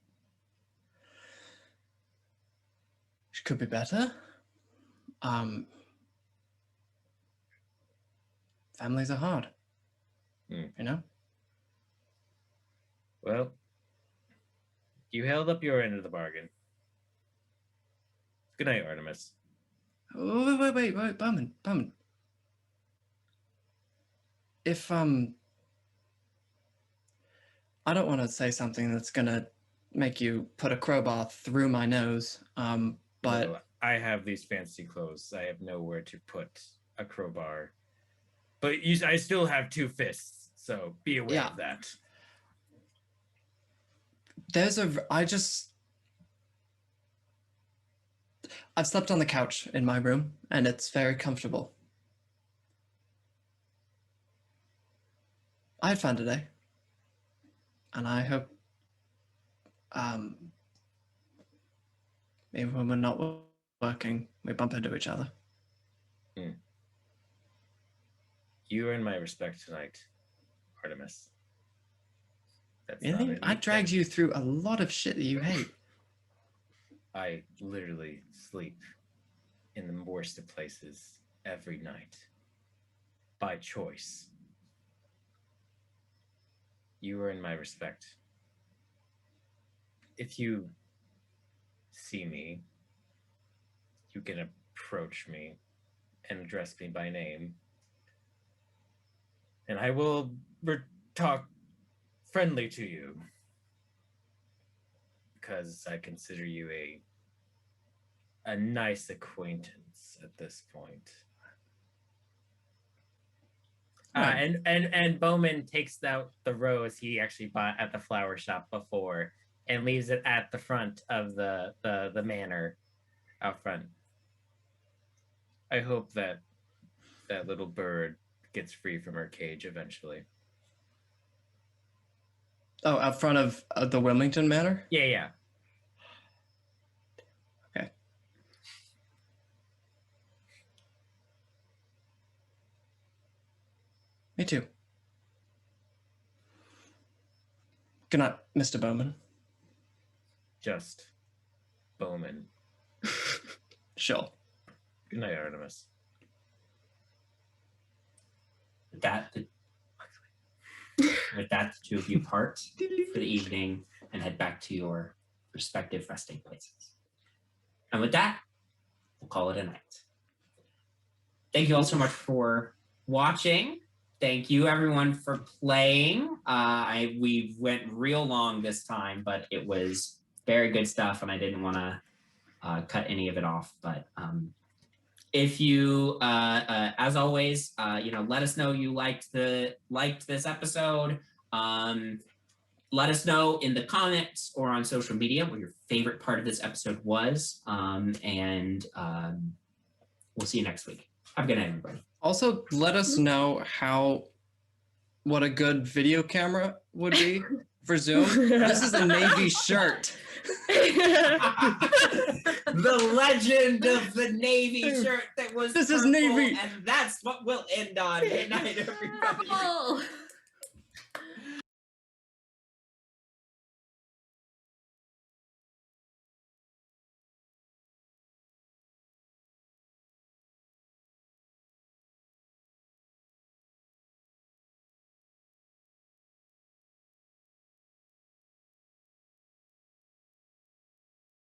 I: She could be better. Families are hard. You know?
H: Well, you held up your end of the bargain. Good night, Artemis.
I: Oh, wait, Bowman. If, I don't want to say something that's gonna make you put a crowbar through my nose, but...
H: Well, I have these fancy clothes. I have nowhere to put a crowbar. But I still have 2 fists, so be aware of that.
I: I've slept on the couch in my room, and it's very comfortable. I had fun today. And I hope, maybe when we're not working, we bump into each other.
H: You earned my respect tonight, Artemis.
I: Really? I dragged you through a lot of shit that you hate.
H: I literally sleep in the worst of places every night. By choice. You earn my respect. If you see me, you can approach me and address me by name. And I will talk friendly to you. Because I consider you a nice acquaintance at this point.
F: And Bowman takes out the rose he actually bought at the flower shop before and leaves it at the front of the manor out front.
H: I hope that little bird gets free from her cage eventually.
I: Oh, out front of the Wilmington Manor?
F: Yeah.
I: Okay. Me too. Good night, Mr. Bowman.
H: Just Bowman.
I: Sure.
H: Good night, Artemis.
A: With that, the two of you part for the evening and head back to your respective resting places. And with that, we'll call it a night. Thank you all so much for watching. Thank you everyone for playing. We went real long this time, but it was very good stuff, and I didn't want to cut any of it off. But if you, as always, let us know you liked this episode. Let us know in the comments or on social media what your favorite part of this episode was, and we'll see you next week. Have a good night, everybody.
C: Also, let us know what a good video camera would be for Zoom. This is a Navy shirt.
A: The legend of the Navy shirt that was
C: This is
A: purple,
C: Navy.
A: and that's what we'll end on. Good night, everybody.
D: Purple.